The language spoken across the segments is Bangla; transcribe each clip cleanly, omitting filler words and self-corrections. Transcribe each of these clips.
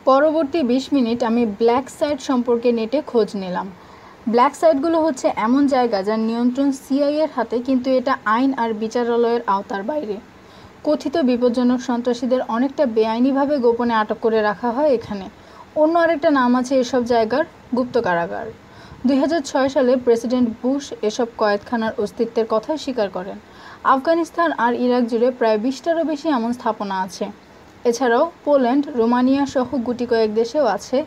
পরবর্তী ২০ মিনিট আমি ব্ল্যাক সাইট সম্পর্কে নেটে খোঁজ নিলাম। ব্ল্যাক সাইটগুলো হচ্ছে এমন জায়গা যার নিয়ন্ত্রণ সিআইএর হাতে, কিন্তু এটা আইন আর বিচারালয়ের আওতার বাইরে। কথিত বিপজ্জনক সন্ত্রাসীদের অনেকটা বেআইনিভাবে গোপনে আটক করে রাখা হয় এখানে। অন্য আরেকটা নাম আছে এসব জায়গার, গুপ্ত কারাগার। ২০০৬ সালে প্রেসিডেন্ট বুশ এসব কয়েদখানার অস্তিত্বের কথা স্বীকার করেন। আফগানিস্তান আর ইরাক জুড়ে প্রায় ২০টারও বেশি এমন স্থাপনা আছে। এছাড়াও পোল্যান্ড, রোমানিয়া সহ গুটি কয়েক দেশেও আছে।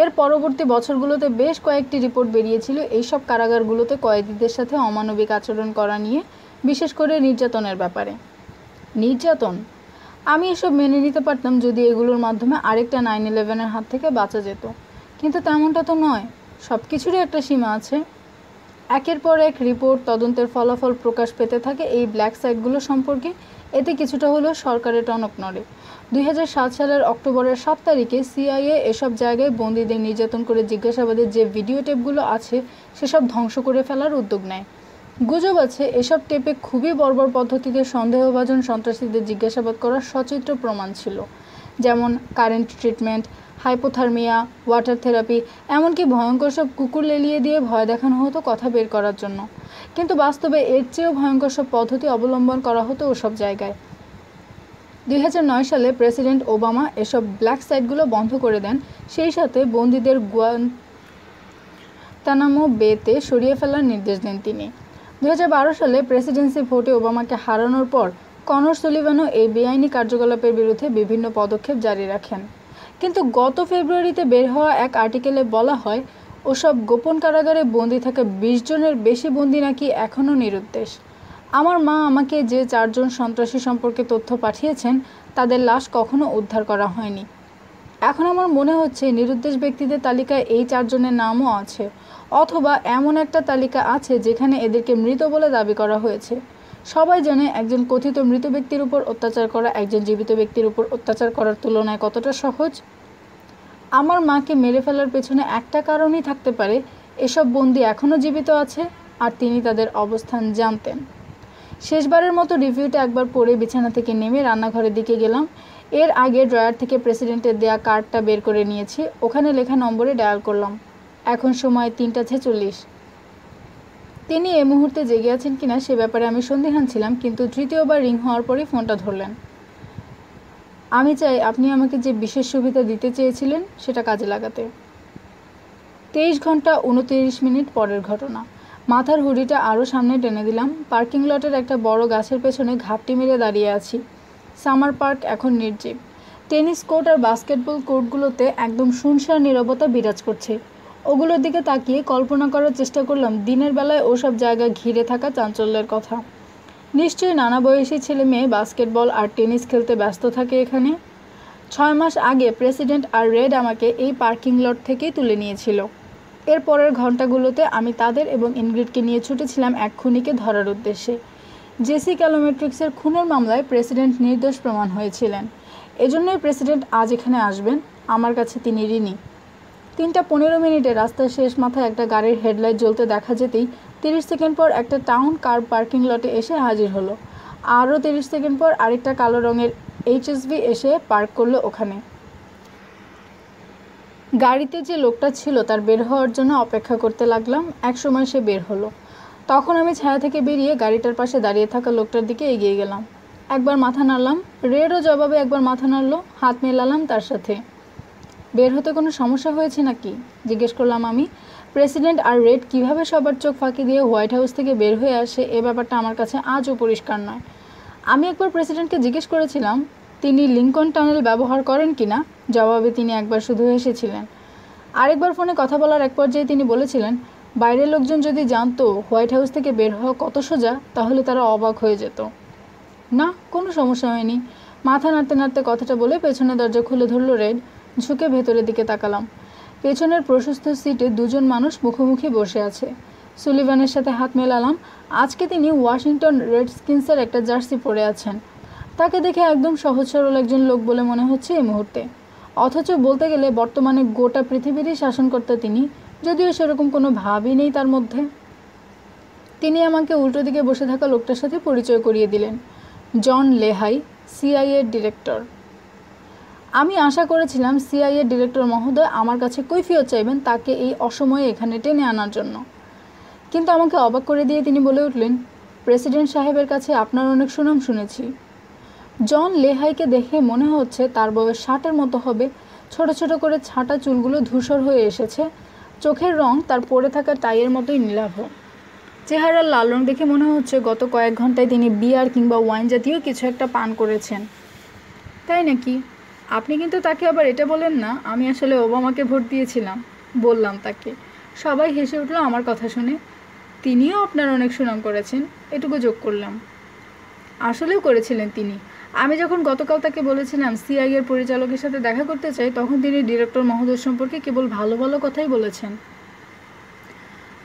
এর পরবর্তী বছরগুলোতে বেশ কয়েকটি রিপোর্ট বেরিয়েছিল এইসব কারাগারগুলোতে কয়েদিদের সাথে অমানবিক আচরণ করা নিয়ে, বিশেষ করে নির্যাতনের ব্যাপারে। নির্যাতন? আমি এসব মেনে নিতে পারতাম যদি এগুলোর মাধ্যমে আরেকটা 9/11-এর হাত থেকে বাঁচা যেত, কিন্তু তেমনটা তো নয়। সব কিছুরই একটা সীমা আছে। একের পর এক রিপোর্ট, তদন্তের ফলাফল প্রকাশ পেতে থাকে এই ব্ল্যাক সাইটগুলো সম্পর্কে। এতে কিছুটা হলেও সরকারের টনক নড়ে। ২০০৭ সালের অক্টোবরের ৭ তারিখে সিআইএ এসব জায়গায় বন্দীদের নির্যাতন করে জিজ্ঞাসাবাদের যে ভিডিও টেপগুলো আছে সেসব ধ্বংস করে ফেলার উদ্যোগ নেয়। গুজব আছে এসব টেপে খুবই বর্বর পদ্ধতিতে সন্দেহভাজন সন্ত্রাসীদের জিজ্ঞাসাবাদ করার সচিত্র প্রমাণ ছিল, যেমন current treatment, hypothermia, water therapy, এমনকি ভয়ঙ্কর সব কুকুর লেলিয়ে দিয়ে ভয় দেখানো হতো কথা বের করার জন্য। কিন্তু বাস্তবে এর চেয়েও ভয়ঙ্কর সব পদ্ধতি অবলম্বন করা হতো ওসব জায়গায়। ২০০৯ সালে প্রেসিডেন্ট ওবামা এসব ব্ল্যাক সাইটগুলো বন্ধ করে দেন। সেই সাথে বন্দীদের গুয়ান্তানামো বেতে সরিয়ে ফেলার নির্দেশ দেন তিনি। ২০১২ সালে প্রেসিডেন্সি ভোটে ওবামাকে হারানোর পর কনর সুলিভানও এই বেআইনি কার্যকলাপের বিরুদ্ধে বিভিন্ন পদক্ষেপ জারি রাখেন। কিন্তু গত ফেব্রুয়ারিতে বের হওয়া এক আর্টিকেলে বলা হয়, ওসব গোপন কারাগারে বন্দী থাকা ২০ জনের বেশি বন্দী নাকি এখনও নিরুদ্দেশ। আমার মা আমাকে যে ৪ জন সন্ত্রাসী সম্পর্কে তথ্য পাঠিয়েছেন, তাদের লাশ কখনো উদ্ধার করা হয়নি। এখন আমার মনে হচ্ছে নিরুদ্দেশ ব্যক্তিদের তালিকায় এই ৪ জনের নামও আছে, অথবা এমন একটা তালিকা আছে যেখানে এদেরকে মৃত বলে দাবি করা হয়েছে। সবাই জানে একজন কথিত মৃত ব্যক্তির উপর অত্যাচার করা একজন জীবিত ব্যক্তির উপর অত্যাচার করার তুলনায় কতটা সহজ। আমার মাকে মেরে ফেলার পেছনে একটা কারণই থাকতে পারে, এসব বন্দী এখনও জীবিত আছে আর তিনি তাদের অবস্থান জানতেন। শেষবারের মতো রিভিউটা একবার পড়ে বিছানা থেকে নেমে রান্নাঘরের দিকে গেলাম। এর আগে ড্রয়ার থেকে প্রেসিডেন্টের দেয়া কার্ডটা বের করে নিয়েছি, ওখানে লেখা নম্বরে ডায়াল করলাম। এখন সময় ৩টা ৪৬। তিনি এ মুহূর্তে জেগে আছেন কিনা সে ব্যাপারে আমি সন্দিহান ছিলাম, কিন্তু তৃতীয়বার রিং হওয়ার পরই ফোনটা ধরলেন। আমি চাই আপনি আমাকে যে বিশেষ সুবিধা দিতে চেয়েছিলেন সেটা কাজে লাগাতে। ২৩ ঘন্টা ২৯ মিনিট পরের ঘটনা। মাথার হুডিটা আরও সামনে টেনে দিলাম। পার্কিং লটের একটা বড় গাছের পেছনে ঘাপটি মেরে দাঁড়িয়ে আছি। সামার পার্ক এখন নির্জীব। টেনিস কোর্ট আর বাস্কেটবল কোর্টগুলোতে একদম শুনশান নীরবতা বিরাজ করছে। ওগুলোর দিকে তাকিয়ে কল্পনা করার চেষ্টা করলাম দিনের বেলায় ওসব জায়গা ঘিরে থাকা চাঞ্চল্যের কথা। নিশ্চয়ই নানা বয়সী ছেলে মেয়ে বাস্কেটবল আর টেনিস খেলতে ব্যস্ত থাকে এখানে। ৬ মাস আগে প্রেসিডেন্ট আর রেড আমাকে এই পার্কিং লট থেকেই তুলে নিয়েছিল। এর পরের ঘন্টাগুলোতে আমি তাদের এবং ইনগ্রিডকে নিয়ে ছুটেছিলাম এক খুনিকে ধরার উদ্দেশ্যে। জেসি ক্যালোমেট্রিক্সের খুনের মামলায় প্রেসিডেন্ট নির্দোষ প্রমাণ হয়েছিলেন। এজন্যই প্রেসিডেন্ট আজ এখানে আসবেন। আমার কাছে তিনি ঋণী। ৩টা ১৫ মিনিটে রাস্তার শেষ মাথায় একটা গাড়ির হেডলাইট জ্বলতে দেখা যেতেই ৩০ সেকেন্ড পর একটা টাউন কার পার্কিং লটে এসে হাজির হলো। আরও ৩০ সেকেন্ড পর আরেকটা কালো রঙের HSV এসে পার্ক করলো ওখানে। গাড়িতে যে লোকটা ছিল তার বের হওয়ার জন্য অপেক্ষা করতে লাগলাম। একসময় সে বের হলো। তখন আমি ছায়া থেকে বেরিয়ে গাড়িটার পাশে দাঁড়িয়ে থাকা লোকটার দিকে এগিয়ে গেলাম। একবার মাথা নাড়লাম। রেডও জবাবে একবার মাথা নাড়ল। হাত মেলালাম তার সাথে। বের হতে কোনো সমস্যা হয়েছে নাকি জিজ্ঞেস করলাম আমি। প্রেসিডেন্ট আর রেড কীভাবে সবার চোখ ফাঁকি দিয়ে হোয়াইট হাউস থেকে বের হয়ে আসে এ ব্যাপারটা আমার কাছে আজও পরিষ্কার নয়। আমি একবার প্রেসিডেন্টকে জিজ্ঞেস করেছিলাম তিনি লিঙ্কন টানেল ব্যবহার করেন কি না। জবাবে তিনি একবার শুধু হেসেছিলেন। আরেকবার ফোনে কথা বলার এক পর্যায়ে তিনি বলেছিলেন, বাইরের লোকজন যদি জানতো হোয়াইট হাউস থেকে বের হওয়া কত সোজা তাহলে তারা অবাক হয়ে যেত। না, কোনো সমস্যা হয়নি। মাথা নাড়তে নাড়তে কথাটা বলে পেছনের দরজা খুলে ধরল রেড। ঝুঁকে ভেতরের দিকে তাকালাম। পেছনের প্রশস্ত সিটে ২ জন মানুষ মুখোমুখি বসে আছে। সুলিভানের সাথে হাত মেলালাম। আজকে তিনি ওয়াশিংটন রেডস্কিন্সের একটা জার্সি পরে আছেন। তাকে দেখে একদম সহজ সরল একজন লোক বলে মনে হচ্ছে এই মুহূর্তে। অথচ বলতে গেলে বর্তমানে গোটা পৃথিবীরই শাসনকর্তা তিনি, যদিও সেরকম কোনো ভাবই নেই তার মধ্যে। তিনি আমাকে উল্টো দিকে বসে থাকা লোকটার সাথে পরিচয় করিয়ে দিলেন। জন লেহাই, CIA-র ডিরেক্টর। আমি আশা করেছিলাম সিআইএ ডিরেক্টর মহোদয় আমার কাছে কৈফিয়ত চাইবেন তাকে এই অসময়ে এখানে টেনে আনার জন্য, কিন্তু আমাকে অবাক করে দিয়ে তিনি বলে উঠলেন, প্রেসিডেন্ট সাহেবের কাছে আপনার অনেক সুনাম শুনেছি। জন লেহাইকে দেখে মনে হচ্ছে তার বয়স 60-এর মতো হবে। ছোট ছোট করে ছাঁটা চুলগুলো ধূসর হয়ে এসেছে, চোখের রং তার পরে থাকা টাইয়ের মতোই নীলাভ। চেহারার লাল রং দেখে মনে হচ্ছে গত কয়েক ঘন্টায় তিনি বিয়ার কিংবা ওয়াইন জাতীয় কিছু একটা পান করেছেন। তাই নাকি? আপনি কিন্তু তাকে আবার এটা বলেন না আমি আসলে ওবামাকে ভোট দিয়েছিলাম। বললাম তাকে। সবাই হেসে উঠল আমার কথা শুনে। তিনিও আপনার অনেক সুনাম করেছেন, এটুকু যোগ করলাম। আসলেও করেছিলেন তিনি। আমি যখন গতকাল তাকে বলেছিলাম সিআইএর পরিচালকের সাথে দেখা করতে চাই, তখন তিনি ডিরেক্টর মহোদয় সম্পর্কে কেবল ভালো ভালো কথাই বলেছেন।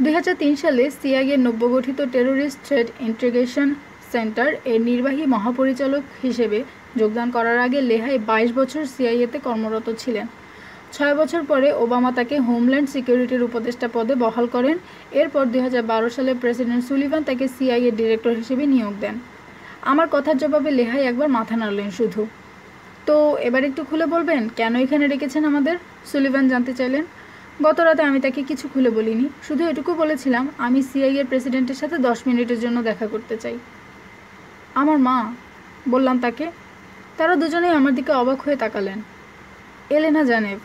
2003 সালে সিআইএর নব্যগঠিত টেরোরিস্ট থ্রেট ইন্টিগ্রেশন সেন্টার এর নির্বাহী মহাপরিচালক হিসেবে যোগদান করার আগে লেহাই 22 বছর সিআইএতে কর্মরত ছিলেন। 6 বছর পরে ওবামা তাকে হোমল্যান্ড সিকিউরিটির উপদেষ্টা পদে বহাল করেন। এরপর 2012 সালে প্রেসিডেন্ট সুলিভান তাকে সিআইএ ডিরেক্টর হিসেবে নিয়োগ দেন। আমার কথার জবাবে লেহাই একবার মাথা নাড়লেন শুধু। তো এবার একটু খুলে বলবেন কেন এখানে রেখেছেন আমাদের? সুলিভান জানতে চাইলেন। গত রাতে আমি তাকে কিছু খুলে বলিনি, শুধু এটুকু বলেছিলাম আমি সিআইএর প্রেসিডেন্টের সাথে 10 মিনিটের জন্য দেখা করতে চাই। আমার মা, বললাম তাকে। তারা দুজনেই আমার দিকে অবাক হয়ে তাকালেন। এলেনা জানেভ।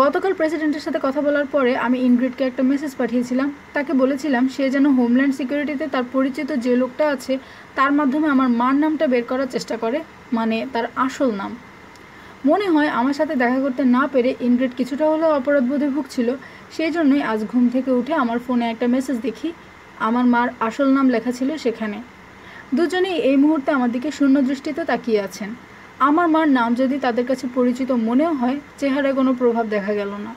গতকাল প্রেসিডেন্টের সাথে কথা বলার পরে আমি ইনগ্রিডকে একটা মেসেজ পাঠিয়েছিলাম। তাকে বলেছিলাম সে যেন হোমল্যান্ড সিকিউরিটিতে তার পরিচিত যে লোকটা আছে তার মাধ্যমে আমার মার নামটা বের করার চেষ্টা করে, মানে তার আসল নাম। মনে হয় আমার সাথে দেখা করতে না পেরে ইনগ্রিড কিছুটা হলেও অপরাধবোধে ভুগছিল। সেই জন্যই আজ ঘুম থেকে উঠে আমার ফোনে একটা মেসেজ দেখি, আমার মার আসল নাম লেখা ছিল সেখানে। দুজনেই এই মুহূর্তে আমার দিকে শূন্য দৃষ্টিতে তাকিয়ে আছেন। আমার মার নাম যদি তাদের কাছে পরিচিত মনেও হয়, চেহারায় কোনো প্রভাব দেখা গেল না।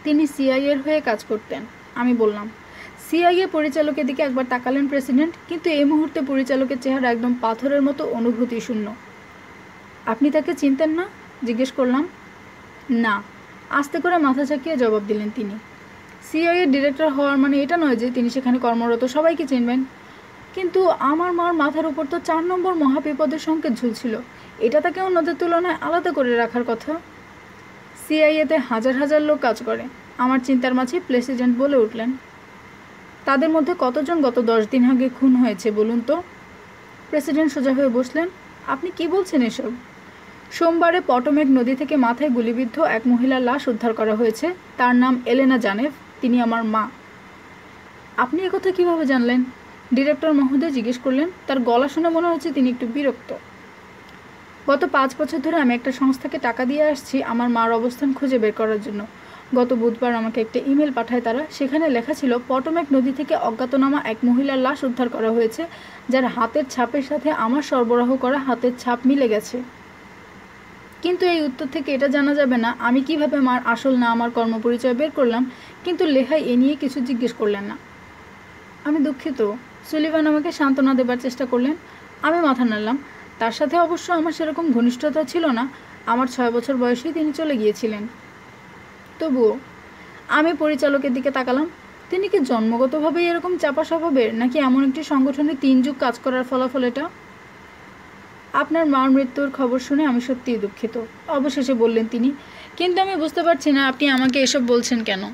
তিনি সিআইএর হয়ে কাজ করতেন, আমি বললাম। সিআইএ পরিচালকের দিকে একবার তাকালেন প্রেসিডেন্ট, কিন্তু এই মুহূর্তে পরিচালকের চেহারা একদম পাথরের মতো অনুভূতি শূন্য। আপনি তাকে চিনতেন না? জিজ্ঞেস করলাম। না, আস্তে করে মাথা ঝাঁকিয়ে জবাব দিলেন তিনি। সিআইএর ডিরেক্টর হওয়ার মানে এটা নয় যে তিনি সেখানে কর্মরত সবাইকে চিনবেন। কিন্তু আমার মার মাথার উপর তো 4 নম্বর মহাবিপদের সংকেত ঝুলছিল। এটা তাকে অন্যদের তুলনায় আলাদা করে রাখার কথা। সিআইএতে হাজার হাজার লোক কাজ করে। আমার চিন্তার মাঝে প্রেসিডেন্ট বলে উঠলেন, তাদের মধ্যে কতজন গত 10 দিন আগে খুন হয়েছে বলুন তো? প্রেসিডেন্ট সোজা হয়ে বসলেন। আপনি কি বলছেন এসব? সোমবারে পটোমেক নদী থেকে মাথায় গুলিবিদ্ধ এক মহিলার লাশ উদ্ধার করা হয়েছে। তার নাম এলেনা জানেভ, তিনি আমার মা। আপনি একথা কিভাবে জানলেন? ডিরেক্টর মহোদয় জিজ্ঞেস করলেন। তার গলা শুনে মনে হচ্ছে তিনি একটু বিরক্ত। গত 5 বছর ধরে আমি একটা সংস্থাকে টাকা দিয়ে আসছি আমার মার অবস্থান খুঁজে বের করার জন্য। গত বুধবার আমাকে একটা ইমেল পাঠায় তারা। সেখানে লেখা ছিল পটোমেক নদী থেকে অজ্ঞাতনামা এক মহিলার লাশ উদ্ধার করা হয়েছে, যার হাতের ছাপের সাথে আমার সরবরাহ করা হাতের ছাপ মিলে গেছে। কিন্তু এই উত্তর থেকে এটা জানা যাবে না আমি কিভাবে মার আসল না আমার কর্মপরিচয় বের করলাম। কিন্তু লেহাই এ নিয়ে কিছু জিজ্ঞেস করলেন না। আমি দুঃখিত। সুলিভান আমাকে সান্ত্বনা দেবার চেষ্টা করলেন। আমি মাথা নাড়লাম। তার সাথে অবশ্য আমার সেরকম ঘনিষ্ঠতা ছিল না। আমার 6 বছর বয়সেই তিনি চলে গিয়েছিলেন। তবুও আমি পরিচালকের দিকে তাকালাম। তিনি কি জন্মগতভাবেই এরকম চাপা স্বভাবের, নাকি এমন একটি সংগঠনে 3 যুগ কাজ করার ফলাফল এটা? আপনার মার মৃত্যুর খবর শুনে আমি সত্যিই দুঃখিত, অবশেষে বললেন তিনি। কিন্তু আমি বুঝতে পারছি না আপনি আমাকে এসব বলছেন কেন।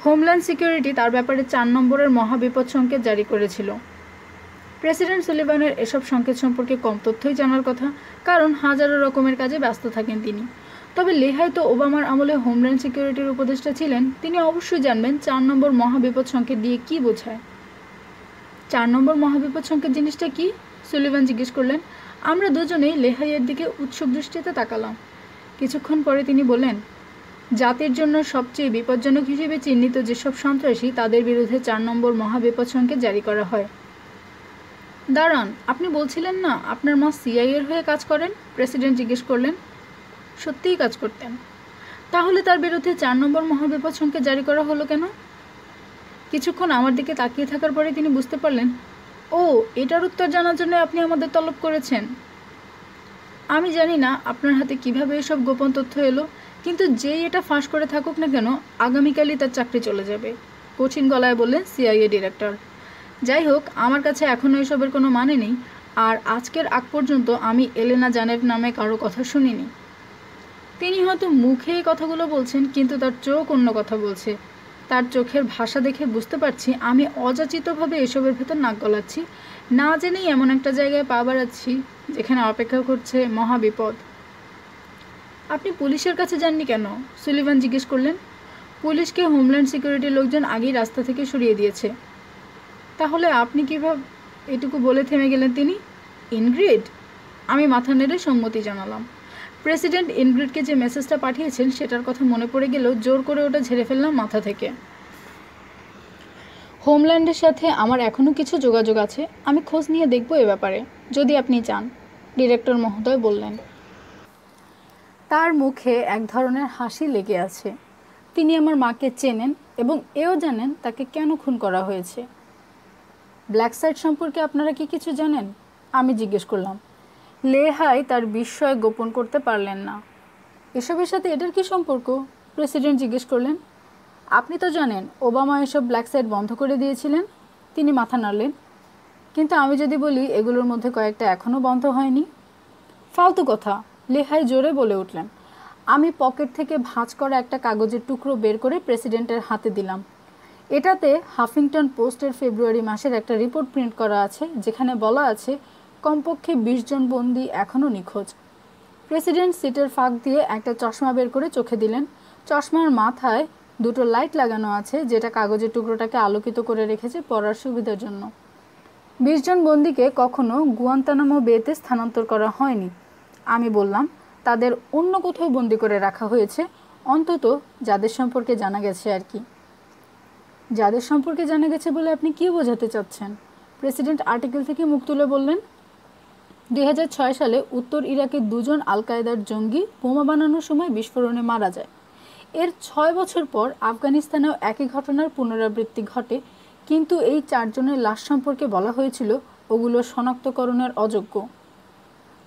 হোমল্যান্ড সিকিউরিটি তার ব্যাপারে 4 নম্বরের মহাবিপদ সংকেত জারি করেছিল। প্রেসিডেন্ট সুলিভানের এসব সংকেত সম্পর্কে কম তথ্যই জানার কথা, কারণ হাজারো রকমের কাজে ব্যস্ত থাকেন তিনি। তবে লেহাই তো ওবামার আমলে হোমল্যান্ড সিকিউরিটির উপদেষ্টা ছিলেন, তিনি অবশ্যই জানবেন 4 নম্বর মহাবিপদ সংকেত দিয়ে কী বোঝায়। 4 নম্বর মহাবিপদ সংকেত জিনিসটা কি? সুলিভান জিজ্ঞেস করলেন। আমরা দুজনেই লেহাইয়ের দিকে উৎসুক দৃষ্টিতে তাকালাম। কিছুক্ষণ পরে তিনি বললেন, জাতির জন্য সবচেয়ে বিপজ্জনক হিসেবে চিহ্নিত যেসব সন্ত্রাসী তাদের বিরুদ্ধে 4 নম্বর মহাবিপদ সংকেত জারি করা হয়। দাঁড়ান, আপনি বলছিলেন না আপনার মা সিআইএর হয়ে কাজ করেন? প্রেসিডেন্ট জিজ্ঞেস করলেন। সত্যিই কাজ করতেন। তাহলে তার বিরুদ্ধে 4 নম্বর মহাবিপদ সংকেত জারি করা হলো কেন? কিছুক্ষণ আমার দিকে তাকিয়ে থাকার পরে তিনি বুঝতে পারলেন, ও, এটার উত্তর জানার জন্য আপনি আমাদের তলব করেছেন। আমি জানি না আপনার হাতে কিভাবে এসব গোপন তথ্য এলো, কিন্তু যেই এটা ফাঁস করে থাকুক না কেন, আগামীকালই তার চাকরি চলে যাবে, কঠিন গলায় বললেন সিআইএ ডিরেক্টর। যাই হোক, আমার কাছে এখনও এসবের কোনো মানে নেই। আর আজকের আগ পর্যন্ত আমি এলেনা জানেভ নামে কারো কথা শুনিনি। তিনি হয়তো মুখে এই কথাগুলো বলছেন, কিন্তু তার চোখ অন্য কথা বলছে। তার চোখের ভাষা দেখে বুঝতে পারছি আমি অযাচিতভাবে এসবের ভেতর নাক গলাচ্ছি, না জেনেই এমন একটা জায়গায় পা বাড়াচ্ছি যেখানে অপেক্ষা করছে মহাবিপদ। আপনি পুলিশের কাছে যাননি কেন? সুলিভান জিজ্ঞেস করলেন। পুলিশকে হোমল্যান্ড সিকিউরিটির লোকজন আগেই রাস্তা থেকে সরিয়ে দিয়েছে। তাহলে আপনি কীভাবে? এটুকু বলে থেমে গেলেন তিনি। ইনগ্রিড? আমি মাথা নেড়ে সম্মতি জানালাম। প্রেসিডেন্ট ইনগ্রিডকে যে মেসেজটা পাঠিয়েছেন সেটার কথা মনে পড়ে গেলেও জোর করে ওটা ঝেড়ে ফেললাম মাথা থেকে। হোমল্যান্ডের সাথে আমার এখনও কিছু যোগাযোগ আছে, আমি খোঁজ নিয়ে দেখব এ ব্যাপারে, যদি আপনি চান, ডিরেক্টর মহোদয় বললেন। তার মুখে এক ধরনের হাসি লেগে আছে। তিনি আমার মাকে চেনেন এবং এও জানেন তাকে কেন খুন করা হয়েছে। ব্ল্যাক সাইট সম্পর্কে আপনারা কি কিছু জানেন? আমি জিজ্ঞেস করলাম। লেহাই তার বিস্ময় গোপন করতে পারলেন না। এসবের সাথে এটার কি সম্পর্ক? প্রেসিডেন্ট জিজ্ঞেস করলেন। আপনি তো জানেন ওবামা এসব ব্ল্যাক সাইট বন্ধ করে দিয়েছিলেন। তিনি মাথা নাড়লেন। কিন্তু আমি যদি বলি এগুলোর মধ্যে কয়েকটা এখনও বন্ধ হয়নি? ফালতু কথা, লেহাই জোরে বলে উঠলেন। আমি পকেট থেকে ভাঁজ করা একটা কাগজের টুকরো বের করে প্রেসিডেন্টের হাতে দিলাম। এটাতে হাফিংটন পোস্টের ফেব্রুয়ারি মাসের একটা রিপোর্ট প্রিন্ট করা আছে, যেখানে বলা আছে কমপক্ষে 20 জন বন্দী এখনও নিখোঁজ। প্রেসিডেন্ট সিটের ফাঁক দিয়ে একটা চশমা বের করে চোখে দিলেন। চশমার মাথায় দুটো লাইট লাগানো আছে, যেটা কাগজের টুকরোটাকে আলোকিত করে রেখেছে পড়ার সুবিধার জন্য। 20 জন বন্দীকে কখনো গুয়ান্তানামো বেতে স্থানান্তর করা হয়নি। আমি বললাম, তাদের অন্য কোথাও বন্দি করে রাখা হয়েছে, অন্তত যাদের সম্পর্কে জানা গেছে আর কি। যাদের সম্পর্কে জানা গেছে বলে আপনি কি বোঝাতে চাচ্ছেন? প্রেসিডেন্ট আর্টিকেল থেকে মুখ তুলে বললেন। 2006 সালে উত্তর ইরাকের 2 জন আল কায়েদার জঙ্গি বোমা বানানোর সময় বিস্ফোরণে মারা যায়। এর 6 বছর পর আফগানিস্তানেও একই ঘটনার পুনরাবৃত্তি ঘটে, কিন্তু এই 4 জনের লাশ সম্পর্কে বলা হয়েছিল ওগুলো শনাক্তকরণের অযোগ্য।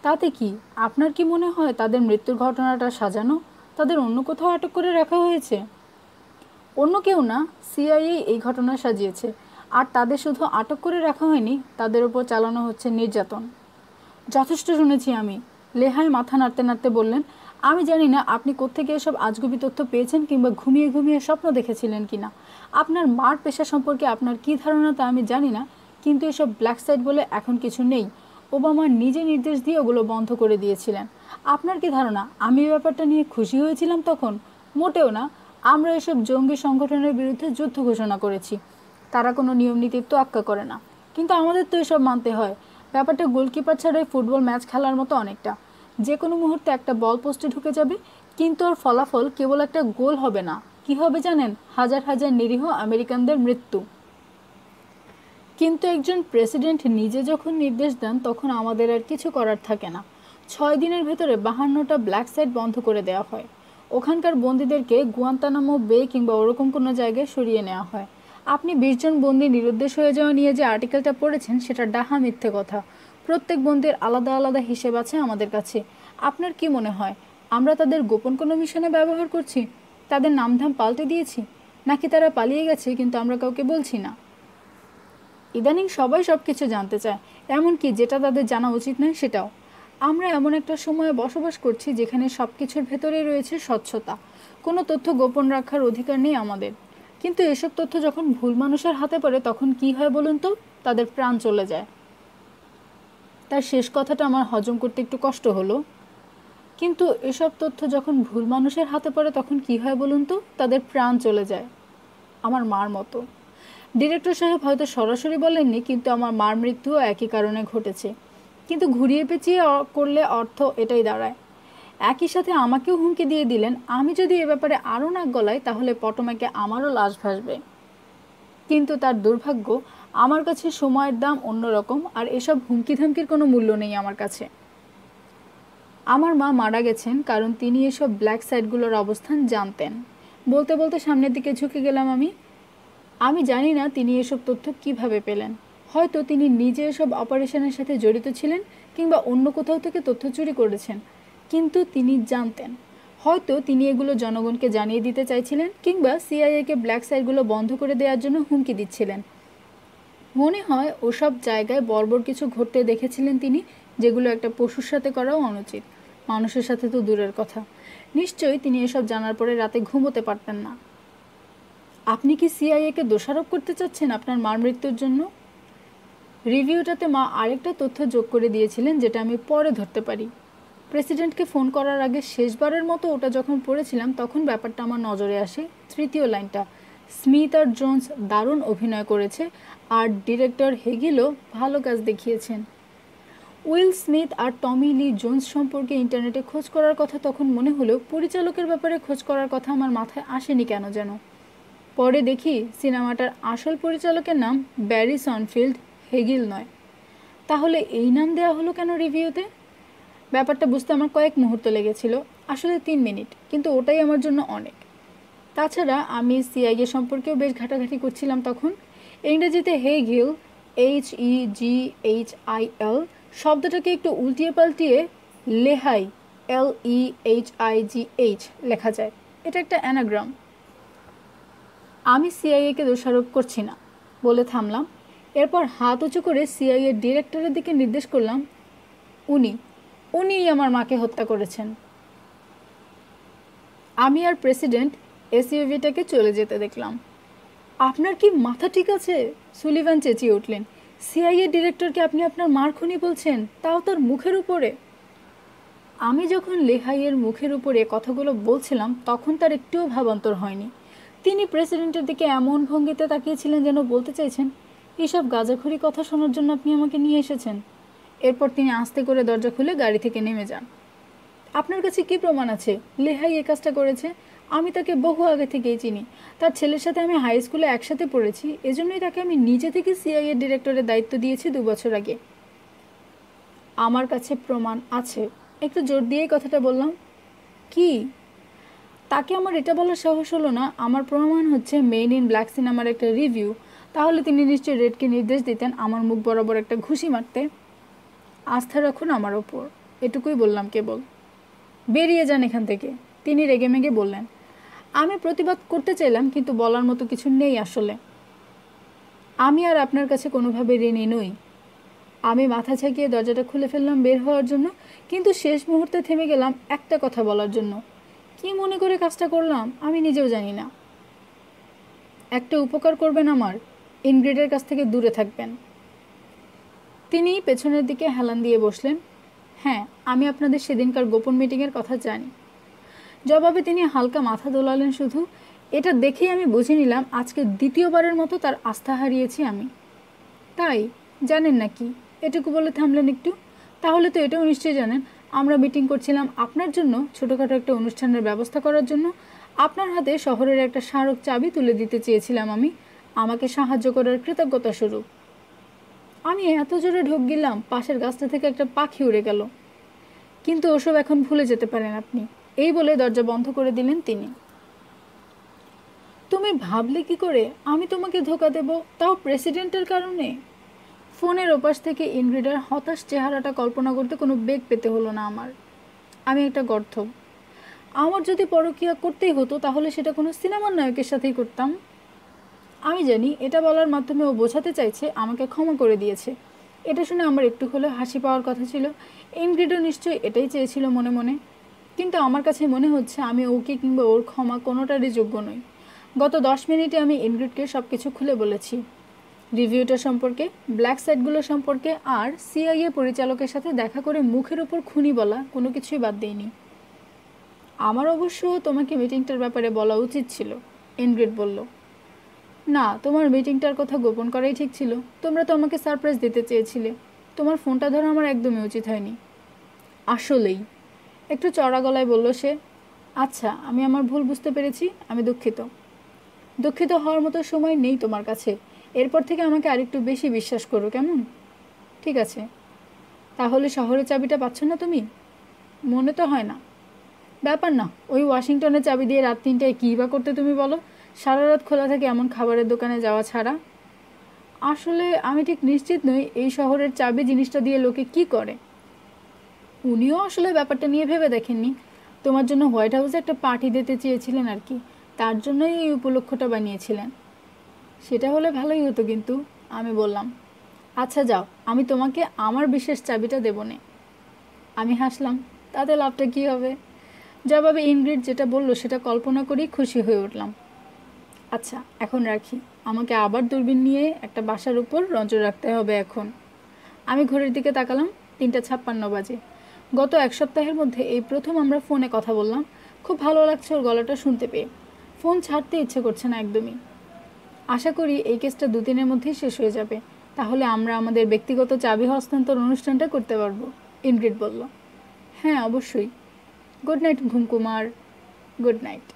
তাতে কি আপনার কি মনে হয় তাদের মৃত্যুর ঘটনাটা সাজানো? তাদের অন্য কোথাও আটক করে রাখা হয়েছে? অন্য কেউ না, সিআইএ এই ঘটনা সাজিয়েছে। আর তাদের শুধু আটক করে রাখা হয়নি, তাদের উপর চালানো হচ্ছে নির্যাতন। যথেষ্ট শুনেছি আমি, লেহাই মাথা নাড়তে নাড়তে বললেন। আমি জানি না আপনি কোত্থেকে এসব আজগুবি তথ্য পেয়েছেন, কিংবা ঘুমিয়ে ঘুমিয়ে স্বপ্ন দেখেছিলেন কিনা। আপনার মার পেশা সম্পর্কে আপনার কি ধারণা তা আমি জানি না, কিন্তু এসব ব্ল্যাক সাইট বলে এখন কিছু নেই। ওবামা নিজে নির্দেশ দিয়ে ওগুলো বন্ধ করে দিয়েছিলেন। আপনার কি ধারণা আমি এই ব্যাপারটা নিয়ে খুশি হয়েছিলাম তখন? মোটেও না। আমরা এসব জঙ্গি সংগঠনের বিরুদ্ধে যুদ্ধ ঘোষণা করেছি। তারা কোনো নিয়ম নীতির তোয়াক্কা করে না, কিন্তু আমাদের তো এসব মানতে হয়। ব্যাপারটা গোলকিপার ছাড়াই ফুটবল ম্যাচ খেলার মতো অনেকটা। যে কোনো মুহূর্তে একটা বল পোস্টে ঢুকে যাবে, কিন্তু ওর ফলাফল কেবল একটা গোল হবে না। কি হবে জানেন? হাজার হাজার নিরীহ আমেরিকানদের মৃত্যু। কিন্তু একজন প্রেসিডেন্ট নিজে যখন নির্দেশ দেন, তখন আমাদের আর কিছু করার থাকে না। 6 দিনের ভেতরে 52টা ব্ল্যাক সাইট বন্ধ করে দেওয়া হয়। ওখানকার বন্দীদেরকে গুয়ান্তানামো বে কিংবা ওরকম কোনো জায়গায় সরিয়ে নেওয়া হয়। আপনি 20 জন বন্দী নিরুদ্দেশ হয়ে যাওয়া নিয়ে যে আর্টিকেলটা পড়েছেন, সেটা ডাহা মিথ্যে কথা। প্রত্যেক বন্দীর আলাদা আলাদা হিসেব আছে আমাদের কাছে। আপনার কি মনে হয় আমরা তাদের গোপন কোনো মিশনে ব্যবহার করছি? তাদের নামধাম পাল্টে দিয়েছি? নাকি তারা পালিয়ে গেছে কিন্তু আমরা কাউকে বলছি না? ইদানিং সবাই সব কিছু জানতে চায়, এমনকি যেটা তাদের জানা উচিত নয় সেটাও। আমরা এমন একটা সময়ে বসবাস করছি যেখানে সব কিছুর ভেতরেই রয়েছে স্বচ্ছতা। কোনো তথ্য গোপন রাখার অধিকার নেই আমাদের। কিন্তু এসব তথ্য যখন ভুল মানুষের হাতে পড়ে, তখন কি হয় বলুন তো? তাদের প্রাণ চলে যায়। তার শেষ কথাটা আমার হজম করতে একটু কষ্ট হলো। কিন্তু এসব তথ্য যখন ভুল মানুষের হাতে পড়ে, তখন কি হয় বলুন তো? তাদের প্রাণ চলে যায়। আমার মার মতো। ডিরেক্টর সাহেব হয়তো সরাসরি বলেননি, কিন্তু আমার মার মৃত্যুও একই কারণে ঘটেছে। কিন্তু ঘুরিয়ে পেঁচিয়ে করলে অর্থ এটাই দাঁড়ায়। একই সাথে আমাকেও হুমকি দিয়ে দিলেন, আমি যদি এ ব্যাপারে আরও নাক গলাই তাহলে পটোম্যাকে আমারও লাশ ভাসবে। কিন্তু তার দুর্ভাগ্য, আমার কাছে সময়ের দাম অন্যরকম, আর এসব হুমকি ধামকির কোনো মূল্য নেই আমার কাছে। আমার মা মারা গেছেন কারণ তিনি এসব ব্ল্যাক সাইটগুলোর অবস্থান জানতেন। বলতে বলতে সামনের দিকে ঝুঁকে গেলাম আমি জানি না তিনি এসব তথ্য কিভাবে পেলেন। হয়তো তিনি নিজে এসব অপারেশনের সাথে জড়িত ছিলেন, কিংবা অন্য কোথাও থেকে তথ্য চুরি করেছেন। কিন্তু তিনি জানতেন। হয়তো তিনি এগুলো জনগণকে জানিয়ে দিতে চাইছিলেন, কিংবা সিআইএকে ব্ল্যাক সাইটগুলো বন্ধ করে দেওয়ার জন্য হুমকি দিচ্ছিলেন। মনে হয় ওসব জায়গায় বর্বর কিছু ঘটতে দেখেছিলেন তিনি, যেগুলো একটা পশুর সাথে করাও অনুচিত, মানুষের সাথে তো দূরের কথা। নিশ্চয়ই তিনি এসব জানার পরে রাতে ঘুমোতে পারতেন না। আপনি কি সিআইএকে দোষারোপ করতে চাচ্ছেন আপনার মার মৃত্যুর জন্য? রিভিউটাতে মা আরেকটা তথ্য যোগ করে দিয়েছিলেন, যেটা আমি পরে ধরতে পারি। প্রেসিডেন্টকে ফোন করার আগে শেষবারের মতো ওটা যখন পড়েছিলাম, তখন ব্যাপারটা আমার নজরে আসে। তৃতীয় লাইনটা, স্মিথ আর জোন্স দারুণ অভিনয় করেছে, আর ডিরেক্টর হেগিলও ভালো কাজ দেখিয়েছেন। উইল স্মিথ আর টমি লি জোন্স সম্পর্কে ইন্টারনেটে খোঁজ করার কথা তখন মনে হলেও পরিচালকের ব্যাপারে খোঁজ করার কথা আমার মাথায় আসেনি কেন যেন। পরে দেখি সিনেমাটার আসল পরিচালকের নাম ব্যারি সনফিল্ড, হেগিল নয়। তাহলে এই নাম দেওয়া হলো কেন রিভিউতে? ব্যাপারটা বুঝতে আমার কয়েক মুহূর্ত লেগেছিল, আসলে 3 মিনিট, কিন্তু ওটাই আমার জন্য অনেক। তাছাড়া আমি সিআইএ সম্পর্কেও বেশ ঘাটাঘাটি করছিলাম তখন। ইংরেজিতে হেগিল, HEGHIL শব্দটাকে একটু উল্টিয়ে পাল্টিয়ে লেহাই, LEHIGH লেখা যায়। এটা একটা অ্যানাগ্রাম। আমি সিআইএকে দোষারোপ করছি না বলে থামলাম। এরপর হাত উঁচু করে সিআইএ ডিরেক্টরের দিকে নির্দেশ করলাম, উনিই আমার মাকে হত্যা করেছেন। আমি আর প্রেসিডেন্ট এসইউভিটাকে চলে যেতে দেখলাম। আপনার কি মাথা ঠিক আছে? সুলিভান চেঁচিয়ে উঠলেন। সিআইএ ডিরেক্টরকে আপনি আপনার মার খুনি বলছেন, তাও তার মুখের উপরে? আমি যখন লেহাইয়ের মুখের উপরে কথাগুলো বলছিলাম, তখন তার একটুও ভাবান্তর হয়নি। তিনি প্রেসিডেন্টের দিকে এমন ভঙ্গিতে তাকিয়েছিলেন যেন বলতে চাইছেন, এইসব গাঁজাখুরি কথা শোনার জন্য আপনি আমাকে নিয়ে এসেছেন। এরপর তিনি আস্তে করে দরজা খুলে গাড়ি থেকে নেমে যান। আপনার কাছে কি প্রমাণ আছে লেহাই এ কাজটা করেছে? আমি তাকে বহু আগে থেকেই চিনি। তার ছেলের সাথে আমি হাই স্কুলে একসাথে পড়েছি, এজন্যই তাকে আমি নিজে থেকে সিআইএ ডিরেক্টরের দায়িত্ব দিয়েছি 2 বছর আগে। আমার কাছে প্রমাণ আছে। একটু জোর দিয়েই কথাটা বললাম। কি? তাকে আমার এটা বলার সাহস হলো না। আমার প্রমাণ হচ্ছে মেন ইন ব্ল্যাক সিনেমার একটা রিভিউ। তাহলে তিনি নিশ্চয়ই রেডকে নির্দেশ দিতেন আমার মুখ বরাবর একটা ঘুষি মারতে। আস্থা রাখুন আমার ওপর, এটুকুই বললাম কেবল। বেরিয়ে যান এখান থেকে, তিনি রেগেমেগে বললেন। আমি প্রতিবাদ করতে চাইলাম, কিন্তু বলার মতো কিছু নেই আসলে। আমি আর আপনার কাছে কোনোভাবে ঋণী নই। আমি মাথা ঝাঁকিয়ে দরজাটা খুলে ফেললাম বের হওয়ার জন্য, কিন্তু শেষ মুহূর্তে থেমে গেলাম একটা কথা বলার জন্য। কি মনে করে কাজটা করলাম আমি নিজেও জানি না। একটা উপকার করবেন আমার, ইনগ্রিডের কাছ থেকে দূরে থাকবেন। তিনি পেছনের দিকে হেলান দিয়ে বসলেন। হ্যাঁ, আমি আপনাদের সেদিনকার গোপন মিটিংয়ের কথা জানি। জবাবে তিনি হালকা মাথা দোলালেন শুধু। এটা দেখেই আমি বুঝে নিলাম আজকে দ্বিতীয়বারের মতো তার আস্থা হারিয়েছি আমি। তাই জানেন নাকি? এটুকু বলে থামলেন একটু। তাহলে তো এটাও নিশ্চয়ই জানেন আমরা মিটিং করছিলাম আপনার জন্য, ছোটোখাটো একটা অনুষ্ঠানের ব্যবস্থা করার জন্য। আপনার হাতে শহরের একটা স্মারক চাবি তুলে দিতে চেয়েছিলাম আমি, আমাকে সাহায্য করার কৃতজ্ঞতা স্বরূপ। আমি এত জোরে ঢোক গেলাম পাশের গাছটা থেকে একটা পাখি উড়ে গেল। কিন্তু ওসব এখন ভুলে যেতে পারেন আপনি, এই বলে দরজা বন্ধ করে দিলেন তিনি। তুমি ভাবলে কি করে আমি তোমাকে ধোকা দেব, তাও প্রেসিডেন্টের কারণে? ফোনের ওপাশ থেকে ইনগ্রিডার হতাশ চেহারাটা কল্পনা করতে কোনো বেগ পেতে হলো না আমার। আমি একটা গর্ত। আমার যদি পরকীয়া করতেই হতো তাহলে সেটা কোনো সিনেমার নায়কের সাথেই করতাম। আমি জানি এটা বলার মাধ্যমে ও বোঝাতে চাইছে আমাকে ক্ষমা করে দিয়েছে। এটা শুনে আমার একটু হলেও হাসি পাওয়ার কথা ছিল। ইনগ্রিডও নিশ্চয়ই এটাই চেয়েছিল মনে মনে। কিন্তু আমার কাছে মনে হচ্ছে আমি ওকে কিংবা ওর ক্ষমা কোনোটারই যোগ্য নই। গত 10 মিনিটে আমি ইনগ্রিডকে সব কিছু খুলে বলেছি, রিভিউটা সম্পর্কে, ব্ল্যাক সাইটগুলো সম্পর্কে, আর সিআইএ পরিচালকের সাথে দেখা করে মুখের ওপর খুনি বলা কোনো কিছুই বাদ দেইনি। আমার অবশ্য তোমাকে মিটিংটার ব্যাপারে বলা উচিত ছিল, ইনগ্রিড বলল। না, তোমার মিটিংটার কথা গোপন করাই ঠিক ছিল। তোমরা তো আমাকে সারপ্রাইজ দিতে চেয়েছিলে। তোমার ফোনটা ধরা আমার একদমই উচিত হয়নি। আসলেই, একটু চড়া গলায় বলল সে। আচ্ছা, আমি আমার ভুল বুঝতে পেরেছি, আমি দুঃখিত। দুঃখিত হওয়ার মতো সময় নেই তোমার কাছে। এরপর থেকে আমাকে আরেকটু বেশি বিশ্বাস করো, কেমন? ঠিক আছে। তাহলে শহরের চাবিটা পাচ্ছ না তুমি? মনে তো হয় না। ব্যাপার না, ওই ওয়াশিংটনের চাবি দিয়ে রাত 3টায় কী বা করতে তুমি বলো? সারা রাত খোলা থাকে এমন খাবারের দোকানে যাওয়া ছাড়া। আসলে আমি ঠিক নিশ্চিত নই এই শহরের চাবি জিনিসটা দিয়ে লোকে কি করে। উনিও আসলে ব্যাপারটা নিয়ে ভেবে দেখেননি। তোমার জন্য হোয়াইট হাউসে একটা পার্টি দিতে চেয়েছিলেন আর কি, তার জন্যই এই উপলক্ষটা বানিয়েছিলেন। সেটা হলে ভালোই হতো, কিন্তু আমি বললাম, আচ্ছা যাও, আমি তোমাকে আমার বিশেষ চাবিটা দেবো নে। আমি হাসলাম, তাতে লাভটা কী হবে? জবাবে ইনগ্রিড যেটা বললো সেটা কল্পনা করেই খুশি হয়ে উঠলাম। আচ্ছা এখন রাখি, আমাকে আবার দূরবীন নিয়ে একটা বাসার উপর নজর রাখতে হবে এখন। আমি ঘড়ির দিকে তাকালাম, 3:56 বাজে। গত এক সপ্তাহের মধ্যে এই প্রথম আমরা ফোনে কথা বললাম। খুব ভালো লাগছে ওর গলাটা শুনতে পেয়ে। ফোন ছাড়তে ইচ্ছে করছে না একদমই। আশা করি এই কেসটা 2 দিনের মধ্যেই শেষ হয়ে যাবে, তাহলে আমরা আমাদের ব্যক্তিগত চাবি হস্তান্তর অনুষ্ঠানটা করতে পারবো, ইনগ্রিড বলল। হ্যাঁ অবশ্যই। Good night Ghumkumar. Good night.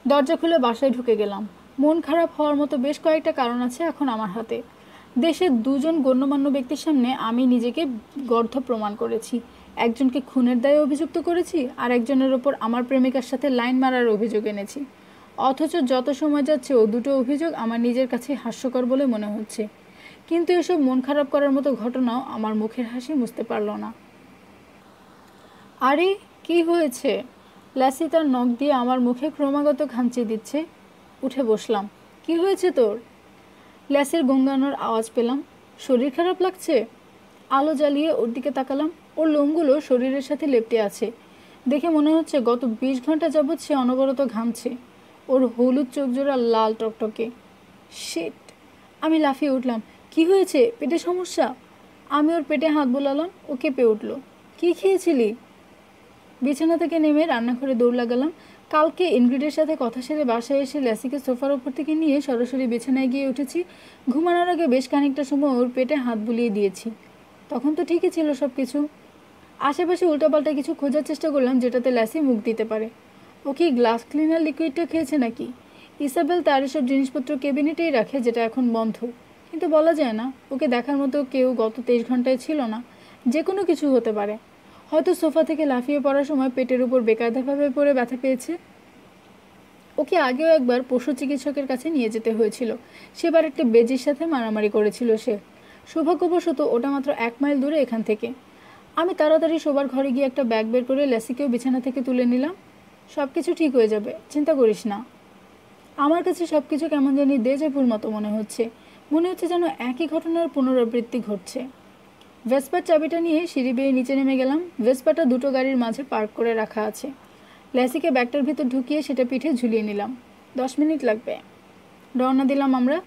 দরজা খুলে বাসায় ঢুকে গেলাম। মন খারাপ হওয়ার মতো বেশ কয়েকটা কারণ আছে এখন আমার হাতে। দেশের 2জন গণ্যমান্য ব্যক্তির সামনে আমি নিজেকে গর্ধ প্রমাণ করেছি। একজনকে খুনের দায়ে অভিযুক্ত করেছি, আর একজনের ওপর আমার প্রেমিকার সাথে লাইন মারার অভিযোগ এনেছি। অথচ যত সময় যাচ্ছে ও দুটো অভিযোগ আমার নিজের কাছে হাস্যকর বলে মনে হচ্ছে। কিন্তু এসব মন খারাপ করার মতো ঘটনাও আমার মুখের হাসি মুছতে পারল না। আরে কি হয়েছে? ল্যাসি তার নখ দিয়ে আমার মুখে ক্রমাগত খামচি দিচ্ছে। উঠে বসলাম। কি হয়েছে তোর? ল্যাসির গঙ্গানোর আওয়াজ পেলাম। শরীর খারাপ লাগছে? আলো জ্বালিয়ে ওর দিকে তাকালাম। ওর লোমগুলো শরীরের সাথে লেপ্টে আছে। দেখে মনে হচ্ছে গত 20 ঘন্টা যাবৎ সে অনবরত ঘামছে। ওর হলুদ চোখজোড়া লাল টকটকে। শিট! আমি লাফিয়ে উঠলাম। কি হয়েছে? পেটে সমস্যা? আমি ওর পেটে হাত বোলালাম। ও কেঁপে উঠল। কি খেয়েছিলি? বিছানা থেকে নেমে রান্নাঘরে দৌড় লাগালাম। কালকে ইনগ্রিডের সাথে কথা সেরে বাসায় এসে ল্যাসিকে সোফার ওপর থেকে নিয়ে সরাসরি বিছানায় গিয়ে উঠেছি। ঘুমানোর আগে বেশ খানিকটা সময় ওর পেটে হাত বুলিয়ে দিয়েছি। তখন তো ঠিকই ছিল সব কিছু। আশেপাশে উল্টোপাল্টা কিছু খোঁজার চেষ্টা করলাম যেটাতে ল্যাসি মুখ দিতে পারে। ও কি গ্লাস ক্লিনার লিকুইডটা খেয়েছে নাকি? ইসাবেল তার এসব জিনিসপত্র ক্যাবিনেটেই রাখে, যেটা এখন বন্ধ। কিন্তু বলা যায় না, ওকে দেখার মতো কেউ গত 23 ঘন্টায় ছিল না। যে কোনো কিছু হতে পারে। হয়তো সোফা থেকে লাফিয়ে পড়ার সময় পেটের উপর বেকায়দাভাবে পড়ে ব্যথা পেয়েছে। ওকে আগেও একবার পশু চিকিৎসকের কাছে নিয়ে যেতে হয়েছিল। সেবার একটা বেজির সাথে মারামারি করেছিল সে। সৌভাগ্যবশত ওটা মাত্র 1 মাইল দূরে এখান থেকে। আমি তাড়াতাড়ি শোবার ঘরে গিয়ে একটা ব্যাগ বের করে ল্যাসিকেও বিছানা থেকে তুলে নিলাম। সব কিছু ঠিক হয়ে যাবে, চিন্তা করিস না। আমার কাছে সব কিছু কেমন জানি দেজাভুর মতো মনে হচ্ছে যেন একই ঘটনার পুনরাবৃত্তি ঘটছে। ভেসপার চাবিটা নিয়ে সিঁড়ি বেয়ে নিচে নেমে গেলাম। ভেসপাটা দুটো গাড়ির মাঝে পার্ক করে রাখা আছে। ল্যাসিকে ব্যাগটার ভিতর ঢুকিয়ে সেটা পিঠে ঝুলিয়ে নিলাম। 10 মিনিট লাগবে। রওনা দিলাম আমরা।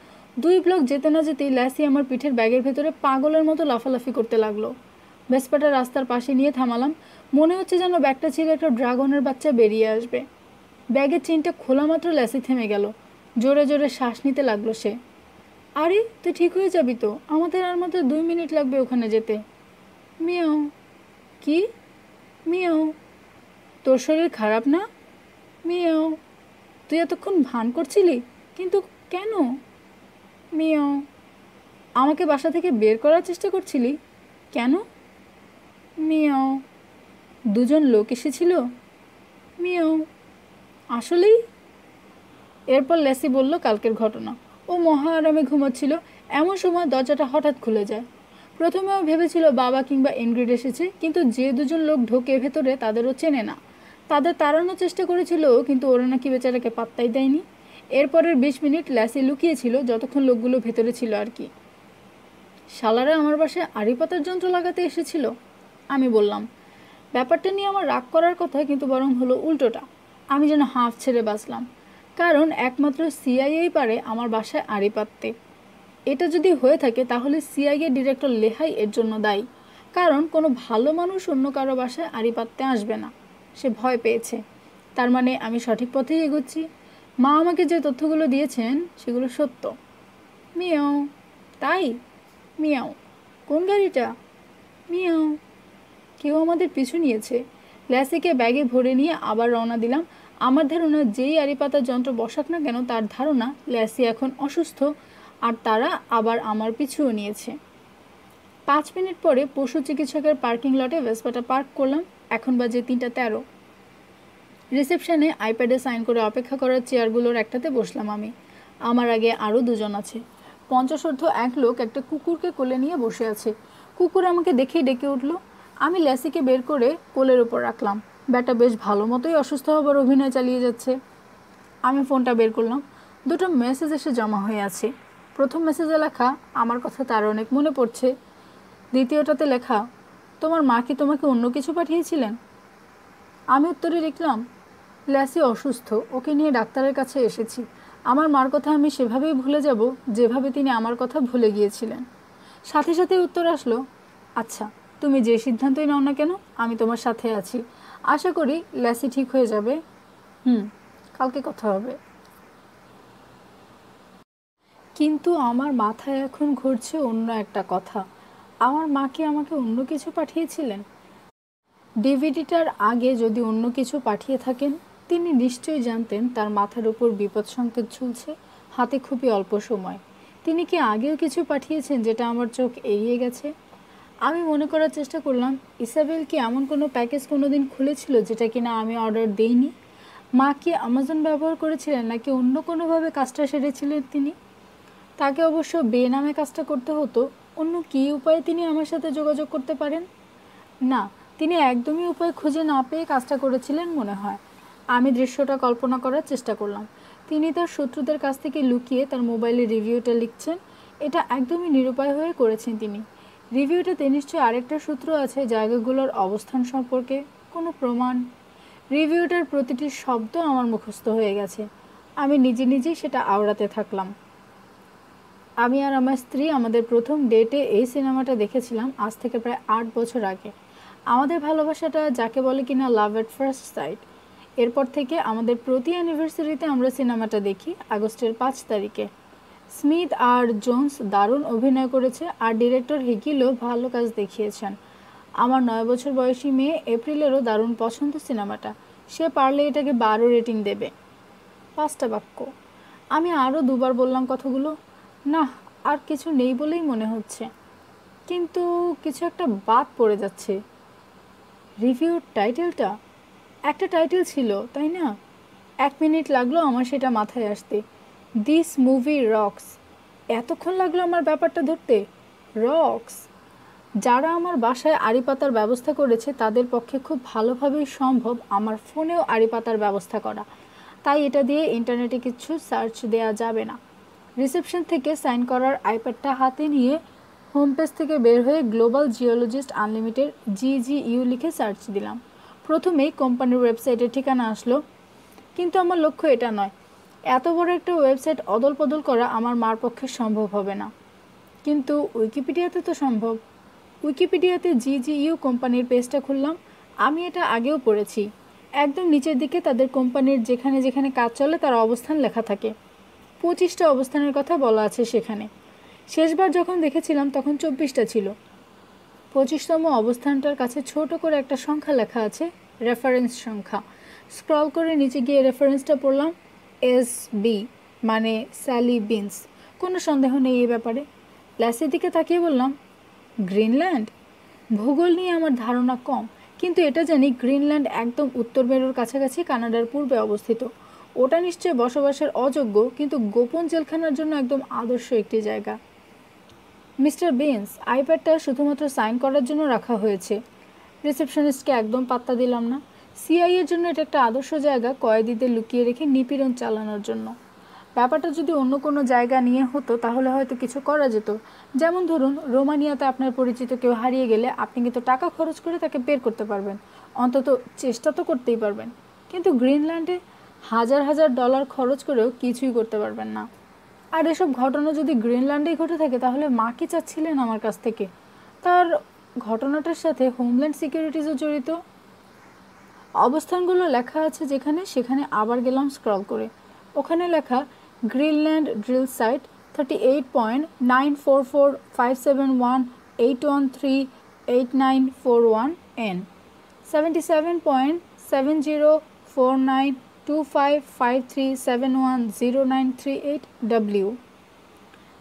2 ব্লক যেতে না যেতেই ল্যাসি আমার পিঠের ব্যাগের ভেতরে পাগলের মতো লাফালাফি করতে লাগলো। ভেসপাটা রাস্তার পাশে নিয়ে থামালাম। মনে হচ্ছে যেন ব্যাগটা ছিল একটা ড্রাগনের বাচ্চা বেরিয়ে আসবে। ব্যাগের চেনটা খোলা মাত্র ল্যাসি থেমে গেল। জোরে জোরে শ্বাস নিতে লাগলো সে। আরে তুই ঠিক হয়ে যাবি তো? আমাদের আর মাত্র 2 মিনিট লাগবে ওখানে যেতে। মিয়াও। কি? মিয়াও। তোর শরীর খারাপ না? মিয়াও। তুই এতক্ষণ ভান করছিলি, কিন্তু কেন? মিয়াও। আমাকে বাসা থেকে বের করার চেষ্টা করছিলি, কেন? মিয়াও। 2জন লোক এসেছিল? মিয়াও। আসলেই? এরপর ল্যাসি বলল কালকের ঘটনা। ও মহা আরামে ঘুমাচ্ছিল, এমন সময় দরজাটা হঠাৎ খুলে যায়। প্রথমে ও ভেবেছিল বাবা কিংবা ইনগ্রিড এসেছে, কিন্তু যে 2জন লোক ঢোকে ভেতরে তাদেরও চেনে না। তাদের তাড়ানোর চেষ্টা করেছিল, কিন্তু ওরা নাকি বেচারাকে পাত্তাই দেয়নি। এরপরের 20 মিনিট ল্যাসি লুকিয়েছিল, যতক্ষণ লোকগুলো ভেতরে ছিল আর কি। শালারা আমার বাসায় আড়ি পাতার যন্ত্র লাগাতে এসেছিল। আমি বললাম, ব্যাপারটা নিয়ে আমার রাগ করার কথা, কিন্তু বরং হলো উল্টোটা। আমি যেন হাঁফ ছেড়ে বাঁচলাম, কারণ একমাত্র সিআইএই পারে আমার বাসায় আড়ি পাততে। এটা যদি হয়ে থাকে তাহলে সিআইএ ডিরেক্টর লেহাই এর জন্য দায়ী, কারণ কোনো ভালো মানুষ অন্য কারো বাসায় আড়ি পাততে আসবে না। সে ভয় পেয়েছে। তার মানে আমি সঠিক পথেই এগোচ্ছি। মা আমাকে যে তথ্যগুলো দিয়েছেন সেগুলো সত্য। মিয়াও। তাই? মিয়াও। কোন গাড়িটা? মিয়াও। কেউ আমাদের পিছু নিয়েছে। ল্যাসিকে ব্যাগে ভরে নিয়ে আবার রওনা দিলাম। আমার ধারণা যেই আড়ি পাতার যন্ত্র বসাক না কেন, তার ধারণা ল্যাসি এখন অসুস্থ, আর তারা আবার আমার পিছুও নিয়েছে। 5 মিনিট পরে পশু চিকিৎসকের পার্কিং লটে ভেসপাটা পার্ক করলাম। এখন বাজে 3:13। রিসেপশনে আইপ্যাডে সাইন করে অপেক্ষা করার চেয়ারগুলোর একটাতে বসলাম আমি। আমার আগে আরও 2জন আছে। 50 এক লোক একটা কুকুরকে কোলে নিয়ে বসে আছে। কুকুর আমাকে দেখেই ডেকে উঠল। আমি ল্যাসিকে বের করে কোলের ওপর রাখলাম। ব্যাটা বেশ ভালো মতোই অসুস্থ হবার অভিনয় চালিয়ে যাচ্ছে। আমি ফোনটা বের করলাম। 2টো মেসেজ এসে জমা হয়ে আছে। প্রথম মেসেজে লেখা আমার কথা তার অনেক মনে পড়ছে। দ্বিতীয়টাতে লেখা তোমার মা কি তোমাকে অন্য কিছু পাঠিয়েছিলেন? আমি উত্তরে লিখলাম ল্যাসি অসুস্থ, ওকে নিয়ে ডাক্তারের কাছে এসেছি। আমার মার কথা আমি সেভাবেই ভুলে যাব যেভাবে তিনি আমার কথা ভুলে গিয়েছিলেন। সাথে সাথে উত্তর আসলো আচ্ছা, তুমি যে সিদ্ধান্তই নাও না কেন আমি তোমার সাথে আছি। আশা করি ল্যাসি ঠিক হয়ে যাবে। কালকে কথা হবে। কিন্তু আমার মাথায় এখন ঘুরছে অন্য একটা কথা। আমার মা কি আমাকে অন্য কিছু পাঠিয়েছিলেন? ডিভিডিটার আগে যদি অন্য কিছু পাঠিয়ে থাকেন, তিনি নিশ্চয়ই জানতেন তার মাথার উপর বিপদ সংকেত ঝুলছে, হাতে খুবই অল্প সময়। তিনি কি আগেও কিছু পাঠিয়েছেন যেটা আমার চোখ এড়িয়ে গেছে? আমি মনে করার চেষ্টা করলাম ইসাবেল কি এমন কোনো প্যাকেজ কোনোদিন খুলেছিল যেটা কিনা আমি অর্ডার দেইনি? মা কি অ্যামাজন ব্যবহার করেছিলেন নাকি অন্য কোনোভাবে কাজটা সেরেছিলেন তিনি? তাকে অবশ্য বেনামে কাজটা করতে হতো। অন্য কী উপায়ে তিনি আমার সাথে যোগাযোগ করতে পারেন? না, তিনি একদমই উপায় খুঁজে না পেয়ে কাজটা করেছিলেন মনে হয়। আমি দৃশ্যটা কল্পনা করার চেষ্টা করলাম। তিনি তার শত্রুদের কাছ থেকে লুকিয়ে তার মোবাইলে রিভিউটা লিখছেন। এটা একদমই নিরুপায় হয়ে করেছেন তিনি। রিভিউটাতে নিশ্চয়ই আরেকটা সূত্র আছে, জায়গাগুলোর অবস্থান সম্পর্কে কোনো প্রমাণ। রিভিউটার প্রতিটি শব্দ আমার মুখস্থ হয়ে গেছে। আমি নিজেই সেটা আওড়াতে থাকলাম। আমি আর আমার স্ত্রী আমাদের প্রথম ডেটে এই সিনেমাটা দেখেছিলাম আজ থেকে প্রায় 8 বছর আগে। আমাদের ভালোবাসাটা যাকে বলে কিনা লাভ এট ফার্স্ট সাইট। এরপর থেকে আমাদের প্রতি অ্যানিভার্সারিতে আমরা সিনেমাটা দেখি আগস্টের 5 তারিখে। স্মিথ আর জোন্স দারুণ অভিনয় করেছে আর ডিরেক্টর হিকিলও ভালো কাজ দেখিয়েছেন। আমার 9 বছর বয়সী মেয়ে এপ্রিলেরও দারুণ পছন্দ সিনেমাটা। সে পারলে এটাকে 12 রেটিং দেবে। 5টা বাক্য। আমি আরও দুবার বললাম কথাগুলো। না, আর কিছু নেই বলেই মনে হচ্ছে, কিন্তু কিছু একটা বাদ পড়ে যাচ্ছে। রিভিউর টাইটেলটা একটা টাইটেল ছিল, তাই না? 1 মিনিট লাগলো আমার সেটা মাথায় আসতে। This movie rocks. এতক্ষণ লাগলো আমার ব্যাপারটা ধরতে। রক্স। যারা আমার বাসায় আড়ি পাতার ব্যবস্থা করেছে তাদের পক্ষে খুব ভালোভাবেই সম্ভব আমার ফোনেও আড়ি পাতার ব্যবস্থা করা, তাই এটা দিয়ে ইন্টারনেটে কিছু সার্চ দেয়া যাবে না। রিসেপশন থেকে সাইন করার আইপ্যাডটা হাতে নিয়ে হোম পেজ থেকে বের হয়ে গ্লোবাল জিওলজিস্ট আনলিমিটেড GGU লিখে সার্চ দিলাম। প্রথমেই কোম্পানির ওয়েবসাইটের ঠিকানা আসলো, কিন্তু আমার লক্ষ্য এটা নয়। এত বড় একটা ওয়েবসাইট অদল বদল করা আমার মার পক্ষে সম্ভব হবে না। কিন্তু উইকিপিডিয়াতে তো সম্ভব। উইকিপিডিয়াতে GGU কোম্পানির পেজটা খুললাম। আমি এটা আগেও পড়েছি। একদম নিচের দিকে তাদের কোম্পানির যেখানে যেখানে কাজ চলে তার অবস্থান লেখা থাকে। 25টা অবস্থানের কথা বলা আছে সেখানে। শেষবার যখন দেখেছিলাম তখন 24টা ছিল। 25তম অবস্থানটার কাছে ছোট করে একটা সংখ্যা লেখা আছে, রেফারেন্স সংখ্যা। স্ক্রল করে নিচে গিয়ে রেফারেন্সটা পড়লাম SB, মানে স্যালি বিনস। কোনো সন্দেহ নেই এ ব্যাপারে। ল্যাসের দিকে তাকিয়ে বললাম গ্রিনল্যান্ড। ভূগোল নিয়ে আমার ধারণা কম, কিন্তু এটা জানি গ্রিনল্যান্ড একদম উত্তর মেরুর কাছাকাছি কানাডার পূর্বে অবস্থিত। ওটা নিশ্চয়ই বসবাসের অযোগ্য কিন্তু গোপন জেলখানার জন্য একদম আদর্শ একটি জায়গা। মিস্টার বিনস, আইপ্যাডটা শুধুমাত্র সাইন করার জন্য রাখা হয়েছে। রিসেপশনিস্টকে একদম পাত্তা দিলাম না। CIA-এর জন্য এটা একটা আদর্শ জায়গা, কয়েদিদের লুকিয়ে রেখে নিপীড়ন চালানোর জন্য। ব্যাপারটা যদি অন্য কোনো জায়গা নিয়ে হতো তাহলে হয়তো কিছু করা যেত। যেমন ধরুন, রোমানিয়াতে আপনার পরিচিত কেউ হারিয়ে গেলে আপনি কিন্তু টাকা খরচ করে তাকে বের করতে পারবেন, অন্তত চেষ্টা তো করতেই পারবেন। কিন্তু গ্রিনল্যান্ডে হাজার হাজার ডলার খরচ করেও কিছুই করতে পারবেন না। আর এসব ঘটনা যদি গ্রিনল্যান্ডেই ঘটে থাকে তাহলে মা কি চাচ্ছিলেন আমার কাছ থেকে? তার ঘটনাটার সাথে হোমল্যান্ড সিকিউরিটিজও জড়িত। অবস্থানগুলো লেখা আছে যেখানে সেখানে আবার গেলাম স্ক্রল করে। ওখানে লেখা Greenland drill site 38.94457181138941 N 77.70492553710938 W।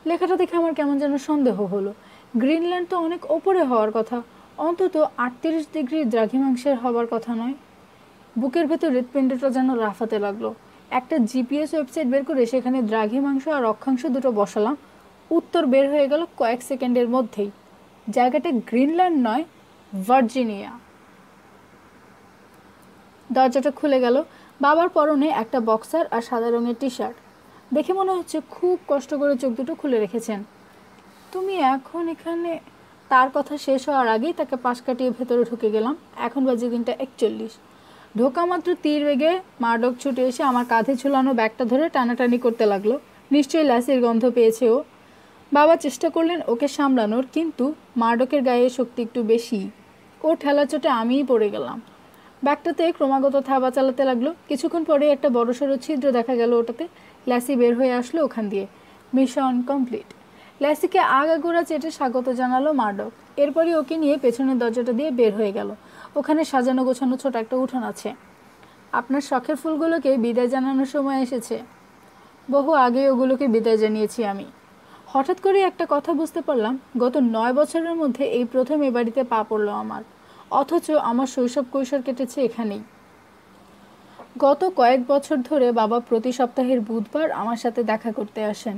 লেখাটা দেখে আমার কেমন যেন সন্দেহ হলো। গ্রিনল্যান্ড তো অনেক ওপরে হওয়ার কথা, অন্তত 38 ডিগ্রি দ্রাঘিমাংশের হওয়ার কথা নয়। বুকের ভেতর হৃৎপিণ্ডটা যেন লাফাতে লাগলো। একটা GPS ওয়েবসাইট বের করে সেখানে দ্রাঘিমাংশ আর অক্ষাংশ দুটো বসালাম। উত্তর বের হয়ে গেল কয়েক সেকেন্ডের মধ্যেই। জায়গাটা গ্রিনল্যান্ড নয়, ভার্জিনিয়া। দরজাটা খুলে গেল। বাবার পরনে একটা বক্সার আর সাদা রঙের টি-শার্ট। দেখে মনে হচ্ছে খুব কষ্ট করে চোখ দুটো খুলে রেখেছেন। তুমি এখন এখানে? তার কথা শেষ হওয়ার আগেই তাকে পাশ কাটিয়ে ভেতরে ঢুকে গেলাম। এখন বাজে 3:41। ঢোকা মাত্র তীর বেগে মার্ডক ছুটে এসে আমার কাঁধে ঝুলানো ব্যাগটা ধরে টানাটানি করতে লাগলো। নিশ্চয়ই ল্যাসির গন্ধ পেয়েছে ও। বাবা চেষ্টা করলেন ওকে সামলানোর, কিন্তু মার্ডকের গায়ে শক্তি একটু বেশি। ও ঠেলা চোটে আমিই পড়ে গেলাম। ব্যাগটাতে ক্রমাগত থাবা চালাতে লাগলো। কিছুক্ষণ পরে একটা বড়সড় ছিদ্র দেখা গেল ওটাতে। ল্যাসি বের হয়ে আসলো ওখান দিয়ে। Mission complete. ল্যাসিকে আগাগোড়া চেটে স্বাগত জানালো মার্ডক। এরপরই ওকে নিয়ে পেছনের দরজাটা দিয়ে বের হয়ে গেল। ওখানে সাজানো গোছানো ছোট একটা উঠোন আছে। আপনার শখের ফুলগুলোকে বিদায় জানানোর সময় এসেছে। বহু আগে ওগুলোকে বিদায় জানিয়েছি আমি। হঠাৎ করে একটা কথা বুঝতে পারলাম, গত 9 বছরের মধ্যে এই প্রথম এ বাড়িতে পা পড়লো আমার। অথচ আমার শৈশব কৈশোর কেটেছে এখানেই। গত কয়েক বছর ধরে বাবা প্রতি সপ্তাহের বুধবার আমার সাথে দেখা করতে আসেন।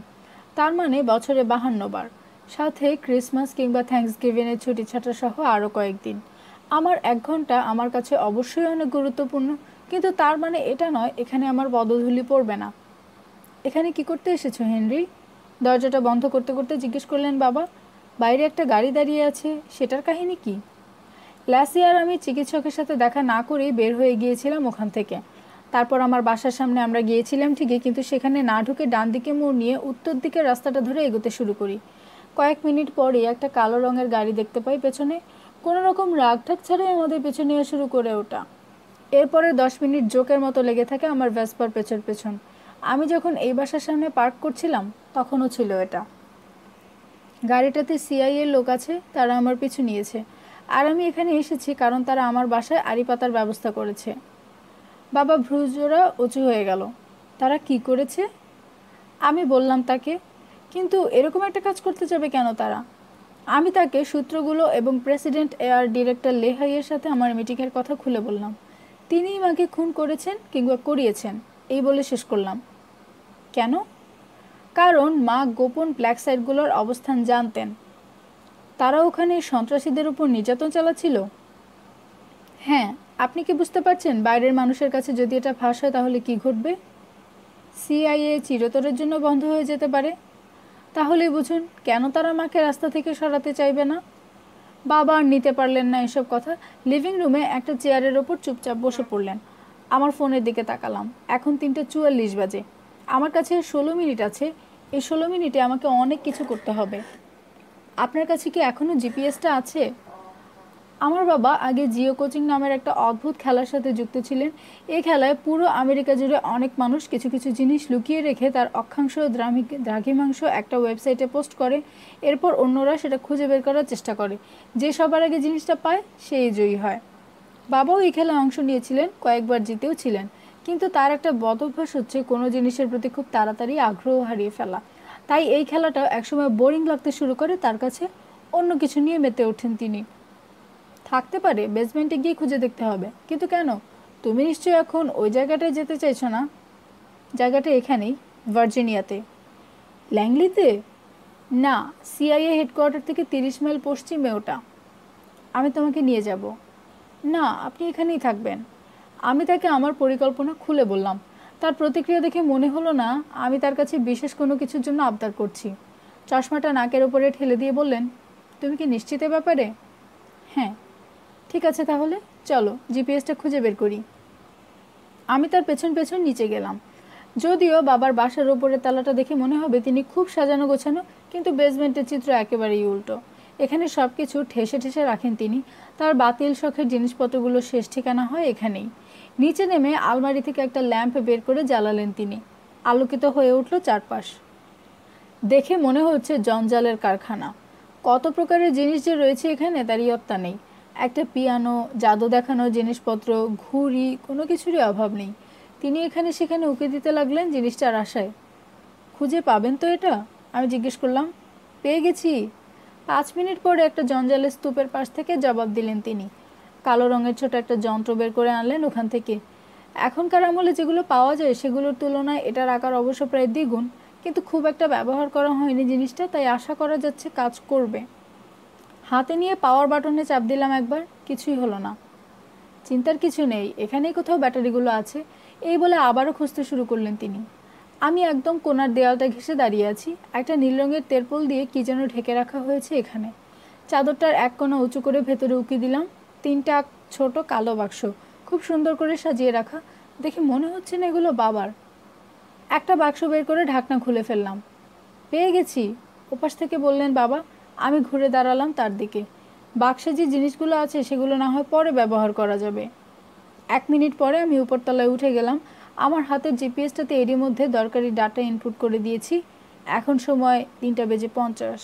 তার মানে বছরে 52 বার, সাথে ক্রিসমাস কিংবা থ্যাঙ্কসগিভিংয়ের ছুটি ছাটা সহ আরও কয়েকদিন। আমার 1 ঘন্টা আমার কাছে অবশ্যই অনেক গুরুত্বপূর্ণ, কিন্তু তার মানে এটা নয় এখানে আমার পদধূলি পড়বে না। এখানে কি করতে এসেছো হেনরি? দরজাটা বন্ধ করতে করতে জিজ্ঞেস করলেন বাবা। বাইরে একটা গাড়ি দাঁড়িয়ে আছে, সেটার কাহিনী কি? ল্যাসি আর আমি চিকিৎসকের সাথে দেখা না করেই বের হয়ে গিয়েছিলাম ওখান থেকে। তারপর আমার বাসার সামনে আমরা গিয়েছিলাম ঠিকই, কিন্তু সেখানে না ঢুকে ডান দিকে মোড় নিয়ে উত্তর দিকের রাস্তাটা ধরে এগোতে শুরু করি। কয়েক মিনিট পরে একটা কালো রঙের গাড়ি দেখতে পাই পেছনে। কোনো রকম রাগঠাক ছাড়াই আমাদের পেছনে নেওয়া শুরু করে ওটা। এরপরে 10 মিনিট জোকের মতো লেগে থাকে আমার ভ্যাসপার পেছন। আমি যখন এই বাসার সামনে পার্ক করছিলাম তখনও ছিল এটা। গাড়িটাতে সিআইএর লোক আছে, তারা আমার পিছু নিয়েছে। আর আমি এখানে এসেছি কারণ তারা আমার বাসায় আড়ি পাতার ব্যবস্থা করেছে। বাবা ভ্রুজোড়া উঁচু হয়ে গেল। তারা কি করেছে? আমি বললাম তাকে। কিন্তু এরকম একটা কাজ করতে যাবে কেন তারা? আমি তাকে সূত্রগুলো এবং প্রেসিডেন্ট এয়ার ডিরেক্টর লেহাইয়ের সাথে আমার মিটিংয়ের কথা খুলে বললাম। তিনিই মাকে খুন করেছেন কিংবা করিয়েছেন, এই বলে শেষ করলাম। কেন? কারণ মা গোপন ব্ল্যাক সাইটগুলোর অবস্থান জানতেন। তারা ওখানে সন্ত্রাসীদের উপর নির্যাতন চালাচ্ছিল। হ্যাঁ, আপনি কি বুঝতে পারছেন বাইরের মানুষের কাছে যদি এটা ফাঁস হয় তাহলে কি ঘটবে? সিআইএ চিরতরের জন্য বন্ধ হয়ে যেতে পারে। তাহলে বুঝুন কেন তারা মাকে রাস্তা থেকে সরাতে চাইবে না। বাবা আর নিতে পারলেন না এসব কথা। লিভিং রুমে একটা চেয়ারের ওপর চুপচাপ বসে পড়লেন। আমার ফোনের দিকে তাকালাম। এখন 3:44 বাজে। আমার কাছে 16 মিনিট আছে। এই 16 মিনিটে আমাকে অনেক কিছু করতে হবে। আপনার কাছে কি এখনও জিপিএসটা আছে? আমার বাবা আগে জিও কোচিং নামের একটা অদ্ভুত খেলার সাথে যুক্ত ছিলেন। এই খেলায় পুরো আমেরিকা জুড়ে অনেক মানুষ কিছু কিছু জিনিস লুকিয়ে রেখে তার অক্ষাংশ দ্রাঘিমাংশ একটা ওয়েবসাইটে পোস্ট করে। এরপর অন্যরা সেটা খুঁজে বের করার চেষ্টা করে। যে সবার আগে জিনিসটা পায় সেই জয়ী হয়। বাবাও এই খেলায় অংশ নিয়েছিলেন, কয়েকবার জিতেও ছিলেন। কিন্তু তার একটা বদ অভ্যাস হচ্ছে কোনো জিনিসের প্রতি খুব তাড়াতাড়ি আগ্রহ হারিয়ে ফেলা। তাই এই খেলাটাও একসময় বোরিং লাগতে শুরু করে তার কাছে। অন্য কিছু নিয়ে মেতে ওঠেন তিনি। থাকতে পারে, বেসমেন্টে গিয়ে খুঁজে দেখতে হবে। কিন্তু কেন? তুমি নিশ্চয়ই এখন ওই জায়গাটায় যেতে চাইছো না? জায়গাটা এখানেই, ভার্জিনিয়াতে। ল্যাংলিতে? না, সিআইএ হেডকোয়ার্টার থেকে 30 মাইল পশ্চিমে ওটা। আমি তোমাকে নিয়ে যাব। না, আপনি এখানেই থাকবেন। আমি তাকে আমার পরিকল্পনা খুলে বললাম। তার প্রতিক্রিয়া দেখে মনে হলো না আমি তার কাছে বিশেষ কোনো কিছুর জন্য আবদার করছি। চশমাটা নাকের ওপরে ঠেলে দিয়ে বললেন, তুমি কি নিশ্চিত এ ব্যাপারে? হ্যাঁ। ঠিক আছে তাহলে চলো জিপিএসটা খুঁজে বের করি। আমি তার পেছন পেছন নিচে গেলাম। যদিও বাবার বাসার ওপরের তালাটা দেখে মনে হবে তিনি খুব সাজানো গোছানো, কিন্তু বেসমেন্টের চিত্র একেবারেই উল্টো। এখানে সব কিছু ঠেসে ঠেসে রাখেন তিনি। তার বাতিল শখের জিনিসপত্রগুলো শেষ ঠিকানা হয় এখানেই। নিচে নেমে আলমারি থেকে একটা ল্যাম্প বের করে জ্বালালেন তিনি। আলোকিত হয়ে উঠল চারপাশ। দেখে মনে হচ্ছে জঞ্জালের কারখানা। কত প্রকারের জিনিস যে রয়েছে এখানে তার ইয়ত্তা নেই। একটা পিয়ানো, জাদু দেখানোর জিনিসপত্র, ঘুড়ি, কোনো কিছুরই অভাব নেই। তিনি এখানে সেখানে উঁকি দিতে লাগলেন জিনিসটার আশায়। খুঁজে পাবেন তো এটা? আমি জিজ্ঞেস করলাম। পেয়ে গেছি। 5 মিনিট পরে একটা জঞ্জালের স্তূপের পাশ থেকে জবাব দিলেন তিনি। কালো রঙের ছোট একটা যন্ত্র বের করে আনলেন ওখান থেকে। এখনকার আমলে যেগুলো পাওয়া যায় সেগুলোর তুলনায় এটার আকার অবশ্য প্রায় দ্বিগুণ, কিন্তু খুব একটা ব্যবহার করা হয়নি জিনিসটা, তাই আশা করা যাচ্ছে কাজ করবে। হাতে নিয়ে পাওয়ার বাটনে চাপ দিলাম একবার, কিছুই হলো না। চিন্তার কিছু নেই, এখানেই কোথাও ব্যাটারিগুলো আছে, এই বলে আবারও খুঁজতে শুরু করলেন তিনি। আমি একদম কোণার দেয়ালটা ঘেঁষে দাঁড়িয়ে আছি। একটা নীল রঙের তেরপল দিয়ে কি যেন ঢেকে রাখা হয়েছে এখানে। চাদরটার এক কোণা উঁচু করে ভেতরে উকি দিলাম। 3টা ছোট কালো বাক্স, খুব সুন্দর করে সাজিয়ে রাখা। দেখে মনে হচ্ছে না এগুলো বাবার। একটা বাক্স বের করে ঢাকনা খুলে ফেললাম। পেয়ে গেছি, ওপাশ থেকে বললেন বাবা। আমি ঘুরে দাঁড়ালাম তার দিকে। বাক্সে যে জিনিসগুলো আছে সেগুলো না হয় পরে ব্যবহার করা যাবে। 1 মিনিট পরে আমি উপরতলায় উঠে গেলাম। আমার হাতের জিপিএসটাতে এরই মধ্যে দরকারি ডাটা ইনপুট করে দিয়েছি। এখন সময় 3:50।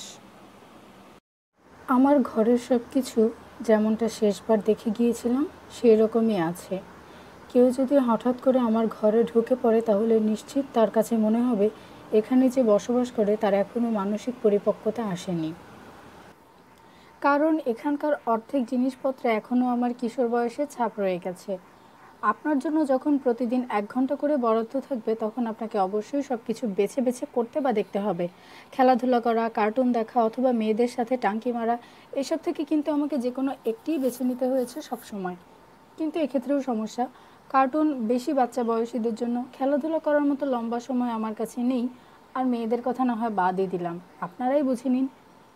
আমার ঘরের সব কিছু যেমনটা শেষবার দেখে গিয়েছিলাম সেই রকমই আছে। কেউ যদি হঠাৎ করে আমার ঘরে ঢুকে পড়ে তাহলে নিশ্চিত তার কাছে মনে হবে এখানে যে বসবাস করে তার এখনও মানসিক পরিপক্কতা আসেনি। কারণ এখানকার অর্ধেক জিনিসপত্রে এখনও আমার কিশোর বয়সের ছাপ রয়ে গেছে। আপনার জন্য যখন প্রতিদিন 1 ঘন্টা করে বরাদ্দ থাকবে তখন আপনাকে অবশ্যই সব কিছু বেছে বেছে করতে বা দেখতে হবে। খেলাধুলা করা, কার্টুন দেখা অথবা মেয়েদের সাথে টাঙ্কি মারা, এসব থেকে কিন্তু আমাকে যে কোনো একটিই বেছে নিতে হয়েছে সবসময়। কিন্তু এক্ষেত্রেও সমস্যা। কার্টুন বেশি বাচ্চা বয়সীদের জন্য, খেলাধুলা করার মতো লম্বা সময় আমার কাছে নেই। আর মেয়েদের কথা না হয় বাদই দিলাম, আপনারাই বুঝে নিন।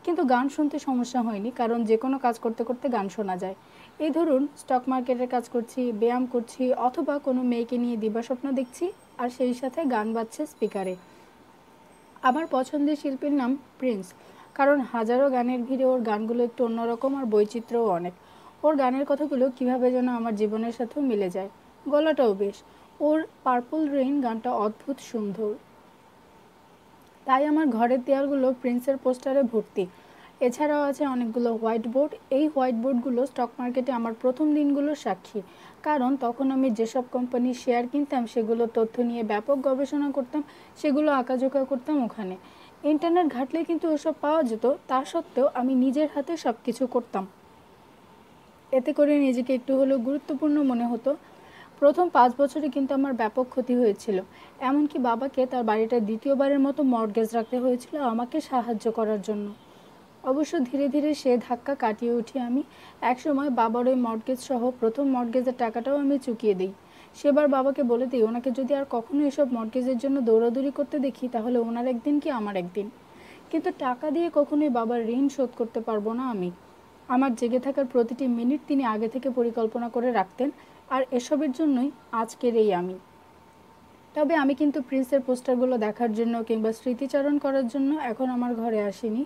কিন্তু গান শুনতে সমস্যা হয়নি, কারণ যে কোনো কাজ করতে করতে গান শোনা যায়। এই ধরুন স্টক মার্কেটের কাজ করছি, ব্যায়াম করছি অথবা কোনো মেয়েকে নিয়ে দিবাস্বপ্ন দেখছি, আর সেই সাথে গান বাজছে স্পিকারে। আমার পছন্দের শিল্পীর নাম প্রিন্স, কারণ হাজারো গানের ভিড়ে ওর গানগুলো একটু অন্যরকম আর বৈচিত্র্যও অনেক। ওর গানের কথাগুলো কিভাবে যেন আমার জীবনের সাথেও মিলে যায়। গলাটাও বেশ। ওর পার্পল রেইন গানটা অদ্ভুত সুন্দর। তাই আমার ঘরের দেয়ালগুলো প্রিন্সের পোস্টারে ভর্তি। এছাড়াও আছে অনেকগুলো হোয়াইট বোর্ড। এই হোয়াইট বোর্ডগুলো স্টক মার্কেটে আমার প্রথম দিনগুলোর সাক্ষী, কারণ তখন আমি যেসব কোম্পানির শেয়ার কিনতাম সেগুলো তথ্য নিয়ে ব্যাপক গবেষণা করতাম, সেগুলো আঁকাঝোঁকা করতাম ওখানে। ইন্টারনেট ঘাটলে কিন্তু ওসব পাওয়া যেত, তা সত্ত্বেও আমি নিজের হাতে সব কিছু করতাম। এতে করে নিজেকে একটু হলেও গুরুত্বপূর্ণ মনে হতো। প্রথম 5 বছরে কিন্তু আমার ব্যাপক ক্ষতি হয়েছিল। এমনকি বাবাকে তার বাড়িটা দ্বিতীয়বারের মতো মর্টগেজ রাখতে হয়েছিল আমাকে সাহায্য করার জন্য। অবশ্য ধীরে ধীরে সে ধাক্কা কাটিয়ে উঠি আমি। একসময় বাবার ওই মর্টগেজ সহ প্রথম মর্টগেজের টাকাটাও আমি চুকিয়ে দিই। সেবার বাবাকে বলে দিই ওনাকে যদি আর কখনো এসব মর্টগেজের জন্য দৌড়াদৌড়ি করতে দেখি তাহলে ওনার একদিন কি আমার একদিন। কিন্তু টাকা দিয়ে কখনোই বাবার ঋণ শোধ করতে পারবো না আমি। আমার জেগে থাকার প্রতিটি মিনিট তিনি আগে থেকে পরিকল্পনা করে রাখতেন, আর এসবের জন্যই আজকের এই আমি। তবে আমি কিন্তু প্রিন্সের পোস্টারগুলো দেখার জন্য কিংবা স্মৃতিচারণ করার জন্য এখন আমার ঘরে আসিনি।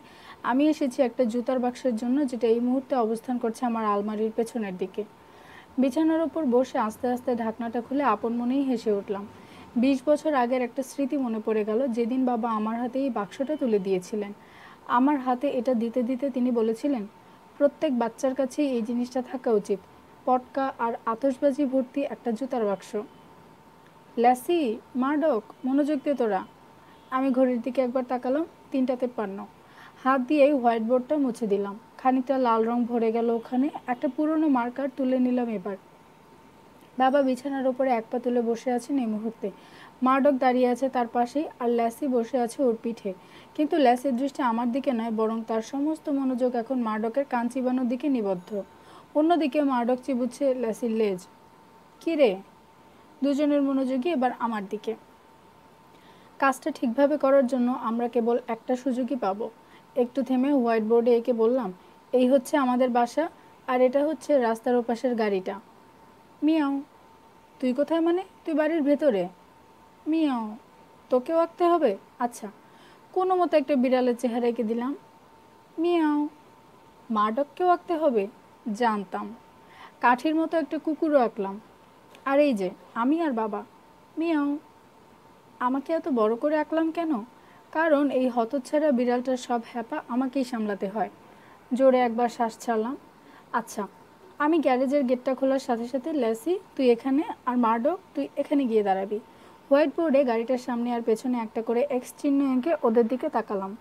আমি এসেছি একটা জুতার বাক্সের জন্য, যেটা এই মুহূর্তে অবস্থান করছে আমার আলমারির পেছনের দিকে। বিছানার ওপর বসে আস্তে আস্তে ঢাকনাটা খুলে আপন মনেই হেসে উঠলাম। 20 বছর আগের একটা স্মৃতি মনে পড়ে গেল, যেদিন বাবা আমার হাতে এই বাক্সটা তুলে দিয়েছিলেন। আমার হাতে এটা দিতে দিতে তিনি বলেছিলেন, প্রত্যেক বাচ্চার কাছেই এই জিনিসটা থাকা উচিত, পটকা আর আতশবাজি ভর্তি একটা জুতার বাক্স। ল্যাসি, মার্ডক, মনোযোগ দে তোরা। আমি ঘড়ির দিকে একবার তাকালাম, 3:53। হাত দিয়ে হোয়াইট বোর্ডটা মুছে দিলাম। খানিকটা লাল রং ভরে গেল ওখানে। একটা পুরনো মার্কার তুলে নিলাম এবার। বাবা বিছানার ওপরে এক পা তুলে বসে আছেন এই মুহূর্তে। মার্ডক দাঁড়িয়ে আছে তার পাশেই, আর ল্যাসি বসে আছে ওর পিঠে। কিন্তু ল্যাসির দৃষ্টি আমার দিকে নয়, বরং তার সমস্ত মনোযোগ এখন মার্ডকের কান চিবানোর দিকে নিবদ্ধ। অন্যদিকে মার্ডক চিবুচ্ছে ল্যাসির লেজ। কী রে? দুজনের মনোযোগী এবার আমার দিকে। কাজটা ঠিকভাবে করার জন্য আমরা কেবল একটা সুযোগই পাবো। একটু থেমে হোয়াইট বোর্ডে এঁকে বললাম, এই হচ্ছে আমাদের বাসা, আর এটা হচ্ছে রাস্তার ওপাশের গাড়িটা। মিয়াও। তুই কোথায় মানে? তুই বাড়ির ভেতরে। মিয়াও। তোকেও আঁকতে হবে? আচ্ছা। কোনো মতো একটা বিড়ালের চেহারা এঁকে দিলাম। মিয়াও। মার্ডককেও আঁকতে হবে? জানতাম। কাঠির মতো একটা কুকুরও আঁকলাম। আর এই যে আমি আর বাবা। মিয়াও। আমাকে এত বড় করে আঁকলাম কেন? কারণ এই হতচ্ছাড়া বিড়ালটার সব হ্যাপা আমাকেই সামলাতে হয়। জোরে একবার শ্বাস ছাড়লাম। আচ্ছা, আমি গ্যারেজের গেটটা খোলার সাথে সাথে ল্যাসি তুই এখানে, আর মার্ডক তুই এখানে গিয়ে দাঁড়াবি। হোয়াইট বোর্ডে গাড়িটার সামনে আর পেছনে একটা করে এক্স চিহ্ন এঁকে ওদের দিকে তাকালাম।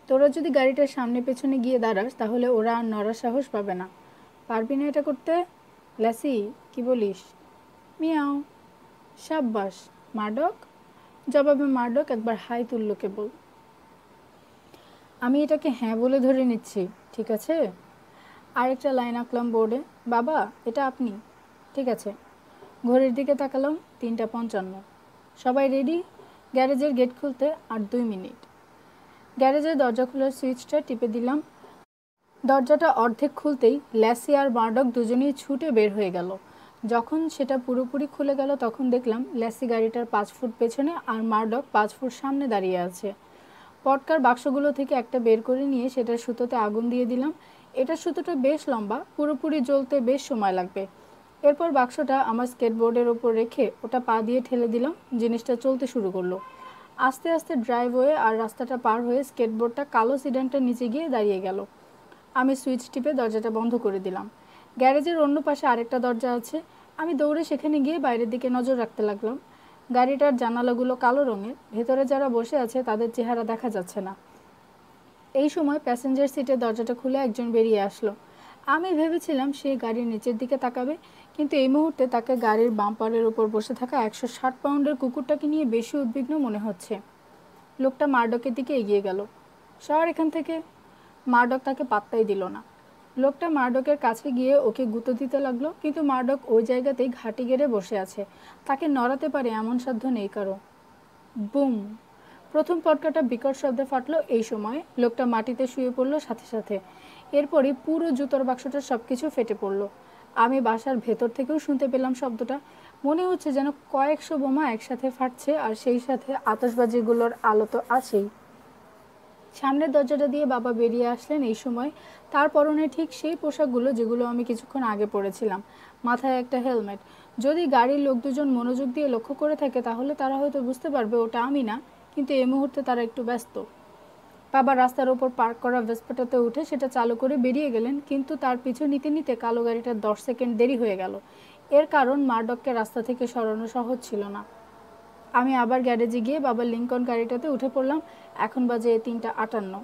তোরা যদি গাড়িটার সামনে পেছনে গিয়ে দাঁড়াস তাহলে ওরা আর নড়ার সাহস পাবে না। পারবি না এটা করতে? ল্যাসি, কি বলিস? মিয়াও। সাব্বাস। মার্ডক? জবাবে মার্ডক একবার হাই তুলল কেবল। আমি এটাকে হ্যাঁ বলে ধরে নিচ্ছি, ঠিক আছে? আরেকটা লাইন আঁকলাম বোর্ডে। বাবা, এটা আপনি? ঠিক আছে। ঘড়ির দিকে তাকালাম, 3:55। সবাই রেডি? গ্যারেজের গেট খুলতে আর 2 মিনিট। গ্যারেজের দরজা খোলার সুইচটা টিপে দিলাম। দরজাটা অর্ধেক খুলতেই ল্যাসি আর মার্ডক দুজনেই ছুটে বের হয়ে গেল। যখন সেটা পুরোপুরি খুলে গেল তখন দেখলাম ল্যাসি গাড়িটার 5 ফুট পেছনে আর মার্ডক 5 ফুট সামনে দাঁড়িয়ে আছে। পটকার বাক্সগুলো থেকে একটা বের করে নিয়ে সেটার সুতোতে আগুন দিয়ে দিলাম। এটার সুতোটা বেশ লম্বা, পুরোপুরি জ্বলতে বেশ সময় লাগবে। এরপর বাক্সটা আমার স্কেটবোর্ডের ওপর রেখে ওটা পা দিয়ে ঠেলে দিলাম। জিনিসটা চলতে শুরু করলো। আস্তে আস্তে ড্রাইভওয়ে আর রাস্তাটা পার হয়ে স্কেটবোর্ডটা কালো সিডানটার নিচে গিয়ে দাঁড়িয়ে গেল। আমি সুইচ টিপে দরজাটা বন্ধ করে দিলাম। গ্যারেজের অন্য পাশে আরেকটা দরজা আছে। আমি দৌড়ে সেখানে গিয়ে বাইরের দিকে নজর রাখতে লাগলাম। গাড়িটার জানালাগুলো কালো রঙের, ভেতরে যারা বসে আছে তাদের চেহারা দেখা যাচ্ছে না। এই সময় প্যাসেঞ্জার সিটের দরজাটা খুলে একজন বেরিয়ে আসলো। আমি ভেবেছিলাম সে গাড়ির নিচের দিকে তাকাবে, কিন্তু এই মুহূর্তে তাকে গাড়ির বাম্পারের উপর বসে থাকা 160 পাউন্ডের কুকুরটাকে নিয়ে বেশি উদ্বিগ্ন মনে হচ্ছে। লোকটা মার্ডকের দিকে এগিয়ে গেল। সর এখান থেকে। মার্ডক তাকে পাত্তাই দিল না। লোকটা মার্ডকের কাছে গিয়ে ওকে গুঁতো দিতে লাগলো, কিন্তু মার্ডক ওই জায়গাতেই ঘাঁটি গেড়ে বসে আছে। তাকে নড়াতে পারে এমন সাধ্য নেই কারো। বুম! প্রথম পটকাটা বিকট শব্দে ফাটলো। এই সময় লোকটা মাটিতে শুয়ে পড়লো সাথে সাথে। এরপরই পুরো জুতোর বাক্সটার সব কিছু ফেটে পড়লো। আমি বাসার ভেতর থেকেও শুনতে পেলাম শব্দটা। মনে হচ্ছে যেন কয়েকশো বোমা একসাথে ফাটছে, আর সেই সাথে আতশবাজিগুলোর আলো তো আছেই। সামনের দরজাটা দিয়ে বাবা বেরিয়ে আসলেন। এই সময় তার পরনে ঠিক সেই পোশাকগুলো যেগুলো আমি কিছুক্ষণ আগে পরেছিলাম, মাথায় একটা হেলমেট। যদি গাড়ির লোক দুজন মনোযোগ দিয়ে লক্ষ্য করে থাকে তাহলে তারা হয়তো বুঝতে পারবে ওটা আমি না, কিন্তু এই মুহূর্তে তারা একটু ব্যস্ত। বাবা রাস্তার ওপর পার্ক করা ভেসপাটাতে উঠে সেটা চালু করে বেরিয়ে গেলেন, কিন্তু তার পিছু নিতে নিতে কালো গাড়িটার 10 সেকেন্ড দেরি হয়ে গেল। এর কারণ মার্ডককে রাস্তা থেকে সরানো সহজ ছিল না। আমি আবার গ্যারেজে গিয়ে বাবার লিঙ্কন গাড়িটাতে উঠে পড়লাম। এখন বাজে 3:58।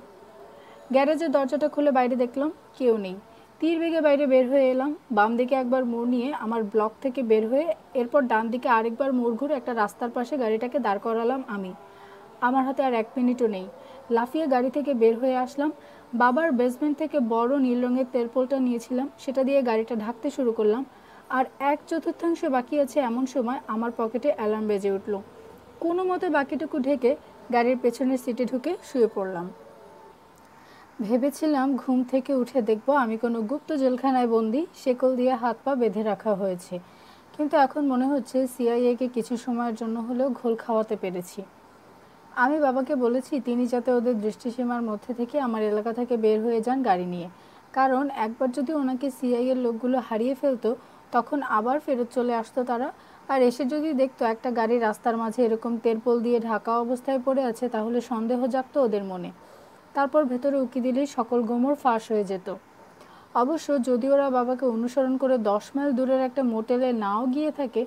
গ্যারেজের দরজাটা খুলে বাইরে দেখলাম কেউ নেই। তীর বেগে বাইরে বের হয়ে এলাম। বাম দিকে একবার মোড় নিয়ে আমার ব্লক থেকে বের হয়ে এরপর ডান দিকে আরেকবার মোড় ঘুরে একটা রাস্তার পাশে গাড়িটাকে দাঁড় করালাম আমি। আমার হাতে আর 1 মিনিটও নেই। লাফিয়ে গাড়ি থেকে বের হয়ে আসলাম। বাবার বেসমেন্ট থেকে বড় নীল রঙের তেরপোলটা নিয়েছিলাম, সেটা দিয়ে গাড়িটা ঢাকতে শুরু করলাম। আর 1/4 বাকি আছে এমন সময় আমার পকেটে অ্যালার্ম বেজে উঠল। কোনো মতে বাকিটুকু ঢেকে গাড়ির পেছনের সিটে ঢুকে শুয়ে পড়লাম। ভেবেছিলাম ঘুম থেকে উঠে দেখব আমি কোনো গুপ্ত জেলখানায় বন্দি, শেকল দিয়ে হাত পা বেঁধে রাখা হয়েছে। কিন্তু এখন মনে হচ্ছে সিআইএকে কিছু সময়ের জন্য হলেও ঘোল খাওয়াতে পেরেছি। আমি বাবাকে বলেছি তিনি যাতে ওদের দৃষ্টিসীমার মধ্যে থেকে আমার এলাকা থেকে বের হয়ে যান গাড়ি নিয়ে, কারণ একবার যদি ওনাকে সিআইএর লোকগুলো হারিয়ে ফেলতো তখন আবার ফেরত চলে আসতো তারা। আর এসে যদি দেখতো একটা গাড়ি রাস্তার মাঝে এরকম তেরপোল দিয়ে ঢাকা অবস্থায় পড়ে আছে তাহলে সন্দেহ জাগতো ওদের মনে। তারপর ভেতরে উকি দিলেই সকল গোমর ফাঁস হয়ে যেত। অবশ্য যদি ওরা বাবাকে অনুসরণ করে 10 মাইল দূরের একটা মোটেলে নাও গিয়ে থাকে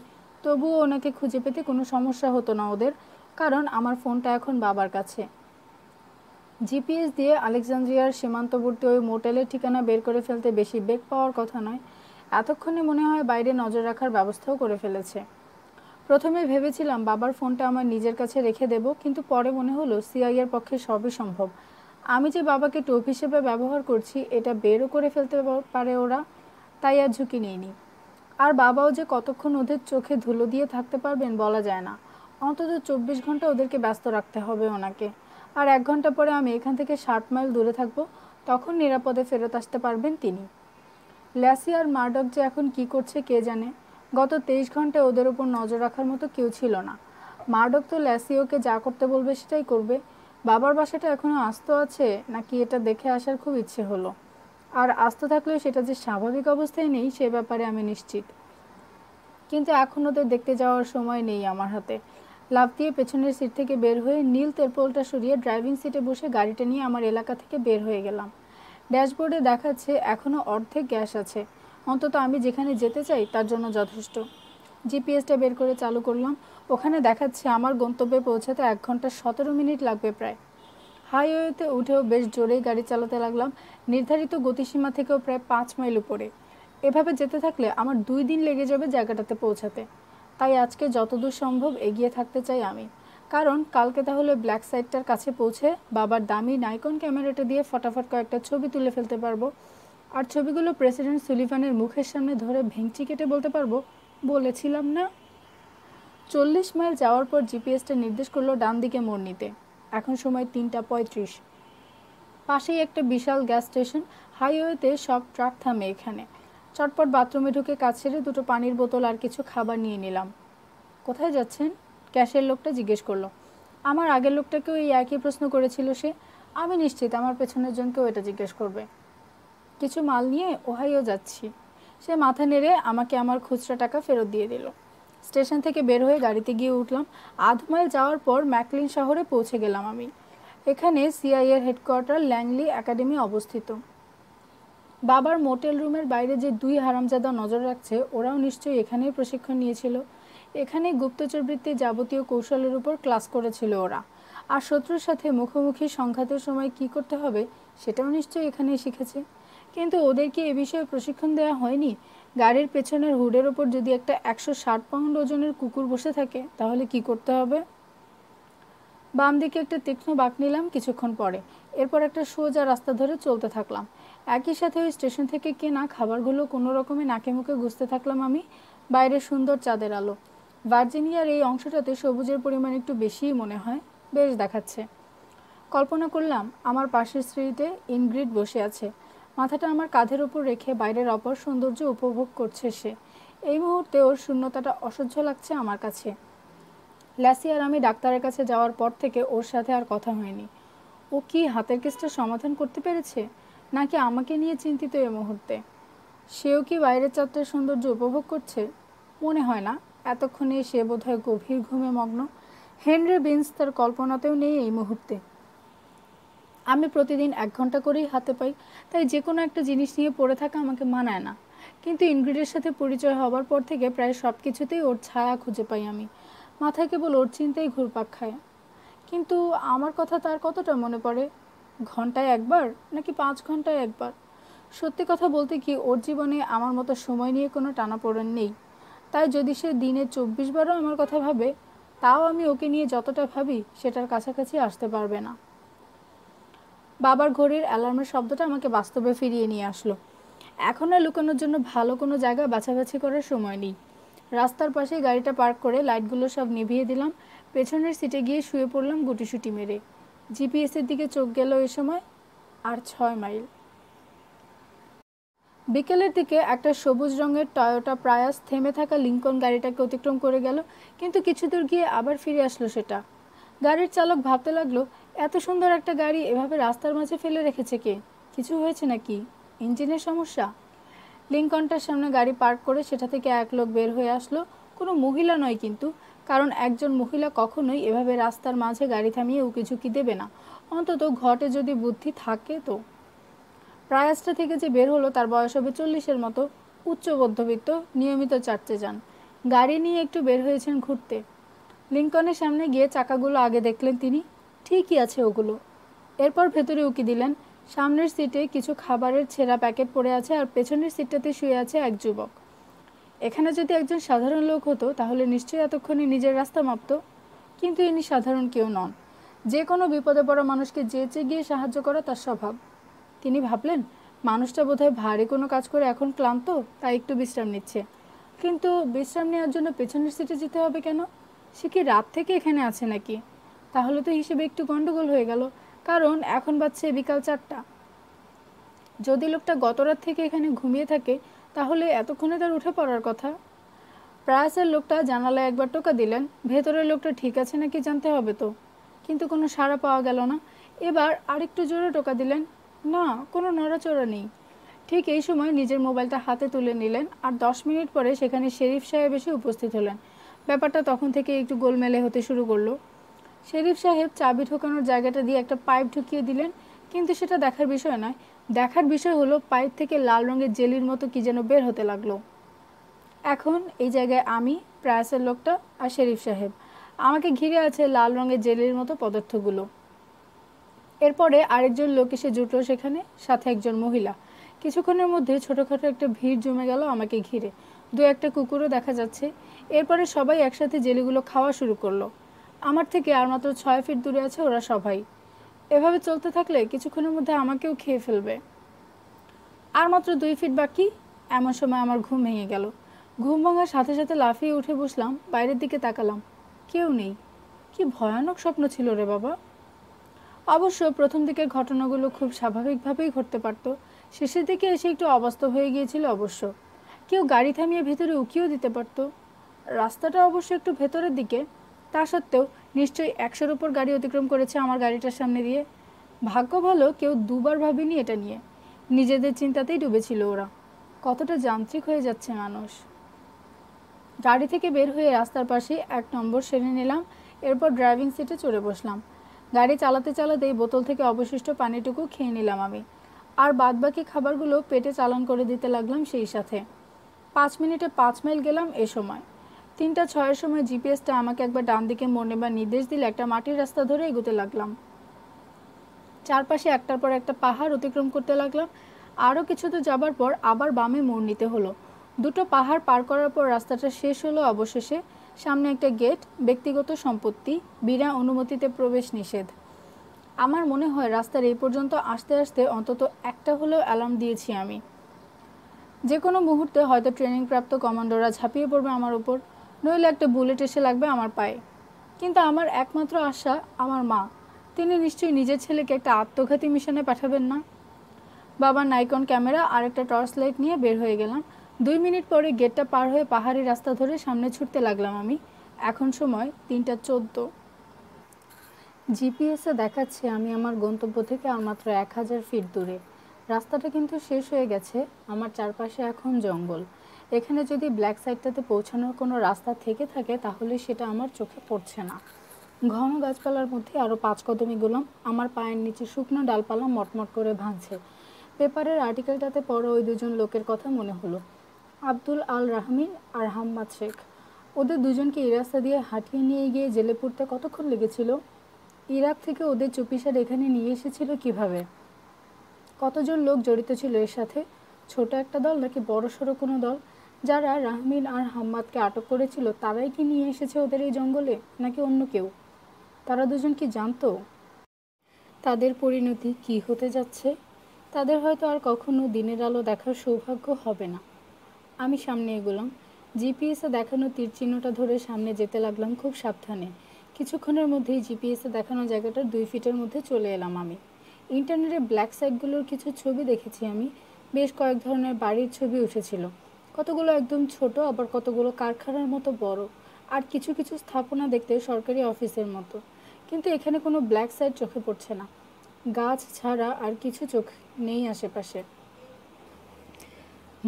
তবুও ওনাকে খুঁজে পেতে কোনো সমস্যা হতো না ওদের, কারণ আমার ফোনটা এখন বাবার কাছে। জিপিএস দিয়ে আলেকজান্দ্রিয়ার সীমান্তবর্তী ওই মোটেলের ঠিকানা বের করে ফেলতে বেশি বেগ পাওয়ার কথা নয়। এতক্ষণে মনে হয় বাইরে নজর রাখার ব্যবস্থাও করে ফেলেছে। প্রথমে ভেবেছিলাম বাবার ফোনটা আমার নিজের কাছে রেখে দেব, কিন্তু পরে মনে হলো সিআইএর পক্ষে সবই সম্ভব। আমি যে বাবাকে টোপ হিসেবে ব্যবহার করছি এটা বেরও করে ফেলতে পারে ওরা, তাই আর ঝুঁকি নিইনি। আর বাবাও যে কতক্ষণ ওদের চোখে ধুলো দিয়ে থাকতে পারবেন বলা যায় না। অন্তত 24 ঘন্টা ওদেরকে ব্যস্ত রাখতে হবে ওনাকে। আর 1 ঘন্টা পরে আমি এখান থেকে 60 মাইল দূরে থাকবো, তখন নিরাপদে ফেরত আসতে পারবেন তিনি। ল্যাসি আর মার্ডক যে এখন কি করছে কে জানে। গত 23 ঘন্টায় ওদের উপর নজর রাখার মতো কেউ ছিল না। মার্ডক তো ল্যাসি ওকে যা করতে বলবে সেটাই করবে। বাবার বাসাটা এখনও আস্ত আছে নাকি এটা দেখে আসার খুব ইচ্ছে হলো। আর আস্ত থাকলেও সেটা যে স্বাভাবিক অবস্থায় নেই সে ব্যাপারে আমি নিশ্চিত। কিন্তু এখন ওদের দেখতে যাওয়ার সময় নেই আমার হাতে। লাফ দিয়ে পেছনের সিট থেকে বের হয়ে নীল তেরপোলটা সরিয়ে ড্রাইভিং সিটে বসে গাড়িটা নিয়ে আমার এলাকা থেকে বের হয়ে গেলাম। ড্যাশবোর্ডে দেখাচ্ছে এখনও অর্ধেক গ্যাস আছে। অন্তত আমি যেখানে যেতে চাই তার জন্য যথেষ্ট। জিপিএসটা বের করে চালু করলাম। ওখানে দেখাচ্ছে আমার গন্তব্যে পৌঁছাতে 1 ঘন্টা 17 মিনিট লাগবে প্রায়। হাইওয়েতে উঠেও বেশ জোরেই গাড়ি চালাতে লাগলাম, নির্ধারিত গতিসীমা থেকেও প্রায় 5 মাইল উপরে। এভাবে যেতে থাকলে আমার 2 দিন লেগে যাবে জায়গাটাতে পৌঁছাতে। তাই আজকে যতদূর সম্ভব এগিয়ে থাকতে চাই আমি, কারণ কালকে তাহলে ব্ল্যাক সাইডটার কাছে পৌঁছে বাবার দামি নাইকন ক্যামেরাটা দিয়ে ফটাফট কয়েকটা ছবি তুলে ফেলতে পারবো। আর ছবিগুলো প্রেসিডেন্ট সুলিভানের মুখের সামনে ধরে ভেঙচি কেটে বলতে পারবো, বলেছিলাম না। 40 মাইল যাওয়ার পর জিপিএসটা নির্দেশ করলো ডান দিকে মোড় নিতে। এখন সময় 3:35। পাশেই একটা বিশাল গ্যাস স্টেশন। হাইওয়েতে সব ট্রাক থামে এখানে। চটপট বাথরুমে ঢুকে কাজ সেরে দুটো পানির বোতল আর কিছু খাবার নিয়ে নিলাম। কোথায় যাচ্ছেন? ক্যাশের লোকটা জিজ্ঞেস করলো। আমার আগের লোকটাকেও এই একই প্রশ্ন করেছিল সে। আমি নিশ্চিত আমার পেছনের জনকেও এটা জিজ্ঞেস করবে। কিছু মাল নিয়ে ওহাইও যাচ্ছি। সে মাথা নেড়ে আমাকে আমার খুচরা টাকা ফেরত দিয়ে দিল। স্টেশন থেকে বের হয়ে গাড়িতে গিয়ে উঠলাম। আধ মাইল যাওয়ার পর ম্যাকলিন শহরে পৌঁছে গেলাম আমি। এখানে সিআইএর হেডকোয়ার্টার ল্যাংলি একাডেমি অবস্থিত। বাবার মোটেল রুমের বাইরে যে 2 হারামজাদা নজর রাখছে, ওরাও নিশ্চয়ই এখানেই প্রশিক্ষণ নিয়েছিল। এখানেই গুপ্তচরবৃত্তির যাবতীয় কৌশলের উপর ক্লাস করেছিল ওরা। আর শত্রুর সাথে মুখোমুখি সংঘাতের সময় কি করতে হবে সেটাও নিশ্চয়ই এখানেই শিখেছে। কিন্তু ওদের কি এ বিষয়ে প্রশিক্ষণ দেওয়া হয়নি? গাড়ির পেছনের হুডের ওপর যদি একটা 160 পাউন্ড ওজনের কুকুর বসে থাকে তাহলে কি করতে হবে? বাম দিকে একটা তীক্ষ্ণ বাঁক নিলাম কিছুক্ষণ পরে। এরপর একটা সোজা রাস্তা ধরে চলতে থাকলাম। একই সাথে ওই স্টেশন থেকে কেনা খাবারগুলো কোনো রকমে নাকে মুখে গুছতে থাকলাম আমি। বাইরে সুন্দর চাঁদের আলো। ভার্জিনিয়ার এই অংশটাতে সবুজের পরিমাণ একটু বেশিই মনে হয়। বেশ দেখাচ্ছে। কল্পনা করলাম আমার পাশের সিটে ইনগ্রিড বসে আছে। মাথাটা আমার কাঁধের উপর রেখে বাইরের অপর সৌন্দর্য উপভোগ করছে সে। এই মুহূর্তে ওর শূন্যতাটা অসহ্য লাগছে আমার কাছে। ল্যাসি আর আমি ডাক্তারের কাছে যাওয়ার পর থেকে ওর সাথে আর কথা হয়নি। ও কি হাতের কেসটা সমাধান করতে পেরেছে, নাকি আমাকে নিয়ে চিন্তিত এ মুহূর্তে? সেও কি বাইরের চাঁদটার সৌন্দর্য উপভোগ করছে? মনে হয় না। এতক্ষণে সে বোধহয় গভীর ঘুমে মগ্ন। হেনরি বিন্স তার কল্পনাতেও নেই এই মুহূর্তে। আমি প্রতিদিন 1 ঘন্টা করেই হাতে পাই, তাই যে কোনো একটা জিনিস নিয়ে পড়ে থাকা আমাকে মানায় না। কিন্তু ইনগ্রিডের সাথে পরিচয় হবার পর থেকে প্রায় সব কিছুতেই ওর ছায়া খুঁজে পাই আমি। মাথায় কেবল ওর চিন্তাই ঘুরপাক খায়। কিন্তু আমার কথা তার কতটা মনে পড়ে? ঘন্টায় একবার নাকি 5 ঘন্টায় একবার? সত্যি কথা বলতে কি, ওর জীবনে আমার মতো সময় নিয়ে কোনো টানাপোড়েন নেই। তাই যদি সে দিনে 24 বারও আমার কথা ভাবে, তাও আমি ওকে নিয়ে যতটা ভাবি সেটার কাছাকাছি আসতে পারবে না। বাবার ঘড়ির অ্যালার্মের শব্দটা আমাকে বাস্তবে ফিরিয়ে নিয়ে আসলো। এখন আর লুকানোর জন্য ভালো কোনো জায়গা বাছাবাছি করার সময় নেই। রাস্তার পাশে গাড়িটা পার্ক করে লাইটগুলো সব নিভিয়ে দিলাম। পেছনের সিটে গিয়ে শুয়ে পড়লাম গুটিসুটি মেরে। জিপিএসের দিকে চোখ গেল এ সময়। আর 6 মাইল। বিকেলের দিকে একটা সবুজ রঙের টয়োটা প্রায়াস থেমে থাকা লিঙ্কন গাড়িটাকে অতিক্রম করে গেল, কিন্তু কিছু দূর গিয়ে আবার ফিরে আসলো সেটা। গাড়ির চালক ভাবতে লাগলো, এত সুন্দর একটা গাড়ি এভাবে রাস্তার মাঝে ফেলে রেখেছে কে? কিছু হয়েছে নাকি? ইঞ্জিনের সমস্যা? লিঙ্কনটার সামনে গাড়ি পার্ক করে সেটা থেকে এক লোক বের হয়ে আসলো। কোনো মহিলা নয় কিন্তু, কারণ একজন মহিলা কখনোই এভাবে রাস্তার মাঝে গাড়ি থামিয়ে উকিঝুঁকি দেবে না, অন্তত ঘটে যদি বুদ্ধি থাকে তো। প্রায়াসটা থেকে যে বের হলো তার বয়স হবে 40-এর মতো। উচ্চ মধ্যবিত্ত, নিয়মিত চার্চে যান। গাড়ি নিয়ে একটু বের হয়েছেন ঘুরতে। লিঙ্কনের সামনে গিয়ে চাকাগুলো আগে দেখলেন তিনি। ঠিকই আছে ওগুলো। এরপর ভেতরে উকি দিলেন। সামনের সিটে কিছু খাবারের ছেঁড়া প্যাকেট পড়ে আছে, আর পেছনের সিটটাতে শুয়ে আছে এক যুবক। এখানে যদি একজন সাধারণ লোক হতো তাহলে নিশ্চয়ই এতক্ষণে নিজের রাস্তা মাপত। কিন্তু ইনি সাধারণ কেউ নন। যে কোনো বিপদে পড়া মানুষকে যেচে গিয়ে সাহায্য করা তার স্বভাব। তিনি ভাবলেন, মানুষটা বোধহয় ভারী কোনো কাজ করে এখন ক্লান্ত, তাই একটু বিশ্রাম নিচ্ছে। কিন্তু বিশ্রাম নেওয়ার জন্য পেছনের সিটে যেতে হবে কেন? সে কি রাত থেকে এখানে আছে নাকি? তাহলে তো হিসেবে একটু গন্ডগোল হয়ে গেল, কারণ এখন বাজছে বিকাল 4টা। যদি লোকটা গত রাত থেকে এখানে ঘুমিয়ে থাকে তাহলে এতক্ষণে তার উঠে পড়ার কথা। প্রায়াসের লোকটা জানালায় একবার টোকা দিলেন। ভেতরের লোকটা ঠিক আছে নাকি জানতে হবে তো। কিন্তু কোনো সাড়া পাওয়া গেল না। এবার আরেকটু জোরে টোকা দিলেন। না, কোনো নড়াচড়া নেই। ঠিক এই সময় নিজের মোবাইলটা হাতে তুলে নিলেন, আর 10 মিনিট পরে সেখানে শেরিফ সাহেব এসে উপস্থিত হলেন। ব্যাপারটা তখন থেকে একটু গোলমেলে হতে শুরু করলো। শেরিফ সাহেব চাবি ঢোকানোর জায়গাটা দিয়ে একটা পাইপ ঢুকিয়ে দিলেন, কিন্তু সেটা দেখার বিষয় নয়। দেখার বিষয় হলো পাইপ থেকে লাল রঙের জেলির মতো কি যেন বের হতে লাগলো। এখন এই জায়গায় আমি, প্রায়াসের লোকটা আর শেরিফ সাহেব। আমাকে ঘিরে আছে লাল রঙের জেলির মতো পদার্থগুলো। এরপরে আরেকজন লোক এসে জুটলো সেখানে, সাথে একজন মহিলা। কিছুক্ষণের মধ্যে ছোটোখাটো একটা ভিড় জমে গেল আমাকে ঘিরে। 2-1টা কুকুরও দেখা যাচ্ছে। এরপরে সবাই একসাথে জেলিগুলো খাওয়া শুরু করলো। আমার থেকে আর মাত্র 6 ফিট দূরে আছে ওরা সবাই। এভাবে চলতে থাকলে কিছুক্ষণের মধ্যে আমাকেও খেয়ে ফেলবে। আর মাত্র 2 ফিট বাকি। এমন সময় আমার ঘুম ভেঙে গেল। ঘুম ভাঙার সাথে সাথে লাফিয়ে উঠে বসলাম, বাইরের দিকে তাকালাম, কেউ নেই। কি ভয়ানক স্বপ্ন ছিল রে বাবা। অবশ্য প্রথম দিকের ঘটনাগুলো খুব স্বাভাবিকভাবেই ঘটতে পারত, শেষের দিকে এসে একটু অবাস্তব হয়ে গিয়েছিল অবশ্য। কেউ গাড়ি থামিয়ে ভেতরে উকিও দিতে পারত। রাস্তাটা অবশ্য একটু ভেতরের দিকে, তা সত্ত্বেও নিশ্চয়ই 100-র উপর গাড়ি অতিক্রম করেছে আমার গাড়িটার সামনে দিয়ে। ভাগ্য ভালো কেউ দুবার ভাবেনি এটা নিয়ে, নিজেদের চিন্তাতেই ডুবেছিল ওরা। কতটা যান্ত্রিক হয়ে যাচ্ছে মানুষ। গাড়ি থেকে বের হয়ে রাস্তার পাশে 1 নম্বর সেরে নিলাম, এরপর ড্রাইভিং সিটে চড়ে বসলাম। গাড়ি চালাতে চালাতেই বোতল থেকে অবশিষ্ট পানিটুকু খেয়ে নিলাম আমি, আর বাদবাকি খাবারগুলো পেটে চালান করে দিতে লাগলাম সেই সাথে। 5 মিনিটে 5 মাইল গেলাম এ সময়। 3:06-এর সময় জিপিএসটা আমাকে একবার ডান দিকে মোড় নেবার নির্দেশ দিলে একটা মাটির রাস্তা ধরে এগোতে লাগলাম। চারপাশে একটার পর একটা পাহাড় অতিক্রম করতে লাগলাম। আরও কিছু তো যাবার পর আবার বামে মোড় নিতে হলো। 2টো পাহাড় পার করার পর রাস্তাটা শেষ হলো অবশেষে। সামনে একটা গেট, ব্যক্তিগত সম্পত্তি, বিনা অনুমতিতে প্রবেশ নিষেধ। আমার মনে হয় রাস্তার এই পর্যন্ত আসতে আসতে অন্তত একটা হলেও অ্যালার্ম দিয়েছি আমি। যে কোনো মুহূর্তে হয়তো ট্রেনিংপ্রাপ্ত কমান্ডোরা ঝাঁপিয়ে পড়বে আমার উপর, নইলে একটা বুলেট এসে লাগবে আমার পায়ে। কিন্তু আমার একমাত্র আশা আমার মা, তিনি নিশ্চয়ই নিজের ছেলেকে একটা আত্মঘাতী মিশনে পাঠাবেন না। বাবার নাইকন ক্যামেরা আর একটা টর্চ লাইট নিয়ে বের হয়ে গেলাম। 2 মিনিট পরে গেটটা পার হয়ে পাহাড়ি রাস্তা ধরে সামনে ছুটতে লাগলাম আমি। এখন সময় 3:14। জিপিএসে দেখাচ্ছে আমি আমার গন্তব্য থেকে আর মাত্র 1000 ফিট দূরে। রাস্তাটা কিন্তু শেষ হয়ে গেছে, আমার চারপাশে এখন জঙ্গল। এখানে যদি ব্ল্যাক সাইডটাতে পৌঁছানোর কোনো রাস্তা থেকে থাকে তাহলে সেটা আমার চোখে পড়ছে না। ঘন গাছপালার মধ্যে আরও 5 কদম এগোলাম। আমার পায়ের নিচে শুকনো ডালপালা মটমট করে ভাঙছে। পেপারের আর্টিকেলটাতে পড়া ওই 2জন লোকের কথা মনে হলো, আব্দুল আল রাহমিন আর হাম্মাদ শেখ। ওদের দুজনকে এই রাস্তা দিয়ে হাঁটিয়ে নিয়ে গিয়ে জেলে পুরতে কতক্ষণ লেগেছিল? ইরাক থেকে ওদের চুপিসার এখানে নিয়ে এসেছিল কিভাবে? কতজন লোক জড়িত ছিল এর সাথে? ছোট একটা দল নাকি বড়সড় কোনো দল? যারা রাহমিন আর হাম্মাদকে আটক করেছিল তারাই কি নিয়ে এসেছে ওদের এই জঙ্গলে, নাকি অন্য কেউ? তারা দুজন কি জানতো তাদের পরিণতি কি হতে যাচ্ছে? তাদের হয়তো আর কখনো দিনের আলো দেখার সৌভাগ্য হবে না। আমি সামনে এগোলাম। জিপিএসে দেখানো তীর চিহ্নটা ধরে সামনে যেতে লাগলাম খুব সাবধানে। কিছুক্ষণের মধ্যেই জিপিএসে দেখানো জায়গাটার 2 ফিটের মধ্যে চলে এলাম আমি। ইন্টারনেটে ব্ল্যাক সাইটগুলোর কিছু ছবি দেখেছি আমি। বেশ কয়েক ধরনের বাড়ির ছবি উঠেছিল, কতগুলো একদম ছোট, আবার কতগুলো কারখানার মতো বড়, আর কিছু কিছু স্থাপনা দেখতে সরকারি অফিসের মতো। কিন্তু এখানে কোনো ব্ল্যাক সাইট চোখে পড়ছে না। গাছ ছাড়া আর কিছু চোখ নেই আশেপাশে।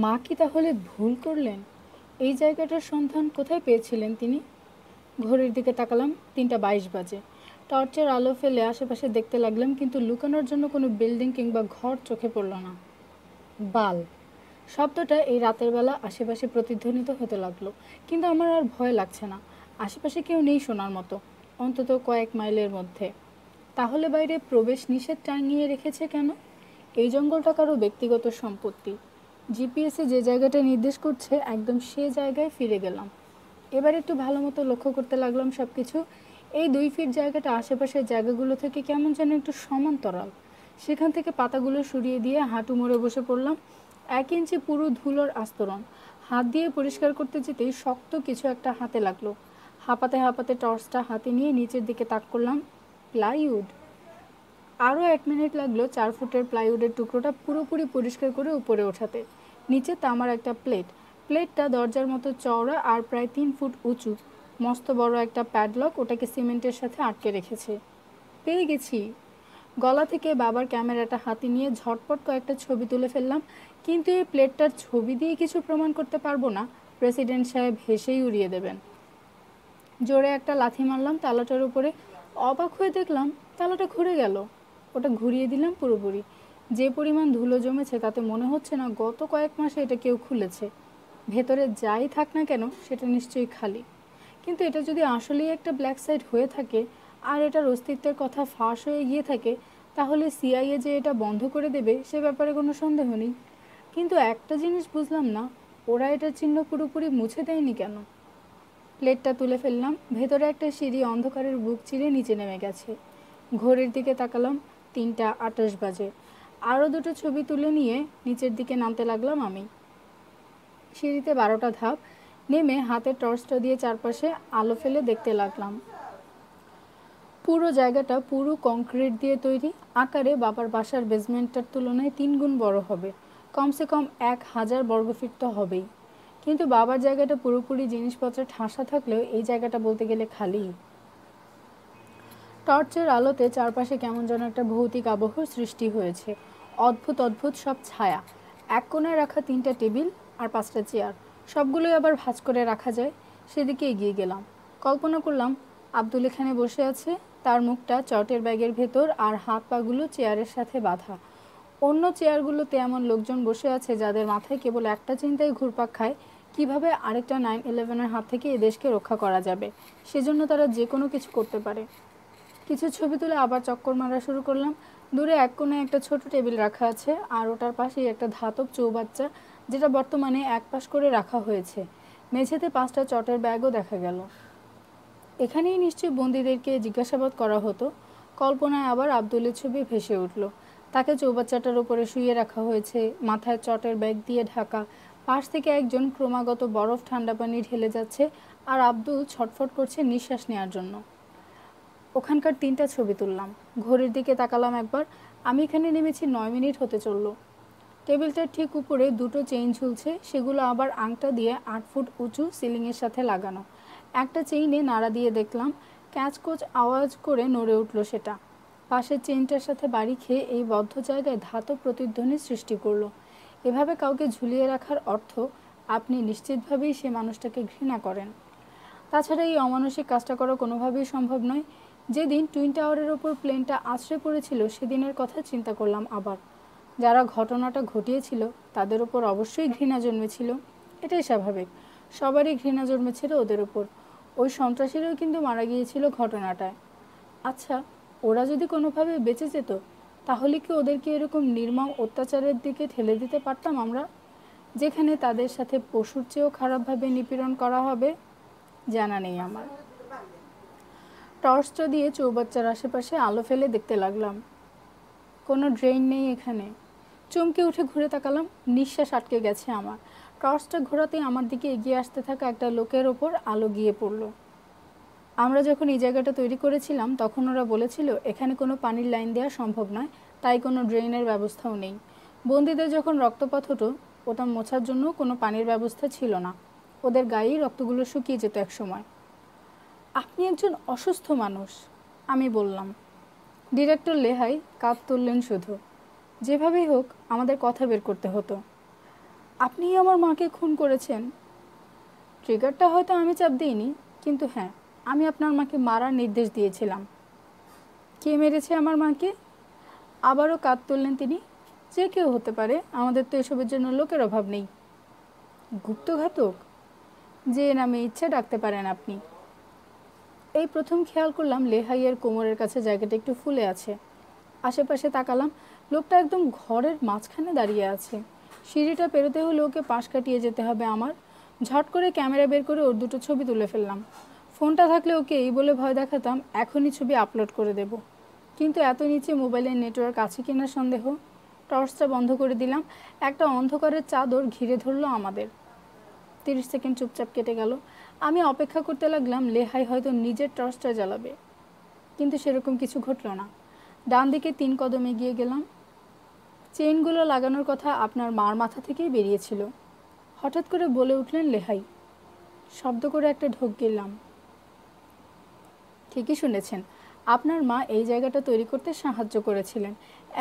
মা কি তাহলে ভুল করলেন? এই জায়গাটার সন্ধান কোথায় পেয়েছিলেন তিনি? ঘড়ির দিকে তাকালাম, 3:22 বাজে। টর্চের আলো ফেলে আশেপাশে দেখতে লাগলাম, কিন্তু লুকানোর জন্য কোনো বিল্ডিং কিংবা ঘর চোখে পড়ল না। বাল শব্দটা এই রাতের বেলা আশেপাশে প্রতিধ্বনিত হতে লাগলো, কিন্তু আমার আর ভয় লাগছে না। আশেপাশে কেউ নেই শোনার মতো, অন্তত কয়েক মাইলের মধ্যে। তাহলে বাইরে প্রবেশ নিষেধ টাঙিয়ে রেখেছে কেন? এই জঙ্গলটা কারো ব্যক্তিগত সম্পত্তি। জিপিএসে যে জায়গাটা নির্দেশ করছে একদম সে জায়গায় ফিরে গেলাম। এবার একটু ভালো মতো লক্ষ্য করতে লাগলাম সব কিছু। এই 2 ফিট জায়গাটা আশেপাশের জায়গাগুলো থেকে কেমন যেন একটু সমান্তরাল। সেখান থেকে পাতাগুলো সরিয়ে দিয়ে হাঁটু মুড়ে বসে পড়লাম। 1 ইঞ্চি পুরো ধুলোর আস্তরণ। হাত দিয়ে পরিষ্কার করতে যেতেই শক্ত কিছু একটা হাতে লাগলো। হাঁপাতে হাঁপাতে টর্চটা হাতে নিয়ে নিচের দিকে তাক করলাম। প্লাইউড। আরও 1 মিনিট লাগলো 4 ফুটের প্লাইউডের টুকরোটা পুরোপুরি পরিষ্কার করে উপরে ওঠাতে। নিচে তামার একটা প্লেটটা দরজার মতো চওড়া আর প্রায় 3 ফুট উঁচু। মস্ত বড় একটা প্যাডলক ওটাকে সিমেন্টের সাথে আটকে রেখেছে। পেয়ে গেছি। গলা থেকে বাবার ক্যামেরাটা হাতে নিয়ে ঝটপট কয়েকটা ছবি তুলে ফেললাম, কিন্তু এই প্লেটটার ছবি দিয়ে কিছু প্রমাণ করতে পারবো না। প্রেসিডেন্ট সাহেব হেসেই উড়িয়ে দেবেন। জোরে একটা লাথি মারলাম তালাটার উপরে। অবাক হয়ে দেখলাম তালাটা ঘুরে গেল। ওটা ঘুরিয়ে দিলাম পুরোপুরি। যে পরিমাণ ধুলো জমেছে তাতে মনে হচ্ছে না গত কয়েক মাসে এটা কেউ খুলেছে। ভেতরে যাই থাক না কেন সেটা নিশ্চয়ই খালি। কিন্তু এটা যদি আসলেই একটা ব্ল্যাক সাইট হয়ে থাকে আর এটার অস্তিত্বের কথা ফাঁস হয়ে গিয়ে থাকে, তাহলে সিআইএ যে এটা বন্ধ করে দেবে সে ব্যাপারে কোনো সন্দেহ নেই। কিন্তু একটা জিনিস বুঝলাম না, ওরা এটার চিহ্ন পুরোপুরি মুছে দেয়নি কেন? প্লেটটা তুলে ফেললাম। ভেতরে একটা সিঁড়ি অন্ধকারের বুক চিরে নিচে নেমে গেছে। ঘড়ির দিকে তাকালাম, 3:28 বাজে। আরও 2টো ছবি তুলে নিয়ে নিচের দিকে নামতে লাগলাম আমি। সিঁড়িতে 12টা ধাপ। নেমে হাতের টর্চটা দিয়ে চারপাশে আলো ফেলে দেখতে লাগলাম। পুরো জায়গাটা পুরো কংক্রিট দিয়ে তৈরি, আকারে বাবার বাসার বেসমেন্টটার তুলনায় 3 গুণ বড় হবে, কমসে কম 1000 বর্গফিট তো হবেই। কিন্তু বাবার জায়গাটা পুরোপুরি জিনিসপত্রে ঠাসা থাকলেও এই জায়গাটা বলতে গেলে খালি। টর্চের আলোতে চারপাশে কেমন যেন একটা ভৌতিক আবহ সৃষ্টি হয়েছে, অদ্ভুত অদ্ভুত সব ছায়া। এক কোণায় রাখা 3টা টেবিল আর 5টা চেয়ার, সবগুলোই আবার ভাঁজ করে রাখা যায়। সেদিকে এগিয়ে গেলাম, কল্পনা করলাম আব্দুল এখানে বসে আছে, তার মুখটা চটের ব্যাগের ভেতর আর হাত পাগুলো চেয়ারের সাথে বাঁধা। অন্য চেয়ারগুলোতে এমন লোকজন বসে আছে যাদের মাথায় কেবল একটা চিন্তায় ঘুরপাক খায়, কিভাবে আরেকটা 9/11-এর হাত থেকে এ দেশকে রক্ষা করা যাবে। সেজন্য তারা যে কোনো কিছু করতে পারে। কিছু ছবি তুলে আবার চক্কর মারা শুরু করলাম। দূরে এক কোণে একটা ছোট টেবিল রাখা আছে, আর ওটার পাশেই একটা ধাতব চৌবাচ্চা, যেটা বর্তমানে এক পাশ করে রাখা হয়েছে। মেঝেতে 5টা চটের ব্যাগও দেখা গেল। এখানেই নিশ্চয়ই বন্দীদেরকে জিজ্ঞাসাবাদ করা হতো। কল্পনায় আবার আব্দুলের ছবি ভেসে উঠল। তাকে চৌবাচ্চাটার উপরে শুইয়ে রাখা হয়েছে, মাথায় চটের ব্যাগ দিয়ে ঢাকা। পাশ থেকে একজন ক্রমাগত বরফ ঠান্ডা পানি ঢেলে যাচ্ছে, আর আব্দুল ছটফট করছে নিঃশ্বাস নেওয়ার জন্য। ওখানকার 3টা ছবি তুললাম। ঘড়ির দিকে তাকালাম একবার, আমি এখানে নেমেছি 9 মিনিট হতে চলল। টেবিলটার ঠিক উপরে 2টো চেইন ঝুলছে, সেগুলো আবার আংটা দিয়ে 8 ফুট উঁচু সিলিংয়ের সাথে লাগানো। একটা চেইনে নাড়া দিয়ে দেখলাম ক্যাচকোচ আওয়াজ করে নড়ে উঠল সেটা। পাশের চেইনটার সাথে বাড়ি খেয়ে এই বদ্ধ জায়গায় ধাতব প্রতিধ্বনির সৃষ্টি করলো। এভাবে কাউকে ঝুলিয়ে রাখার অর্থ আপনি নিশ্চিতভাবেই সে মানুষটাকে ঘৃণা করেন। তাছাড়া এই অমানসিক কাজটা করা কোনোভাবেই সম্ভব নয়। যেদিন টুইন টাওয়ারের ওপর প্লেনটা আছড়ে পড়েছিল সেদিনের কথা চিন্তা করলাম আবার। যারা ঘটনাটা ঘটিয়েছিল তাদের ওপর অবশ্যই ঘৃণা জন্মেছিল, এটাই স্বাভাবিক। সবারই ঘৃণা জন্মেছিল ওদের ওপর। ওই সন্ত্রাসীরাও কিন্তু মারা গিয়েছিল ঘটনাটায়। আচ্ছা, ওরা যদি কোনোভাবে বেঁচে যেত, তাহলে কি ওদেরকে এরকম নির্মম অত্যাচারের দিকে ঠেলে দিতে পারতাম আমরা, যেখানে তাদের সাথে পশুর চেয়েও খারাপভাবে নিপীড়ন করা হবে? জানা নেই আমার। টর্চটা দিয়ে চৌবাচ্চার আশেপাশে আলো ফেলে দেখতে লাগলাম। কোনো ড্রেন নেই এখানে। চমকে উঠে ঘুরে তাকালাম, নিঃশ্বাস আটকে গেছে আমার। টর্চটা ঘোরাতেই আমার দিকে এগিয়ে আসতে থাকা একটা লোকের ওপর আলো গিয়ে পড়ল। আমরা যখন এই জায়গাটা তৈরি করেছিলাম তখন ওরা বলেছিল এখানে কোনো পানির লাইন দেওয়া সম্ভব নয়, তাই কোনো ড্রেনের ব্যবস্থাও নেই। বন্দীদের যখন রক্তপাত হতো, ওটা মোছার জন্য কোনো পানির ব্যবস্থা ছিল না। ওদের গায়েই রক্তগুলো শুকিয়ে যেত এক সময়। আপনি একজন অসুস্থ মানুষ, আমি বললাম। ডিরেক্টর লেহাই কাঁধ তুললেন শুধু। যেভাবেই হোক আমাদের কথা বের করতে হতো। আপনিই আমার মাকে খুন করেছেন। ট্রিগারটা হয়তো আমি চাপ দিইনি, কিন্তু হ্যাঁ, আমি আপনার মাকে মারার নির্দেশ দিয়েছিলাম। কে মেরেছে আমার মাকে? আবারও কাঁধ তুললেন তিনি। যে কেউ হতে পারে, আমাদের তো এসবের জন্য লোকের অভাব নেই। গুপ্তঘাতক? যে নামে ইচ্ছা ডাকতে পারেন আপনি। এই প্রথম খেয়াল করলাম লেহাইয়ের কোমরের কাছে জায়গাটা একটু ফুলে আছে। আশেপাশে তাকালাম, লোকটা একদম ঘরের মাঝখানে দাঁড়িয়ে আছে। সিঁড়িটা পেরোতে হলে ওকে পাশ কাটিয়ে যেতে হবে আমার। ঝট করে ক্যামেরা বের করে ওর 2টো ছবি তুলে ফেললাম। ফোনটা থাকলে ওকে এই বলে ভয় দেখাতাম এখনই ছবি আপলোড করে দেব। কিন্তু এত নিচে মোবাইলের নেটওয়ার্ক আছে কিনা সন্দেহ। টর্চটা বন্ধ করে দিলাম। একটা অন্ধকারের চাদর ঘিরে ধরলো আমাদের। 30 সেকেন্ড চুপচাপ কেটে গেল। আমি অপেক্ষা করতে লাগলাম লেহাই হয়তো নিজের টর্চটা জ্বালাবে, কিন্তু সেরকম কিছু ঘটল না। ডান দিকে 3 কদম এগিয়ে গেলাম। চেইনগুলো লাগানোর কথা আপনার মার মাথা থেকেই বেরিয়েছিল, হঠাৎ করে বলে উঠলেন লেহাই। শব্দ করে একটা ঢোক গেলাম। ঠিকই শুনেছেন, আপনার মা এই জায়গাটা তৈরি করতে সাহায্য করেছিলেন।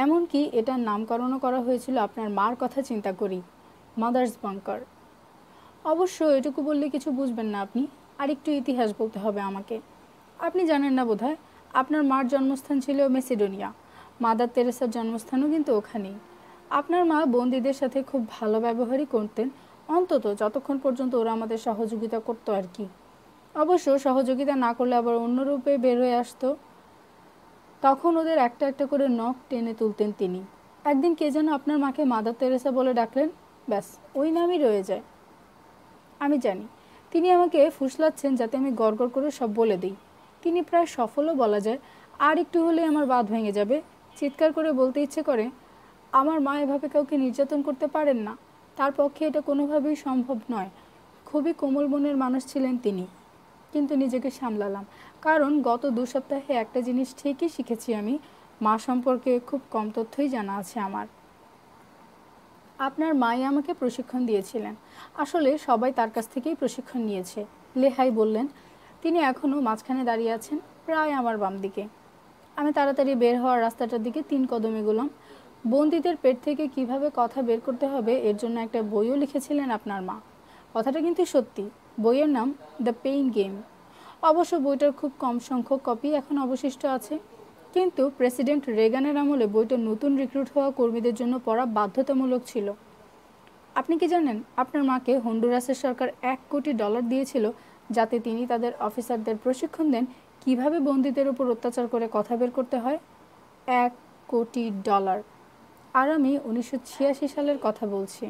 এমনকি এটার নামকরণও করা হয়েছিল আপনার মার কথা চিন্তা করি, মাদার্স বাংকার। অবশ্য এটুকু বললে কিছু বুঝবেন না আপনি, আর একটু ইতিহাস বলতে হবে আমাকে। আপনি জানেন না বোধহয়, আপনার মার জন্মস্থান ছিল মেসিডোনিয়া। মাদার তেরেসার জন্মস্থানও কিন্তু ওখানেই। আপনার মা বন্দীদের সাথে খুব ভালো ব্যবহারই করতেন, অন্তত যতক্ষণ পর্যন্ত ওরা আমাদের সহযোগিতা করতো আর কি। অবশ্য সহযোগিতা না করলে আবার অন্য রূপে বের হয়ে আসতো। তখন ওদের একটা একটা করে নখ টেনে তুলতেন তিনি। একদিন কে যেন আপনার মাকে মাদার তেরেসা বলে ডাকলেন, ব্যাস ওই নামই রয়ে যায়। আমি জানি তিনি আমাকে ফুসলাচ্ছেন যাতে আমি গড়গড় করে সব বলে দিই। তিনি প্রায় সফলও বলা যায়। আর একটু হলে আমার বাঁধ ভেঙে যাবে। চিৎকার করে বলতে ইচ্ছে করে, আমার মা এভাবে কাউকে নির্যাতন করতে পারেন না, তার পক্ষে এটা কোনোভাবেই সম্ভব নয়। খুবই কোমল মনের মানুষ ছিলেন তিনি, কিন্তু নিজেকে সামলালাম, কারণ গত 2 সপ্তাহে একটা জিনিস ঠিকই শিখেছি আমি, মা সম্পর্কে খুব কম তথ্যই জানা আছে আমার। আপনার মাই আমাকে প্রশিক্ষণ দিয়েছিলেন। আসলে সবাই তার কাছ থেকেই প্রশিক্ষণ নিয়েছে, লেহাই বললেন। তিনি এখনও মাঝখানে দাঁড়িয়ে আছেন, প্রায় আমার বাম দিকে। আমি তাড়াতাড়ি বের হওয়ার রাস্তাটার দিকে 3 কদম এগোলাম। বন্দীদের পেট থেকে কিভাবে কথা বের করতে হবে এর জন্য একটা বইও লিখেছিলেন আপনার মা। কথাটা কিন্তু সত্যি। বইয়ের নাম দ্য পেইন গেম। অবশ্য বইটার খুব কম সংখ্যক কপি এখন অবশিষ্ট আছে, কিন্তু প্রেসিডেন্ট রেগানের আমলে বইটা নতুন রিক্রুট হওয়া কর্মীদের জন্য পড়া বাধ্যতামূলক ছিল। আপনি কি জানেন, আপনার মাকে হন্ডুরাসের সরকার $1 কোটি দিয়েছিল যাতে তিনি তাদের অফিসারদের প্রশিক্ষণ দেন কিভাবে বন্দীদের উপর অত্যাচার করে কথা বের করতে হয়। $1 কোটি। আর আমি 1986 সালের কথা বলছি।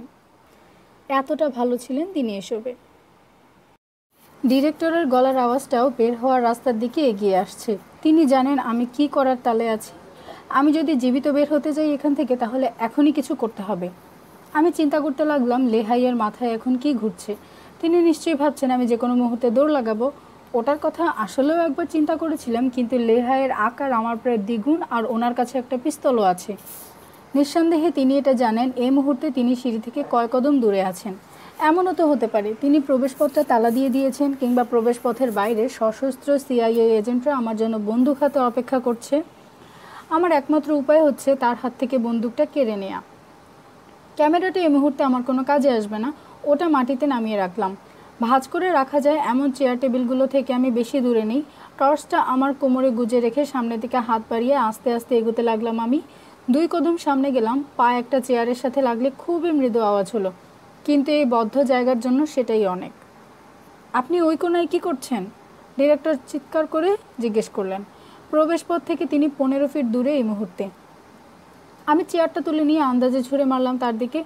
এতটা ভালো ছিলেন তিনি এসবে। ডিরেক্টরের গলার আওয়াজটাও বের হওয়ার রাস্তার দিকে এগিয়ে আসছে। তিনি জানেন আমি কি করার তালে আছি। আমি যদি জীবিত বের হতে যাই এখান থেকে, তাহলে এখনই কিছু করতে হবে। আমি চিন্তা করতে লাগলাম লেহাইয়ের মাথায় এখন কি ঘুরছে। তিনি নিশ্চয়ই ভাবছেন আমি যে কোনো মুহূর্তে দৌড় লাগাবো। ওটার কথা আসলেও একবার চিন্তা করেছিলাম, কিন্তু লেহাইয়ের আকার আমার প্রায় দ্বিগুণ, আর ওনার কাছে একটা পিস্তলও আছে। নিঃসন্দেহে তিনি এটা জানেন এই মুহূর্তে তিনি সিঁড়ি থেকে কয় কদম দূরে আছেন। এমনও তো হতে পারে তিনি প্রবেশপথটা তালা দিয়ে দিয়েছেন, কিংবা প্রবেশপথের বাইরে সশস্ত্র CIA এজেন্টরা আমার জন্য বন্দুক হাতে অপেক্ষা করছে। আমার একমাত্র উপায় হচ্ছে তার হাত থেকে বন্দুকটা কেড়ে নেওয়া। ক্যামেরাটা এই মুহূর্তে আমার কোনো কাজে আসবে না, ওটা মাটিতে নামিয়ে রাখলাম। ভাঁজ করে রাখা যায় এমন চেয়ার টেবিলগুলো থেকে আমি বেশি দূরে নেই। টর্চটা আমার কোমরে গুজে রেখে সামনের দিকে হাত বাড়িয়ে আস্তে আস্তে এগোতে লাগলাম আমি। 2 কদম সামনে গেলাম, পা একটা চেয়ারের সাথে লাগলে খুবই মৃদু আওয়াজ হলো, কিন্তু এই বদ্ধ জায়গার জন্য সেটাই অনেক। আপনি ওই কোনায় কী করছেন? ডিরেক্টর চিৎকার করে জিজ্ঞেস করলেন। প্রবেশপথ থেকে তিনি 15 ফিট দূরে এই মুহূর্তে। আমি চেয়ারটা তুলে নিয়ে আন্দাজে ছুঁড়ে মারলাম তার দিকে।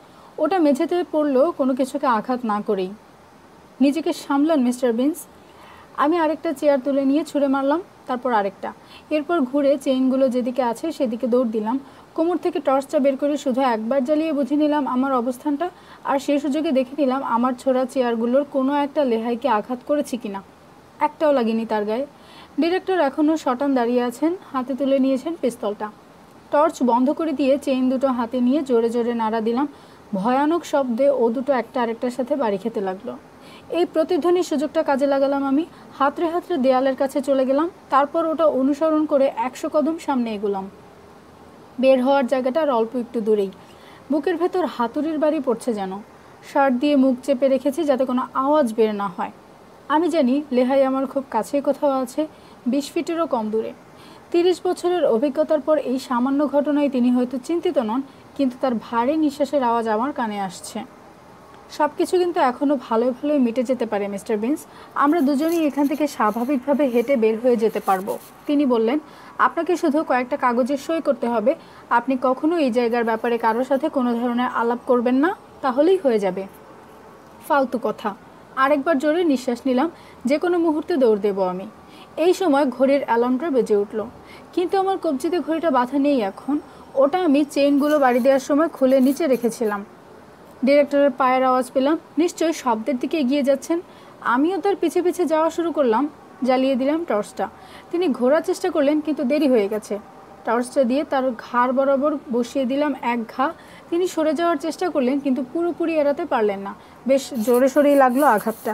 ওটা মেঝেতে পড়লেও কোনো কিছুকে আঘাত না করেই। নিজেকে সামলান মিস্টার বিন্স। আমি আরেকটা চেয়ার তুলে নিয়ে ছুঁড়ে মারলাম, তারপর আরেকটা। এরপর ঘুরে চেইনগুলো যেদিকে আছে সেদিকে দৌড় দিলাম। কোমর থেকে টর্চটা বের করে শুধু একবার জ্বালিয়ে বুঝে নিলাম আমার অবস্থানটা, আর সেই সুযোগে দেখে নিলাম আমার ছোড়া চেয়ারগুলোর কোনো একটা লেহাইকে আঘাত করেছি কিনা। একটাও লাগেনি তার গায়ে। ডিরেক্টর এখনও শটান দাঁড়িয়ে আছেন, হাতে তুলে নিয়েছেন পিস্তলটা। টর্চ বন্ধ করে দিয়ে চেইন দুটো হাতে নিয়ে জোরে জোরে নাড়া দিলাম। ভয়ানক শব্দে ও দুটো একটা আরেকটার সাথে বাড়ি খেতে লাগলো। এই প্রতিধ্বনির সুযোগটা কাজে লাগালাম আমি। হাতড়ে হাতড়ে দেয়ালের কাছে চলে গেলাম, তারপর ওটা অনুসরণ করে 100 কদম সামনে এগোলাম। বের হওয়ার জায়গাটার অল্প একটু দূরেই। বুকের ভেতর হাতুড়ির বাড়ি পড়ছে যেন। শার্ট দিয়ে মুখ চেপে রেখেছি যাতে কোনো আওয়াজ বের না হয়। আমি জানি লেহাই আমার খুব কাছেই কোথাও আছে, 20 ফিটেরও কম দূরে। 30 বছরের অভিজ্ঞতার পর এই সামান্য ঘটনায় তিনি হয়তো চিন্তিত নন, কিন্তু তার ভারী নিঃশ্বাসের আওয়াজ আমার কানে আসছে। সব কিছু কিন্তু এখনও ভালোই ভালোই মিটে যেতে পারে মিস্টার বিন্স। আমরা দুজনেই এখান থেকে স্বাভাবিকভাবে হেঁটে বের হয়ে যেতে পারবো। তিনি বললেন, আপনাকে শুধু কয়েকটা কাগজে সই করতে হবে। আপনি কখনো এই জায়গার ব্যাপারে কারোর সাথে কোনো ধরনের আলাপ করবেন না, তাহলেই হয়ে যাবে। ফালতু কথা। আরেকবার জোরে নিঃশ্বাস নিলাম। যে কোনো মুহূর্তে দৌড় দেব আমি। এই সময় ঘড়ির অ্যালার্মটা বেজে উঠল, কিন্তু আমার কবজিতে ঘড়িটা বাঁধা নেই এখন। ওটা আমি চেইনগুলো বাড়ি দেওয়ার সময় খুলে নিচে রেখেছিলাম। ডিরেক্টরের পায়ের আওয়াজ পেলাম, নিশ্চয়ই শব্দের দিকে এগিয়ে যাচ্ছেন। আমিও তার পিছে পিছে যাওয়া শুরু করলাম। জ্বালিয়ে দিলাম টর্চটা। তিনি ঘোরার চেষ্টা করলেন, কিন্তু দেরি হয়ে গেছে। টর্চটা দিয়ে তার ঘাড় বরাবর বসিয়ে দিলাম এক ঘা। তিনি সরে যাওয়ার চেষ্টা করলেন, কিন্তু পুরোপুরি এড়াতে পারলেন না। বেশ জোরে সোরেই লাগলো আঘাতটা।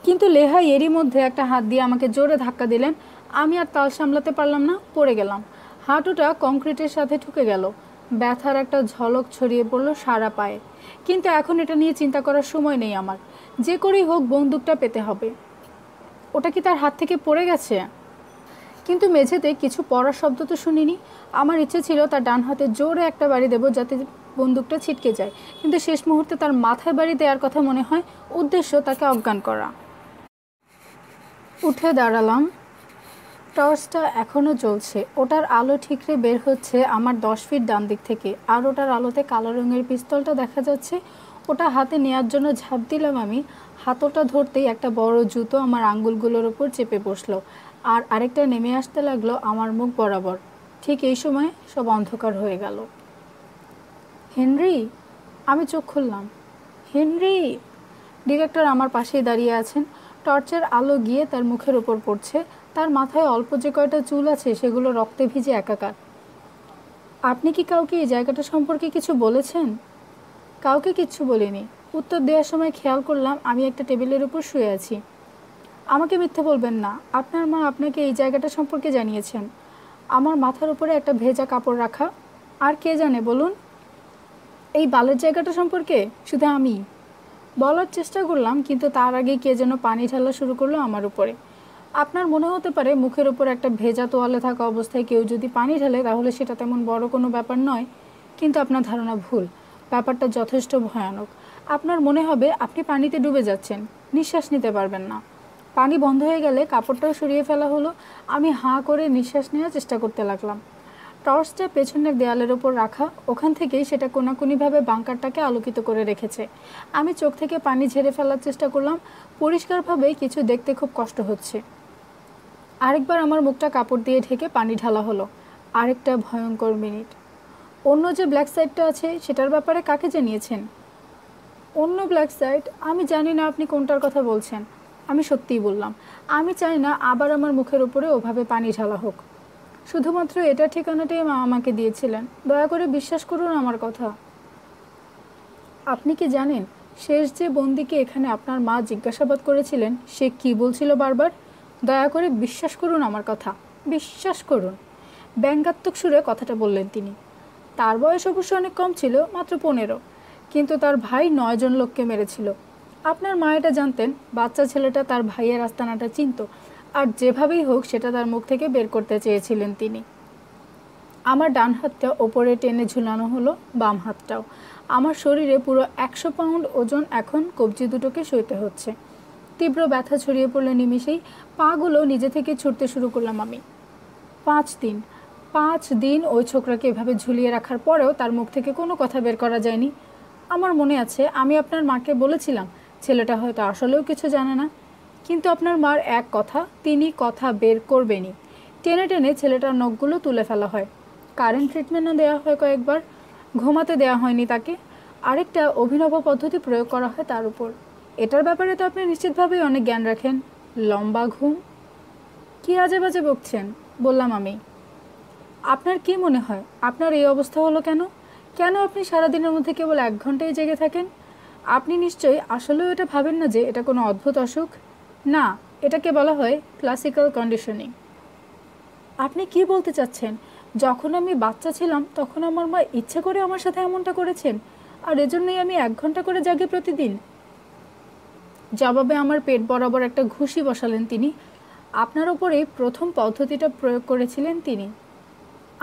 কিন্তু লেহাই এরই মধ্যে একটা হাত দিয়ে আমাকে জোরে ধাক্কা দিলেন। আমি আর তাল সামলাতে পারলাম না, পড়ে গেলাম। হাঁটুটা কংক্রিটের সাথে ঠুকে গেল। ব্যথার একটা ঝলক ছড়িয়ে পড়লো সারা পায়ে। কিন্তু এখন এটা নিয়ে চিন্তা করার সময় নেই আমার। যে করেই হোক বন্দুকটা পেতে হবে। ওটা কি তার হাত থেকে পড়ে গেছে? কিন্তু মেঝেতে কিছু পড়ার শব্দ তো শুনিনি। আমার ইচ্ছে ছিল তার ডান হাতে জোরে একটা বাড়ি দেবো যাতে বন্দুকটা ছিটকে যায়, কিন্তু শেষ মুহূর্তে তার মাথায় বাড়ি দেওয়ার কথা মনে হয়। উদ্দেশ্য তাকে অজ্ঞান করা। উঠে দাঁড়ালাম। টর্চটা এখনও জ্বলছে। ওটার আলো ঠিকরে বের হচ্ছে আমার 10 ফিট ডান দিক থেকে, আর ওটার আলোতে কালো রঙের পিস্তলটা দেখা যাচ্ছে। ওটা হাতে নেয়ার জন্য ঝাঁপ দিলাম আমি। হাতলটা ধরতেই একটা বড় জুতো আমার আঙ্গুলগুলোর উপর চেপে বসলো, আর আরেকটা নেমে আসতে লাগলো আমার মুখ বরাবর। ঠিক এই সময় সব অন্ধকার হয়ে গেল। হেনরি! আমি চোখ খুললাম। হেনরি! ডিরেক্টর আমার পাশেই দাঁড়িয়ে আছেন। টর্চের আলো গিয়ে তার মুখের ওপর পড়ছে। তার মাথায় অল্প যে কয়টা চুল আছে সেগুলো রক্তে ভিজে একাকার। আপনি কি কাউকে এই জায়গাটা সম্পর্কে কিছু বলেছেন? কাউকে কিচ্ছু বলিনি। উত্তর দেওয়ার সময় খেয়াল করলাম আমি একটা টেবিলের উপর শুয়ে আছি। আমাকে মিথ্যে বলবেন না, আপনার মা আপনাকে এই জায়গাটা সম্পর্কে জানিয়েছেন। আমার মাথার উপরে একটা ভেজা কাপড় রাখা। আর কে জানে বলুন? এই বালের জায়গাটা সম্পর্কে শুধু আমি বলার চেষ্টা করলাম, কিন্তু তার আগেই কে যেন পানি ঢালা শুরু করলো আমার উপরে। আপনার মনে হতে পারে মুখের উপর একটা ভেজা তোয়ালে থাকা অবস্থায় কেউ যদি পানি ঢালে তাহলে সেটা তেমন বড় কোনো ব্যাপার নয়, কিন্তু আপনার ধারণা ভুল। ব্যাপারটা যথেষ্ট ভয়ানক। আপনার মনে হবে আপনি পানিতে ডুবে যাচ্ছেন, নিঃশ্বাস নিতে পারবেন না। পানি বন্ধ হয়ে গেলে কাপড়টাও সরিয়ে ফেলা হলো। আমি হাঁ করে নিঃশ্বাস নেওয়ার চেষ্টা করতে লাগলাম। টর্চটা পেছনের দেয়ালের ওপর রাখা, ওখান থেকেই সেটা কোনাকুনিভাবে বাংকারটাকে আলোকিত করে রেখেছে। আমি চোখ থেকে পানি ঝেড়ে ফেলার চেষ্টা করলাম। পরিষ্কারভাবে কিছু দেখতে খুব কষ্ট হচ্ছে। আরেকবার আমার মুখটা কাপড় দিয়ে ঢেকে পানি ঢালা হলো। আরেকটা ভয়ঙ্কর মিনিট। অন্য যে ব্ল্যাক সাইডটা আছে সেটার ব্যাপারে কাকে জানিয়েছেন? অন্য ব্ল্যাক সাইড? আমি জানি না আপনি কোনটার কথা বলছেন। আমি সত্যিই বললাম, আমি চাই না আবার আমার মুখের উপরে ওভাবে পানি ঢালা হোক। শুধুমাত্র এটা ঠিকানাটাই মা আমাকে দিয়েছিলেন। দয়া করে বিশ্বাস করুন আমার কথা। আপনি কি জানেন শেষ যে বন্দিকে এখানে আপনার মা জিজ্ঞাসাবাদ করেছিলেন সে কি বলছিল বারবার? দয়া করে বিশ্বাস করুন আমার কথা, বিশ্বাস করুন। ব্যঙ্গাত্মক সুরে কথাটা বললেন তিনি। তার বয়স অবশ্য অনেক কম ছিল, মাত্র 15, কিন্তু তার ভাই 9 জন লোককে মেরেছিল। আপনার মা এটা জানতেন। বাচ্চা ছেলেটা তার ভাইয়ের আস্তানাটা চিনত, আর যেভাবেই হোক সেটা তার মুখ থেকে বের করতে চেয়েছিলেন তিনি। আমার ডান হাতটা ওপরে টেনে ঝুলানো হলো, বাম হাতটাও। আমার শরীরে পুরো 100 পাউন্ড ওজন এখন কবজি দুটোকে সইতে হচ্ছে। তীব্র ব্যথা ছড়িয়ে পড়লে নিমিষেই পাগুলো নিজে থেকে ছুটতে শুরু করলাম আমি। 5 দিন ওই ছোকরাকে এভাবে ঝুলিয়ে রাখার পরেও তার মুখ থেকে কোনো কথা বের করা যায়নি। আমার মনে আছে আমি আপনার মাকে বলেছিলাম ছেলেটা হয়তো আসলেও কিছু জানে না, কিন্তু আপনার মার এক কথা, তিনি কথা বের করবেনই। টেনে টেনে ছেলেটার নখগুলো তুলে ফেলা হয়। কারেন্ট ট্রিটমেন্টও দেওয়া হয় কয়েকবার। ঘুমাতে দেওয়া হয়নি তাকে। আরেকটা অভিনব পদ্ধতি প্রয়োগ করা হয় তার উপর। এটার ব্যাপারে তো আপনি নিশ্চিতভাবেই অনেক জ্ঞান রাখেন। লম্বা ঘুম। কি আজে বাজে বকছেন, বললাম আমি। আপনার কি মনে হয় আপনার এই অবস্থা হলো কেন? কেন আপনি সারাদিনের মধ্যে কেবল 1 ঘন্টাই জেগে থাকেন? আপনি নিশ্চয়ই আসলেও এটা ভাবেন না যে এটা কোনো অদ্ভুত অসুখ? না, এটাকে বলা হয় ক্লাসিক্যাল কন্ডিশনিং। আপনি কি বলতে চাচ্ছেন? যখন আমি বাচ্চা ছিলাম তখন আমার মা ইচ্ছে করে আমার সাথে এমনটা করেছেন, আর এজন্যই আমি 1 ঘন্টা করে জাগি প্রতিদিন? জবাবে আমার পেট বরাবর একটা ঘুষি বসালেন তিনি। আপনার ওপরেই প্রথম পদ্ধতিটা প্রয়োগ করেছিলেন তিনি।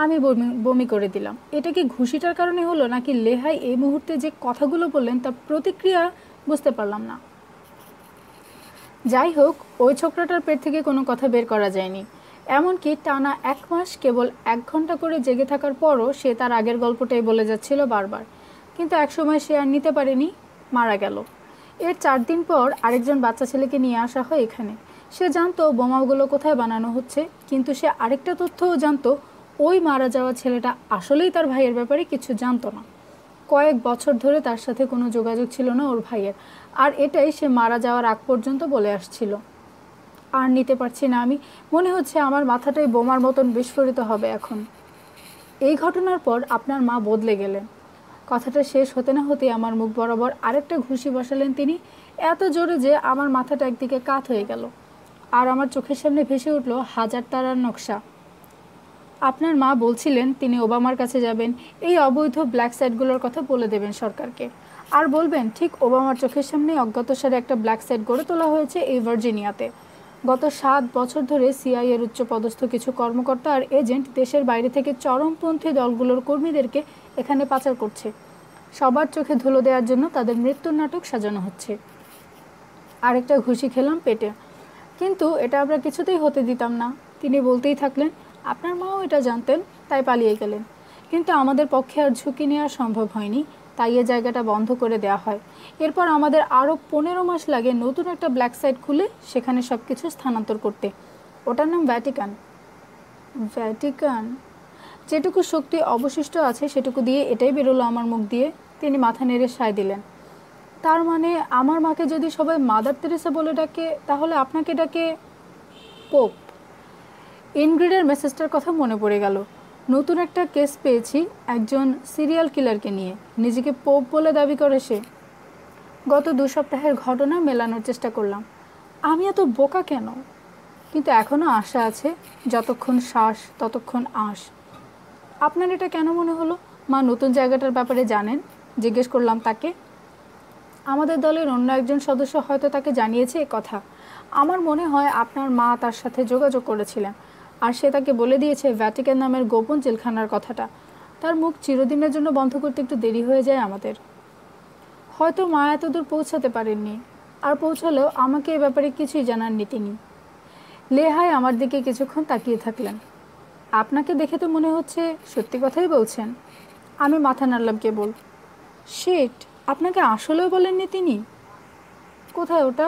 আমি বমি করে দিলাম। এটা কি ঘুষিটার কারণে হলো, নাকি লেহাই এই মুহূর্তে যে কথাগুলো বললেন তার প্রতিক্রিয়া বুঝতে পারলাম না। যাই হোক, ওই ছোকরাটার পেট থেকে কোনো কথা বের করা যায়নি। এমনকি টানা 1 মাস কেবল 1 ঘন্টা করে জেগে থাকার পরও সে তার আগের গল্পটাই বলে যাচ্ছিল বারবার। কিন্তু একসময় সে আর নিতে পারেনি, মারা গেল। এর 4 দিন পর আরেকজন বাচ্চা ছেলেকে নিয়ে আসা হয় এখানে। সে জানতো বোমাগুলো কোথায় বানানো হচ্ছে, কিন্তু সে আরেকটা তথ্যও জানতো, ওই মারা যাওয়া ছেলেটা আসলেই তার ভাইয়ের ব্যাপারে কিছু জানতো না। কয়েক বছর ধরে তার সাথে কোনো যোগাযোগ ছিল না ওর ভাইয়ের, আর এটাই সে মারা যাওয়ার আগ পর্যন্ত বলে আসছিল। আর নিতে পারছি না আমি। মনে হচ্ছে আমার মাথাটাই বোমার মতন বিস্ফোরিত হবে এখন। এই ঘটনার পর আপনার মা বদলে গেলেন। কথাটা শেষ হতে না হতে আমার মুখ বরাবর আরেকটা ঘুষি বসালেন তিনি, এত জোরে যে আমার মাথাটা একদিকে কাত হয়ে গেল, আর আমার চোখের সামনে ভেসে উঠল 1000 তারার নকশা। আপনার মা বলছিলেন তিনি ওবামার কাছে যাবেন, এই অবৈধ ব্ল্যাক সাইটগুলোর কথা বলে দেবেন সরকারকে, আর বলবেন ঠিক ওবামার চোখের সামনে অজ্ঞাতসারে একটা ব্ল্যাক সাইট গড়ে তোলা হয়েছে এই ভার্জিনিয়াতে। গত 7 বছর ধরে সিআইএর উচ্চপদস্থ কিছু কর্মকর্তা আর এজেন্ট দেশের বাইরে থেকে চরমপন্থী দলগুলোর কর্মীদেরকে এখানে পাচার করছে। সবার চোখে ধুলো দেওয়ার জন্য তাদের মৃত্যুর নাটক সাজানো হচ্ছে। আরেকটা ঘুষি খেলাম পেটে, কিন্তু এটা আমরা কিছুতেই হতে দিতাম না। তিনি বলতেই থাকলেন, আপনার মাও এটা জানতেন, তাই পালিয়ে গেলেন। কিন্তু আমাদের পক্ষে আর ঝুঁকি নেওয়া সম্ভব হয়নি, তাই এ জায়গাটা বন্ধ করে দেওয়া হয়। এরপর আমাদের আরও 15 মাস লাগে নতুন একটা ব্ল্যাক সাইট খুলে সেখানে সব কিছু স্থানান্তর করতে। ওটার নাম ভ্যাটিকান। ভ্যাটিকান? যেটুকু শক্তি অবশিষ্ট আছে সেটুকু দিয়ে এটাই বেরোলো আমার মুখ দিয়ে। তিনি মাথা নেড়ে সায় দিলেন। তার মানে আমার মাকে যদি সবাই মাদার তেরেসা বলে ডাকে, তাহলে আপনাকে ডাকে পোপ। ইনগ্রিডের মেসেজটার কথা মনে পড়ে গেল। নতুন একটা কেস পেয়েছি, একজন সিরিয়াল কিলারকে নিয়ে। নিজেকে পোপ বলে দাবি করে সে। গত 2 সপ্তাহের ঘটনা মেলানোর চেষ্টা করলাম। আমি এত বোকা কেন? কিন্তু এখনও আশা আছে, যতক্ষণ শ্বাস ততক্ষণ আশ। আপনার এটা কেন মনে হলো? মা নতুন জায়গাটার ব্যাপারে জানেন? জিজ্ঞেস করলাম তাকে। আমাদের দলের অন্য একজন সদস্য হয়তো তাকে জানিয়েছে এ কথা। আমার মনে হয় আপনার মা তার সাথে যোগাযোগ করেছিলেন, আর সে তাকে বলে দিয়েছে ভ্যাটিকান নামের গোপন জেলখানার কথাটা। তার মুখ চিরদিনের জন্য বন্ধ করতে একটু দেরি হয়ে যায় আমাদের। হয়তো মা এতদূর পৌঁছাতে পারেননি, আর পৌঁছালেও আমাকে এ ব্যাপারে কিছুই জানাননি তিনি। লেহাই আমার দিকে কিছুক্ষণ তাকিয়ে থাকলেন। আপনাকে দেখে তো মনে হচ্ছে সত্যি কথাই বলছেন। আমি মাথা নাড়লাম কেবল। শিট, আপনাকে আসলেও বলেননি তিনি? কোথায় ওটা?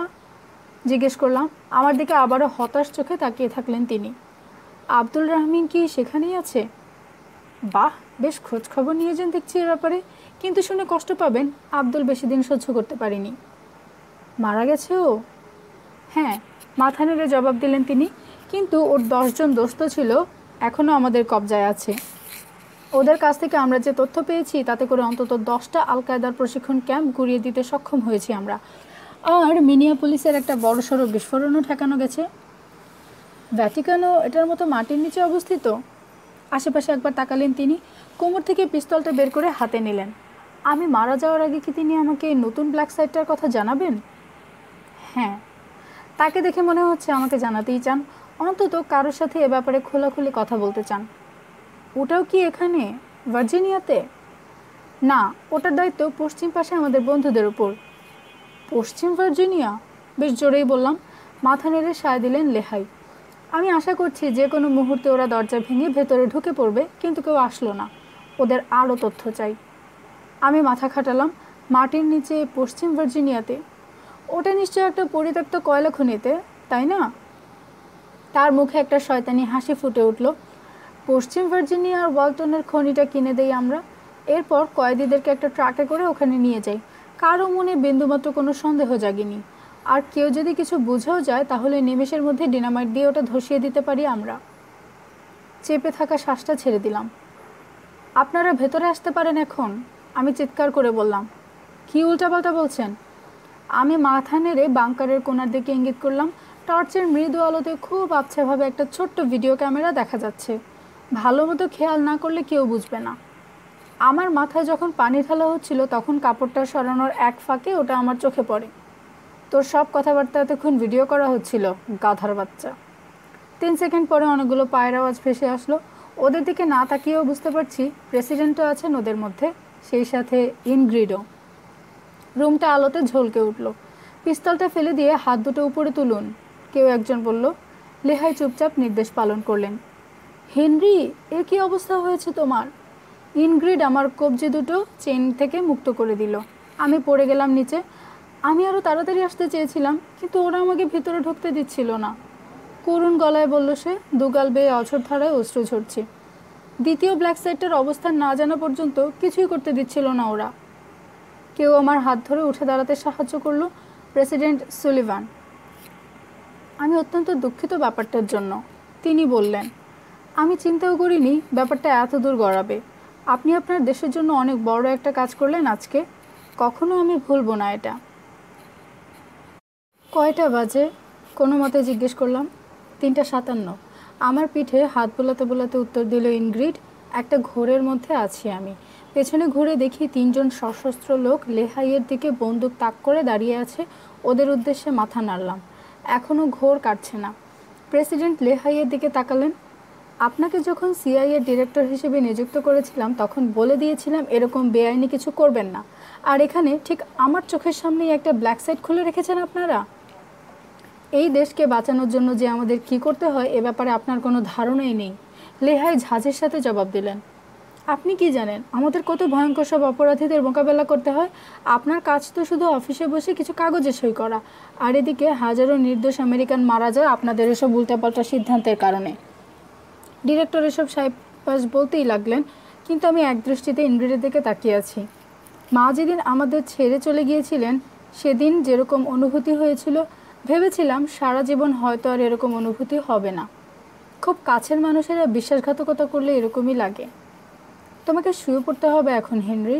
জিজ্ঞেস করলাম। আমার দিকে আবারও হতাশ চোখে তাকিয়ে থাকলেন তিনি। আব্দুল রাহমিন কি সেখানেই আছে? বাহ, বেশ খোঁজ খবর নিয়েছেন দেখছি এ ব্যাপারে। কিন্তু শুনে কষ্ট পাবেন, আব্দুল বেশি দিন সহ্য করতে পারেনি। মারা গেছে ও? হ্যাঁ, মাথা নেড়ে জবাব দিলেন তিনি। কিন্তু ওর 10 জন দোস্ত ছিল, এখনও আমাদের কবজায় আছে। ওদের কাছ থেকে আমরা যে তথ্য পেয়েছি তাতে করে অন্তত 10টা আল কায়দার প্রশিক্ষণ ক্যাম্প ঘুরিয়ে দিতে সক্ষম হয়েছি আমরা। আর মিনিয়াপলিসের একটা বড়সড় বিস্ফোরণও ঠেকানো গেছে। ভ্যাটিকানও এটার মতো মাটির নিচে অবস্থিত। আশেপাশে একবার তাকালেন তিনি, কোমর থেকে পিস্তলটা বের করে হাতে নিলেন। আমি মারা যাওয়ার আগে কি তিনি আমাকে নতুন ব্ল্যাক সাইটটার কথা জানাবেন? হ্যাঁ, তাকে দেখে মনে হচ্ছে আমাকে জানাতেই চান, অন্তত কারোর সাথে এ ব্যাপারে খোলাখুলি কথা বলতে চান। ওটাও কি এখানে ভার্জিনিয়াতে? না, ওটার দায়িত্ব পশ্চিম পাশে আমাদের বন্ধুদের উপর। পশ্চিম ভার্জিনিয়া? বেশ জোরেই বললাম। মাথা নেড়ে সায় দিলেন লেহাই। আমি আশা করছি যে কোনো মুহূর্তে ওরা দরজা ভেঙে ভেতরে ঢুকে পড়বে, কিন্তু কেউ আসলো না। ওদের আরও তথ্য চাই। আমি মাথা খাটালাম। মাটির নিচে পশ্চিম ভার্জিনিয়াতে? ওটা নিশ্চয় একটা পরিত্যক্ত কয়লা খনিতে, তাই না? তার মুখে একটা শয়তানি হাসি ফুটে উঠল। পশ্চিম ভার্জিনিয়ার ওয়ালটনের খনিটা কিনে দেই আমরা। এরপর কয়েদিদেরকে একটা ট্রাকে করে ওখানে নিয়ে যাই। কারো মনে বিন্দুমাত্র কোনো সন্দেহ জাগেনি। আর কেউ যদি কিছু বুঝেও যায়, তাহলে নিমেষের মধ্যে ডিনামাইট দিয়ে ওটা ধসিয়ে দিতে পারি আমরা। চেপে থাকা শ্বাসটা ছেড়ে দিলাম। আপনারা ভেতরে আসতে পারেন এখন, আমি চিৎকার করে বললাম। কি উল্টাপাল্টা বলছেন? আমি মাথা নেড়ে বাংকারের কোণার দিকে ইঙ্গিত করলাম। টর্চের মৃদু আলোতে খুব আবছাভাবে একটা ছোট্ট ভিডিও ক্যামেরা দেখা যাচ্ছে। ভালো মতো খেয়াল না করলে কেউ বুঝবে না। আমার মাথায় যখন পানি ঢালা হচ্ছিল, তখন কাপড়টা সরানোর এক ফাঁকে ওটা আমার চোখে পড়ে। তোর সব কথাবার্তা এতক্ষণ ভিডিও করা হচ্ছিল, গাধার বাচ্চা। 3 সেকেন্ড পরে অনেকগুলো পায়ের আওয়াজ ভেসে আসলো। ওদের দিকে না তাকিয়েও বুঝতে পারছি প্রেসিডেন্টও আছেন ওদের মধ্যে, সেই সাথে ইনগ্রিডও। রুমটা আলোতে ঝলকে উঠল। পিস্তলটা ফেলে দিয়ে হাত দুটো উপরে তুলুন, কেউ একজন বলল। লেহাই চুপচাপ নির্দেশ পালন করলেন। হেনরি, এ কী অবস্থা হয়েছে তোমার? ইনগ্রিড আমার কবজি দুটো চেইন থেকে মুক্ত করে দিল। আমি পড়ে গেলাম নিচে। আমি আরও তাড়াতাড়ি আসতে চেয়েছিলাম, কিন্তু ওরা আমাকে ভিতরে ঢুকতে দিচ্ছিল না। করুণ গলায় বলল সে, দুগাল বেয়ে অঝোর ধারায় অশ্রু ঝরছে। দ্বিতীয় ব্ল্যাক সাইটটার অবস্থান না জানা পর্যন্ত কিছুই করতে দিচ্ছিল না ওরা। কেউ আমার হাত ধরে উঠে দাঁড়াতে সাহায্য করলো, প্রেসিডেন্ট সুলিভান। আমি অত্যন্ত দুঃখিত ব্যাপারটার জন্য, তিনি বললেন। আমি চিন্তাও করিনি ব্যাপারটা এত দূর গড়াবে। আপনি আপনার দেশের জন্য অনেক বড় একটা কাজ করলেন আজকে, কখনো আমি ভুলব না এটা। কয়টা বাজে? কোনো মতে জিজ্ঞেস করলাম। 3:57। আমার পিঠে হাত বোলাতে বোলাতে উত্তর দিল ইনগ্রিড। একটা ঘোরের মধ্যে আছি আমি। পেছনে ঘুরে দেখি 3 জন সশস্ত্র লোক লেহাইয়ের দিকে বন্দুক তাক করে দাঁড়িয়ে আছে। ওদের উদ্দেশ্যে মাথা নাড়লাম। এখনও ঘোর কাটছে না। প্রেসিডেন্ট লেহাইয়ের দিকে তাকালেন। আপনাকে যখন সিআইএর ডিরেক্টর হিসেবে নিযুক্ত করেছিলাম, তখন বলে দিয়েছিলাম এরকম বেআইনি কিছু করবেন না। আর এখানে ঠিক আমার চোখের সামনেই একটা ব্ল্যাক সাইট খুলে রেখেছেন আপনারা। এই দেশকে বাঁচানোর জন্য যে আমাদের কি করতে হয় এ ব্যাপারে আপনার কোনো ধারণাই নেই, লেহাই ঝাঁঝের সাথে জবাব দিলেন। আপনি কি জানেন আমাদের কত ভয়ঙ্কর সব অপরাধীদের মোকাবেলা করতে হয়? আপনার কাজ তো শুধু অফিসে বসে কিছু কাগজে সই করা, আর এদিকে হাজারো নির্দোষ আমেরিকান মারা যায় আপনাদের এসব উল্টাপাল্টা সিদ্ধান্তের কারণে। ডিরেক্টর এসব সাইপাস বলতেই লাগলেন, কিন্তু আমি একদৃষ্টিতে ইনগ্রিডের দিকে তাকিয়ে আছি। মা যেদিন আমাদের ছেড়ে চলে গিয়েছিলেন সেদিন যেরকম অনুভূতি হয়েছিল ভেবেছিলাম সারা জীবন হয়তো আর এরকম অনুভূতি হবে না। খুব কাছের মানুষেরা বিশ্বাসঘাতকতা করলে এরকমই লাগে। তোমাকে শুয়ে পড়তে হবে এখন হেনরি।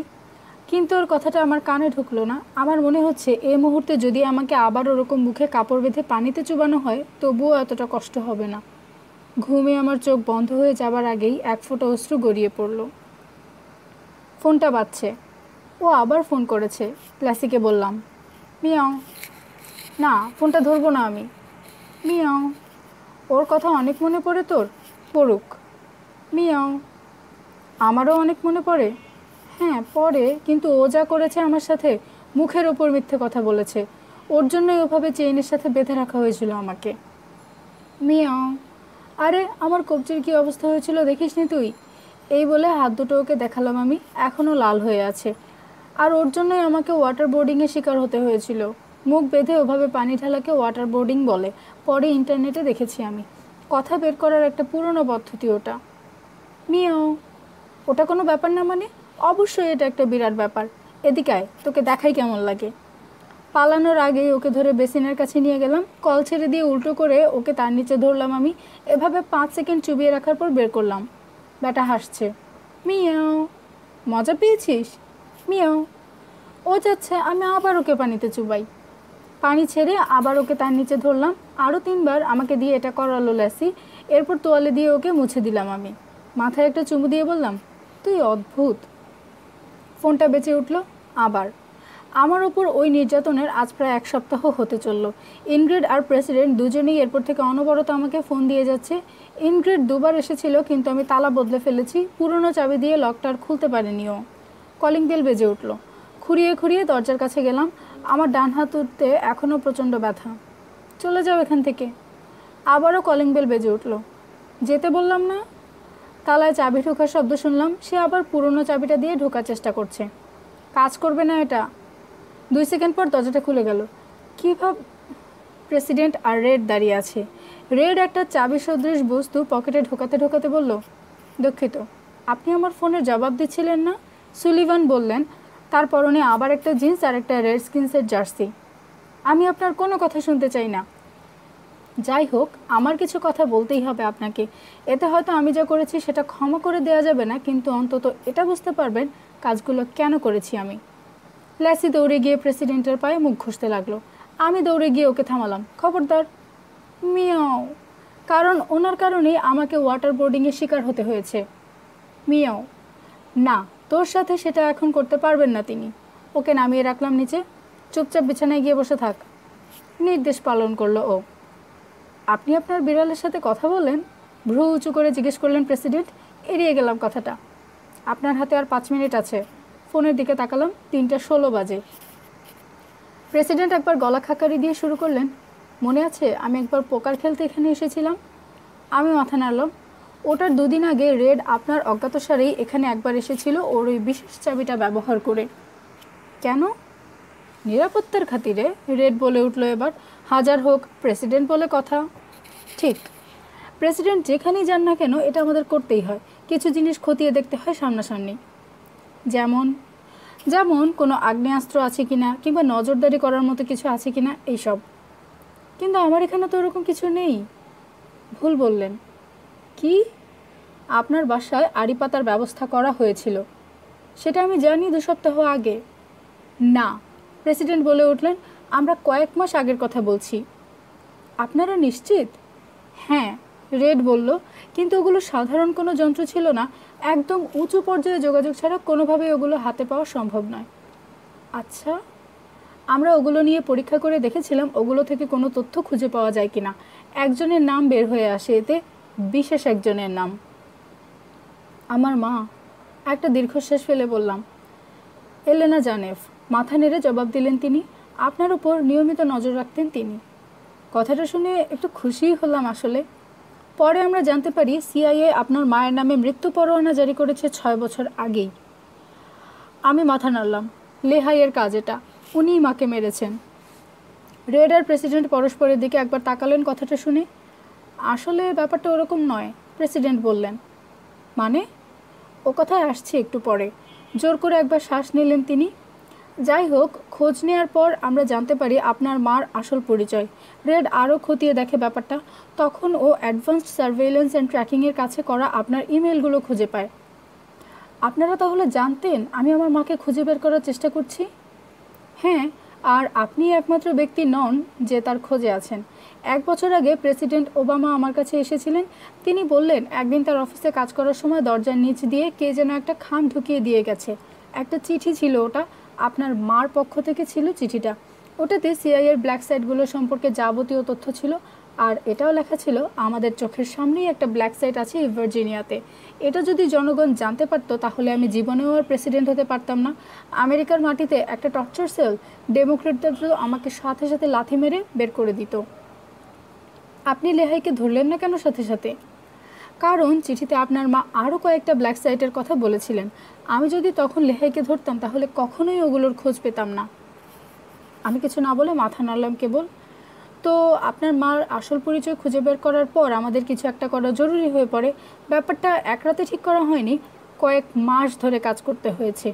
কিন্তু ওর কথাটা আমার কানে ঢুকলো না। আমার মনে হচ্ছে এই মুহূর্তে যদি আমাকে আবার ওরকম মুখে কাপড় বেঁধে পানিতে চুবানো হয় তবুও এতটা কষ্ট হবে না। ঘুমে আমার চোখ বন্ধ হয়ে যাবার আগেই এক ফোঁটা অশ্রু গড়িয়ে পড়ল। ফোনটা বাজছে। ও আবার ফোন করেছে। ল্যাসিকে বললাম, মিয়াও। না, ফোনটা ধরবো না আমি। মিয়াও। ওর কথা অনেক মনে পড়ে তোর? পড়ুক। মিয়াও। আমারও অনেক মনে পড়ে। হ্যাঁ পড়ে, কিন্তু ও যা করেছে আমার সাথে, মুখের ওপর মিথ্যে কথা বলেছে। ওর জন্যই ওভাবে চেইনের সাথে বেঁধে রাখা হয়েছিল আমাকে। মিয়াও। আরে আমার কবজির কী অবস্থা হয়েছিল দেখিসনি তুই? এই বলে হাত দুটো ওকে দেখালাম আমি। এখনও লাল হয়ে আছে। আর ওর জন্যই আমাকে ওয়াটার বোর্ডিংয়ের শিকার হতে হয়েছিল। মুখ বেঁধে ওভাবে পানি ঢালাকে ওয়াটার বোর্ডিং বলে। পরে ইন্টারনেটে দেখেছি আমি। কথা বের করার একটা পুরনো পদ্ধতি ওটা। মিয়াও। ওটা কোনো ব্যাপার না মানে? অবশ্যই এটা একটা বিরাট ব্যাপার। এদিকে আয়, তোকে দেখাই কেমন লাগে। পালানোর আগেই ওকে ধরে বেসিনের কাছে নিয়ে গেলাম। কল ছেড়ে দিয়ে উল্টো করে ওকে তার নিচে ধরলাম আমি। এভাবে 5 সেকেন্ড চুবিয়ে রাখার পর বের করলাম। ব্যাটা হাসছে। মিয়াও। মজা পেয়েছিস? মিয়াও। ও যাচ্ছে, আমি আবার ওকে পানিতে চুবাই। পানি ছেড়ে আবার ওকে তার নিচে ধরলাম। আরও 3 বার আমাকে দিয়ে এটা করালো ল্যাসি। এরপর তোয়ালে দিয়ে ওকে মুছে দিলাম আমি। মাথায় একটা চুমু দিয়ে বললাম, তুই অদ্ভুত। ফোনটা বেঁচে উঠল আবার। আমার ওপর ওই নির্যাতনের আজ প্রায় 1 সপ্তাহ হতে চলল। ইনগ্রিড আর প্রেসিডেন্ট দুজনেই এরপর থেকে অনবরত আমাকে ফোন দিয়ে যাচ্ছে। ইনগ্রিড 2 বার এসেছিল, কিন্তু আমি তালা বদলে ফেলেছি। পুরনো চাবি দিয়ে লকটা আর খুলতে পারিনি ও। কলিং বেল বেজে উঠল। খুঁড়িয়ে খুঁড়িয়ে দরজার কাছে গেলাম। আমার ডান হাত উঠতে এখনও প্রচণ্ড ব্যথা। চলে যাও এখান থেকে। আবারও কলিং বেল বেজে উঠল। যেতে বললাম না? তালায় চাবি ঢোকার শব্দ শুনলাম। সে আবার পুরনো চাবিটা দিয়ে ঢোকার চেষ্টা করছে। কাজ করবে না এটা। 2 সেকেন্ড পর দরজাটা খুলে গেল। কীভাবে? প্রেসিডেন্ট আর রেড দাঁড়িয়ে আছে। রেড একটা চাবি সদৃশ বস্তু পকেটে ঢোকাতে ঢোকাতে বলল, দুঃখিত, আপনি আমার ফোনের জবাব দিচ্ছিলেন না? সুলিভান বললেন। তার পরনে আবার একটা জিন্স আর একটা রেড স্কিন্সের জার্সি। আমি আপনার কোনো কথা শুনতে চাই না। যাই হোক, আমার কিছু কথা বলতেই হবে আপনাকে। এতে হয়তো আমি যা করেছি সেটা ক্ষমা করে দেওয়া যাবে না, কিন্তু অন্তত এটা বুঝতে পারবেন কাজগুলো কেন করেছি আমি। ল্যাসি দৌড়ে গিয়ে প্রেসিডেন্টের পায়ে মুখ ঘষতে লাগলো। আমি দৌড়ে গিয়ে ওকে থামালাম। খবরদার। মিয়াও। কারণ ওনার কারণেই আমাকে ওয়াটার বোর্ডিংয়ের শিকার হতে হয়েছে। মিয়াও। না, তোর সাথে সেটা এখন করতে পারবেন না তিনি। ওকে নামিয়ে রাখলাম নিচে। চুপচাপ বিছানায় গিয়ে বসে থাক। নির্দেশ পালন করলো ও। আপনি আপনার বিড়ালের সাথে কথা বলেন? ভ্রু উঁচু করে জিজ্ঞেস করলেন প্রেসিডেন্ট। এড়িয়ে গেলাম কথাটা। আপনার হাতে আর 5 মিনিট আছে। ফোনের দিকে তাকালাম। 3:16 বাজে। প্রেসিডেন্ট একবার গলা খাকারি দিয়ে শুরু করলেন, মনে আছে আমি একবার পোকার খেলতে এখানে এসেছিলাম? আমি মাথা নাড়লাম। ওটার 2 দিন আগে রেড আপনার অজ্ঞাতসারেই এখানে একবার এসেছিল ওর ওই বিশেষ চাবিটা ব্যবহার করে। কেন? নিরাপত্তার খাতিরে, রেড বলে উঠল এবার। হাজার হোক, প্রেসিডেন্ট বলে কথা। ঠিক। প্রেসিডেন্ট যেখানেই যান না কেন এটা আমাদের করতেই হয়। কিছু জিনিস খতিয়ে দেখতে হয় সামনাসামনি। যেমন যেমন কোনো আগ্নেয়াস্ত্র আছে কিনা, কিংবা নজরদারি করার মতো কিছু আছে কিনা, এইসব। কিন্তু আমার এখানে তো ওরকম কিছু নেই। ভুল বললেন। কি? আপনার বাসায় আড়ি পাতার ব্যবস্থা করা হয়েছিল, সেটা আমি জানি 2 সপ্তাহ আগে। না, প্রেসিডেন্ট বলে উঠলেন, আমরা কয়েক মাস আগের কথা বলছি। আপনারা নিশ্চিত? হ্যাঁ, রেড বলল, কিন্তু ওগুলো সাধারণ কোনো যন্ত্র ছিল না। একদম উঁচু পর্যায়ে যোগাযোগ ছাড়া কোনোভাবেই ওগুলো হাতে পাওয়া সম্ভব নয়। আচ্ছা। আমরা ওগুলো নিয়ে পরীক্ষা করে দেখেছিলাম ওগুলো থেকে কোনো তথ্য খুঁজে পাওয়া যায় কিনা। একজনের নাম বের হয়ে আসে এতে, বিশেষ একজনের নাম। আমার মা। একটা দীর্ঘশ্বাস ফেলে বললাম, এলেনা জানেফ। মাথা নেড়ে জবাব দিলেন তিনি। আপনার উপর নিয়মিত নজর রাখতেন তিনি। কথাটা শুনে একটু খুশিই হলাম আসলে। পরে আমরা জানতে পারি সিআইএ আপনার মায়ের নামে মৃত্যু পরোয়ানা জারি করেছে 6 বছর আগেই। আমি মাথা নাড়লাম। লেহাইয়ের কাজ এটা। উনিই মাকে মেরেছেন। রেড আর প্রেসিডেন্ট পরস্পরের দিকে একবার তাকালেন কথাটা শুনে। আসলে ব্যাপারটা ওরকম নয়, প্রেসিডেন্ট বললেন। মানে? ও কথায় আসছে একটু পরে। জোর করে একবার শ্বাস নিলেন তিনি। যাই হোক, খোঁজ নেওয়ার পর আমরা জানতে পারি আপনার মার আসল পরিচয়। রেড আরও খতিয়ে দেখে ব্যাপারটা। তখন ও অ্যাডভান্সড সার্ভেইলেন্স অ্যান্ড ট্র্যাকিংয়ের কাছে করা আপনার ইমেলগুলো খুঁজে পায়। আপনারা তাহলে জানতেন আমি আমার মাকে খুঁজে বের করার চেষ্টা করছি? হ্যাঁ, আর আপনি একমাত্র ব্যক্তি নন যে তার খোঁজে আছেন। 1 বছর আগে প্রেসিডেন্ট ওবামা আমার কাছে এসেছিলেন। তিনি বললেন একদিন তার অফিসে কাজ করার সময় দরজার নিচ দিয়ে কে যেন একটা খাম ঢুকিয়ে দিয়ে গেছে। একটা চিঠি ছিল ওটা, আপনার মার পক্ষ থেকে ছিল চিঠিটা। ওটাতে সিআইএর ব্ল্যাক সাইটগুলো সম্পর্কে যাবতীয় তথ্য ছিল, আর এটাও লেখা ছিল আমাদের চোখের সামনেই একটা ব্ল্যাক সাইট আছে ভার্জিনিয়াতে। এটা যদি জনগণ জানতে পারতো তাহলে আমি জীবনেও আর প্রেসিডেন্ট হতে পারতাম না। আমেরিকার মাটিতে একটা টর্চার সেল ডেমোক্রেটদের আমাকে সাথে সাথে লাথি মেরে বের করে দিত। আপনি লেহাইকে ধরলেন না কেন সাথে সাথে? কারণ চিঠিতে আপনার মা আরও কয়েকটা ব্ল্যাক সাইটের কথা বলেছিলেন। আমি যদি তখন লেহাইকে ধরতাম তাহলে কখনোই ওগুলোর খোঁজ পেতাম না। আমি কিছু না বলে মাথা নাড়লাম কেবল। তো আপনার মার আসল পরিচয় খুঁজে বের করার পর আমাদের কিছু একটা করা জরুরি হয়ে পড়ে। ব্যাপারটা এক রাতে ঠিক করা হয়নি, কয়েক মাস ধরে কাজ করতে হয়েছে।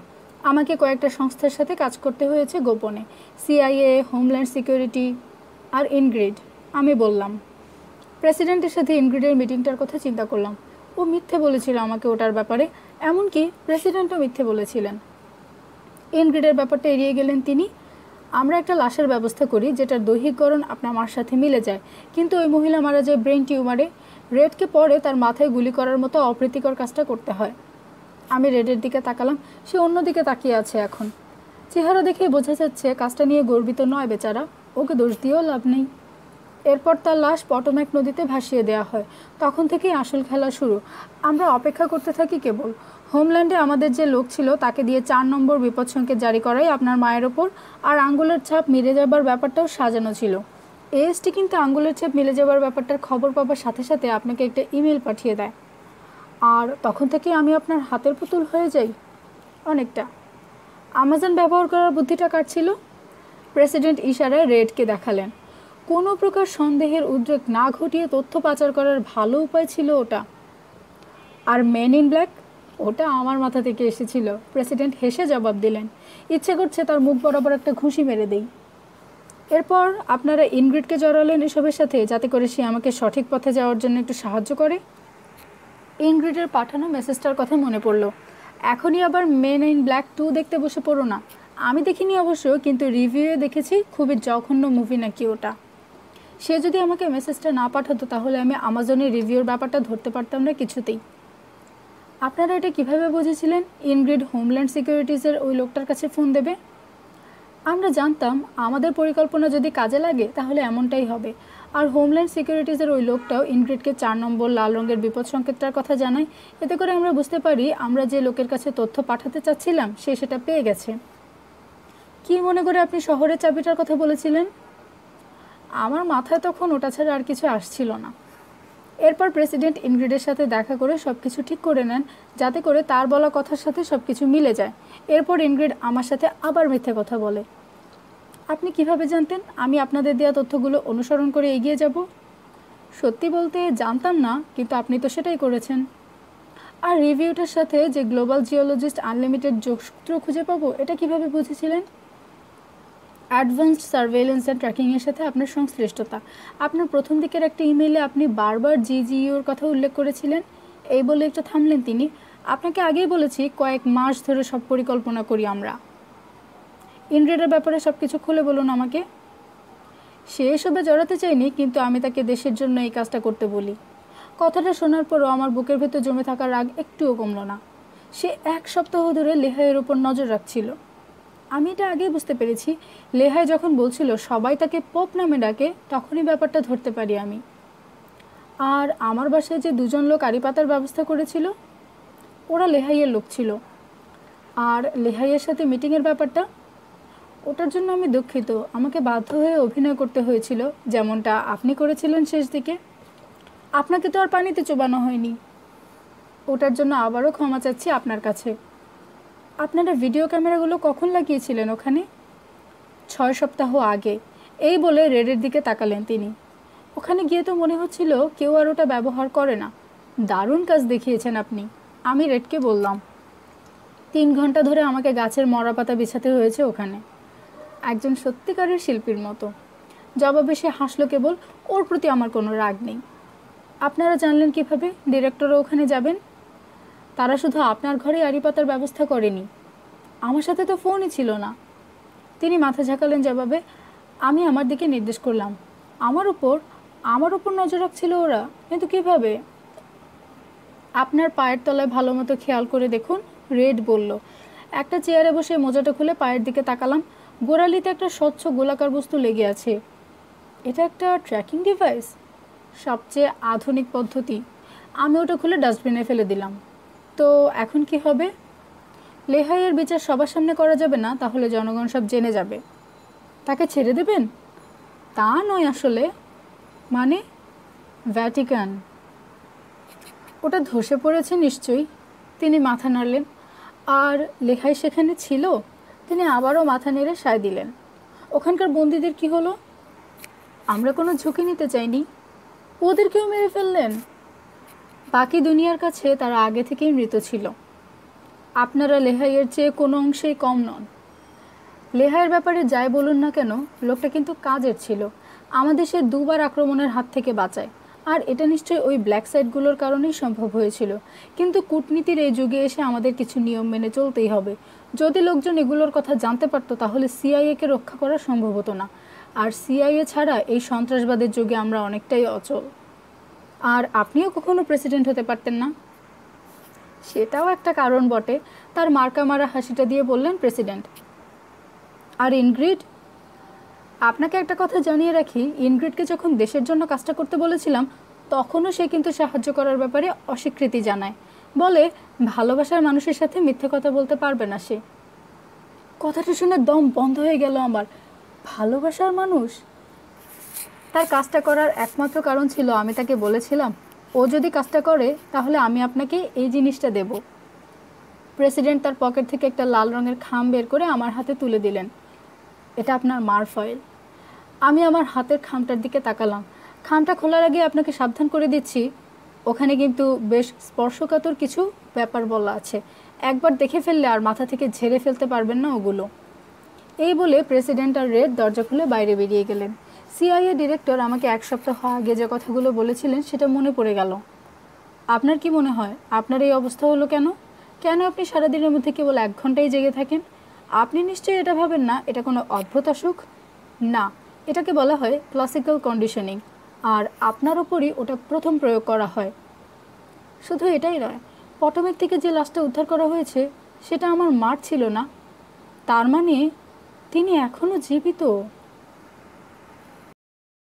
আমাকে কয়েকটা সংস্থার সাথে কাজ করতে হয়েছে গোপনে, সিআইএ, হোমল্যান্ড সিকিউরিটি আর ইনগ্রিড। আমি বললাম প্রেসিডেন্টের সাথে ইনগ্রিডের মিটিংটার কথা চিন্তা করলাম। ও মিথ্যে বলেছিল আমাকে ওটার ব্যাপারে, এমনকি প্রেসিডেন্টও মিথ্যে বলেছিলেন। ইনগ্রিডের ব্যাপারটা এড়িয়ে গেলেন তিনি। আমরা একটা লাশের ব্যবস্থা করি যেটার দৈহিক গড়ন আপনার মার সাথে মিলে যায়, কিন্তু ওই মহিলা মারা যায় ব্রেন টিউমারে। রেডকে পরে তার মাথায় গুলি করার মতো অপ্রীতিকর কাজটা করতে হয়। আমি রেডের দিকে তাকালাম, সে অন্যদিকে তাকিয়ে আছে এখন। চেহারা দেখেই বোঝা যাচ্ছে কাজটা নিয়ে গর্বিত নয় বেচারা, ওকে দোষ দিয়েও লাভ নেই। এরপর তার লাশ পটোম্যাক নদীতে ভাসিয়ে দেওয়া হয়। তখন থেকেই আসল খেলা শুরু। আমরা অপেক্ষা করতে থাকি কেবল। হোমল্যান্ডে আমাদের যে লোক ছিল তাকে দিয়ে 4 নম্বর বিপদ সংকেত জারি করাই আপনার মায়ের ওপর, আর আঙ্গুলের ছাপ মিলে যাবার ব্যাপারটাও সাজানো ছিল। এএসটি কিন্তু আঙ্গুলের ছাপ মিলে যাবার ব্যাপারটার খবর পাবার সাথে সাথে আপনাকে একটা ইমেল পাঠিয়ে দেয়, আর তখন থেকে আমি আপনার হাতের পুতুল হয়ে যাই। অনেকটা। আমাজন ব্যবহার করার বুদ্ধিটা কার ছিল? প্রেসিডেন্ট ইশারায় রেডকে দেখালেন। কোনো প্রকার সন্দেহের উদ্রেক না ঘটিয়ে তথ্য পাচার করার ভালো উপায় ছিল ওটা। আর মেন ইন ব্ল্যাক? ওটা আমার মাথা থেকে এসেছিল। প্রেসিডেন্ট হেসে জবাব দিলেন। ইচ্ছে করছে তার মুখ বরাবর একটা ঘুষি মেরে দেই। এরপর আপনারা ইনগ্রিডকে জড়ালেন এসবের সাথে, যাতে করে সে আমাকে সঠিক পথে যাওয়ার জন্য একটু সাহায্য করে। ইনগ্রিডের পাঠানো মেসেজটার কথা মনে পড়ল। এখনই আবার মেন ইন ব্ল্যাক 2 দেখতে বসে পড়ো না। আমি দেখিনি অবশ্য, কিন্তু রিভিউয়ে দেখেছি খুবই জঘন্য মুভি নাকি ওটা। সে যদি আমাকে মেসেজটা না পাঠাতো তাহলে আমি আমাজনের রিভিউর ব্যাপারটা ধরতে পারতাম না কিছুতেই। আপনারা এটা কিভাবে বুঝেছিলেন ইনগ্রিড হোমল্যান্ড সিকিউরিটিজের ওই লোকটার কাছে ফোন দেবে? আমরা জানতাম আমাদের পরিকল্পনা যদি কাজে লাগে তাহলে এমনটাই হবে। আর হোমল্যান্ড সিকিউরিটিজের ওই লোকটাও ইনগ্রিডকে 4 নম্বর লাল রঙের বিপদ সংকেতটার কথা জানায়। এতে করে আমরা বুঝতে পারি আমরা যে লোকের কাছে তথ্য পাঠাতে চাচ্ছিলাম সে সেটা পেয়ে গেছে। কি মনে করে আপনি শহরের চাবিটার কথা বলেছিলেন? আমার মাথায় তখন ওটা ছাড়া আর কিছু আসছিল না। এরপর প্রেসিডেন্ট ইনগ্রিডের সাথে দেখা করে সব কিছু ঠিক করে নেন, যাতে করে তার বলা কথার সাথে সব কিছু মিলে যায়। এরপর ইনগ্রিড আমার সাথে আবার মিথ্যে কথা বলে। আপনি কিভাবে জানতেন আমি আপনাদের দেওয়া তথ্যগুলো অনুসরণ করে এগিয়ে যাব? সত্যি বলতে জানতাম না, কিন্তু আপনি তো সেটাই করেছেন। আর রিভিউটার সাথে যে গ্লোবাল জিওলজিস্ট আনলিমিটেড যোগসূত্র খুঁজে পাবো এটা কিভাবে বুঝেছিলেন? অ্যাডভান্সড সার্ভেইলেন্স অ্যান্ড ট্র্যাকিংয়ের সাথে আপনার সংশ্লিষ্টতা। আপনার প্রথম দিকের একটা ইমেইলে আপনি বারবার জিজিইউর কথা উল্লেখ করেছিলেন। এই বলে একটু থামলেন তিনি। আপনাকে আগেই বলেছি কয়েক মাস ধরে সব পরিকল্পনা করি আমরা। ইনগ্রিডের ব্যাপারে সব কিছু খুলে বলুন আমাকে। সে এসবে জড়াতে চাইনি, কিন্তু আমি তাকে দেশের জন্য এই কাজটা করতে বলি। কথাটা শোনার পরও আমার বুকের ভেতর জমে থাকা রাগ একটুও কমল না। সে 1 সপ্তাহ ধরে লেহাইয়ের উপর নজর রাখছিল। আমি এটা আগেই বুঝতে পেরেছি। লেহাই যখন বলছিল সবাই তাকে পপ নামে ডাকে, তখনই ব্যাপারটা ধরতে পারি আমি। আর আমার বাসায় যে 2 জন লোক আড়ি পাতার ব্যবস্থা করেছিল ওরা লেহাইয়ের লোক ছিল। আর লেহাইয়ের সাথে মিটিংয়ের ব্যাপারটা, ওটার জন্য আমি দুঃখিত। আমাকে বাধ্য হয়ে অভিনয় করতে হয়েছিল, যেমনটা আপনি করেছিলেন শেষ দিকে। আপনাকে তো আর পানিতে চোবানো হয়নি। ওটার জন্য আবারও ক্ষমা চাচ্ছি আপনার কাছে। আপনারা ভিডিও ক্যামেরাগুলো কখন লাগিয়েছিলেন ওখানে? 6 সপ্তাহ আগে। এই বলে রেডের দিকে তাকালেন তিনি। ওখানে গিয়ে তো মনে হচ্ছিল কেউ আর ওটা ব্যবহার করে না। দারুণ কাজ দেখিয়েছেন আপনি, আমি রেডকে বললাম। 3 ঘন্টা ধরে আমাকে গাছের মরা পাতা বিছাতে হয়েছে ওখানে, একজন সত্যিকারের শিল্পীর মতো। জবাবে সে হাসলো কেবল, ওর প্রতি আমার কোনো রাগ নেই। আপনারা জানলেন কিভাবে ডিরেক্টরও ওখানে যাবেন? তারা শুধু আপনার ঘরে আড়ি পাতার ব্যবস্থা করেনি, আমার সাথে তো ফোনই ছিল না। তিনি মাথা ঝাঁকালেন জবাবে। আমি আমার দিকে নির্দেশ করলাম। আমার উপর নজর রাখছিল ওরা, কিন্তু কিভাবে? আপনার পায়ের তলায় ভালো মতো খেয়াল করে দেখুন, রেড বলল। একটা চেয়ারে বসে মোজাটা খুলে পায়ের দিকে তাকালাম। গোড়ালিতে একটা স্বচ্ছ গোলাকার বস্তু লেগে আছে। এটা একটা ট্র্যাকিং ডিভাইস, সবচেয়ে আধুনিক পদ্ধতি। আমি ওটা খুলে ডাস্টবিনে ফেলে দিলাম। তো এখন কি হবে? লেহাইয়ের বিচার সবার সামনে করা যাবে না, তাহলে জনগণ সব জেনে যাবে। তাকে ছেড়ে দেবেন? তা নয় আসলে। মানে? ভ্যাটিকান। ওটা ধসে পড়েছে নিশ্চয়ই। তিনি মাথা নাড়লেন। আর লেহাই সেখানে ছিল? তিনি আবারও মাথা নেড়ে সায় দিলেন। ওখানকার বন্দীদের কি হলো? আমরা কোনো ঝুঁকি নিতে চাইনি, ওদেরকেও মেরে ফেললেন। বাকি দুনিয়ার কাছে তারা আগে থেকেই মৃত ছিল। আপনারা লেহাইয়ের চেয়ে কোনো অংশেই কম নন। লেহাইয়ের ব্যাপারে যাই বলুন না কেন, লোকটা কিন্তু কাজের ছিল। আমাদের সে 2 বার আক্রমণের হাত থেকে বাঁচায়, আর এটা নিশ্চয়ই ওই ব্ল্যাক সাইটগুলোর কারণেই সম্ভব হয়েছিল। কিন্তু কূটনীতির এই যুগে এসে আমাদের কিছু নিয়ম মেনে চলতেই হবে। যদি লোকজন এগুলোর কথা জানতে পারত, তাহলে সিআইএকে রক্ষা করা সম্ভব হতো না। আর সিআইএ ছাড়া এই সন্ত্রাসবাদের যুগে আমরা অনেকটাই অচল। আর আপনিও কখনো প্রেসিডেন্ট হতে পারতেন না। সেটাও একটা কারণ বটে, তার মার্কা মারা হাসিটা দিয়ে বললেন প্রেসিডেন্ট। আর ইনগ্রিড? আপনাকে একটা কথা জানিয়ে রাখি, ইনগ্রিডকে যখন দেশের জন্য কাজটা করতে বলেছিলাম, তখনও সে কিন্তু সাহায্য করার ব্যাপারে অস্বীকৃতি জানায়। বলে ভালোবাসার মানুষের সাথে মিথ্যে কথা বলতে পারবে না সে। কথাটা শুনে দম বন্ধ হয়ে গেল আমার। ভালোবাসার মানুষ? তার কাজটা করার একমাত্র কারণ ছিল আমি তাকে বলেছিলাম, ও যদি কাজটা করে তাহলে আমি আপনাকে এই জিনিসটা দেব। প্রেসিডেন্ট তার পকেট থেকে একটা লাল রঙের খাম বের করে আমার হাতে তুলে দিলেন। এটা আপনার মার ফয়েল। আমি আমার হাতের খামটার দিকে তাকালাম। খামটা খোলার আগে আপনাকে সাবধান করে দিচ্ছি, ওখানে কিন্তু বেশ স্পর্শকাতর কিছু ব্যাপার বলা আছে। একবার দেখে ফেললে আর মাথা থেকে ঝেড়ে ফেলতে পারবেন না ওগুলো। এই বলে প্রেসিডেন্ট আর রেড দরজা খুলে বাইরে বেরিয়ে গেলেন। সিআইএ ডিরেক্টর আমাকে 1 সপ্তাহ আগে যে কথাগুলো বলেছিলেন সেটা মনে পড়ে গেল। আপনার কি মনে হয় আপনার এই অবস্থা হলো কেন? কেন আপনি সারাদিনের মধ্যে কেবল 1 ঘন্টাই জেগে থাকেন? আপনি নিশ্চয়ই এটা ভাবেন না এটা কোনো অদ্ভুত অসুখ। না, এটাকে বলা হয় ক্লাসিক্যাল কন্ডিশনিং, আর আপনার ওপরই ওটা প্রথম প্রয়োগ করা হয়। শুধু এটাই নয়, পটোমেক থেকে যে লাশটা উদ্ধার করা হয়েছে সেটা আমার মার ছিল না। তার মানে তিনি এখনও জীবিত।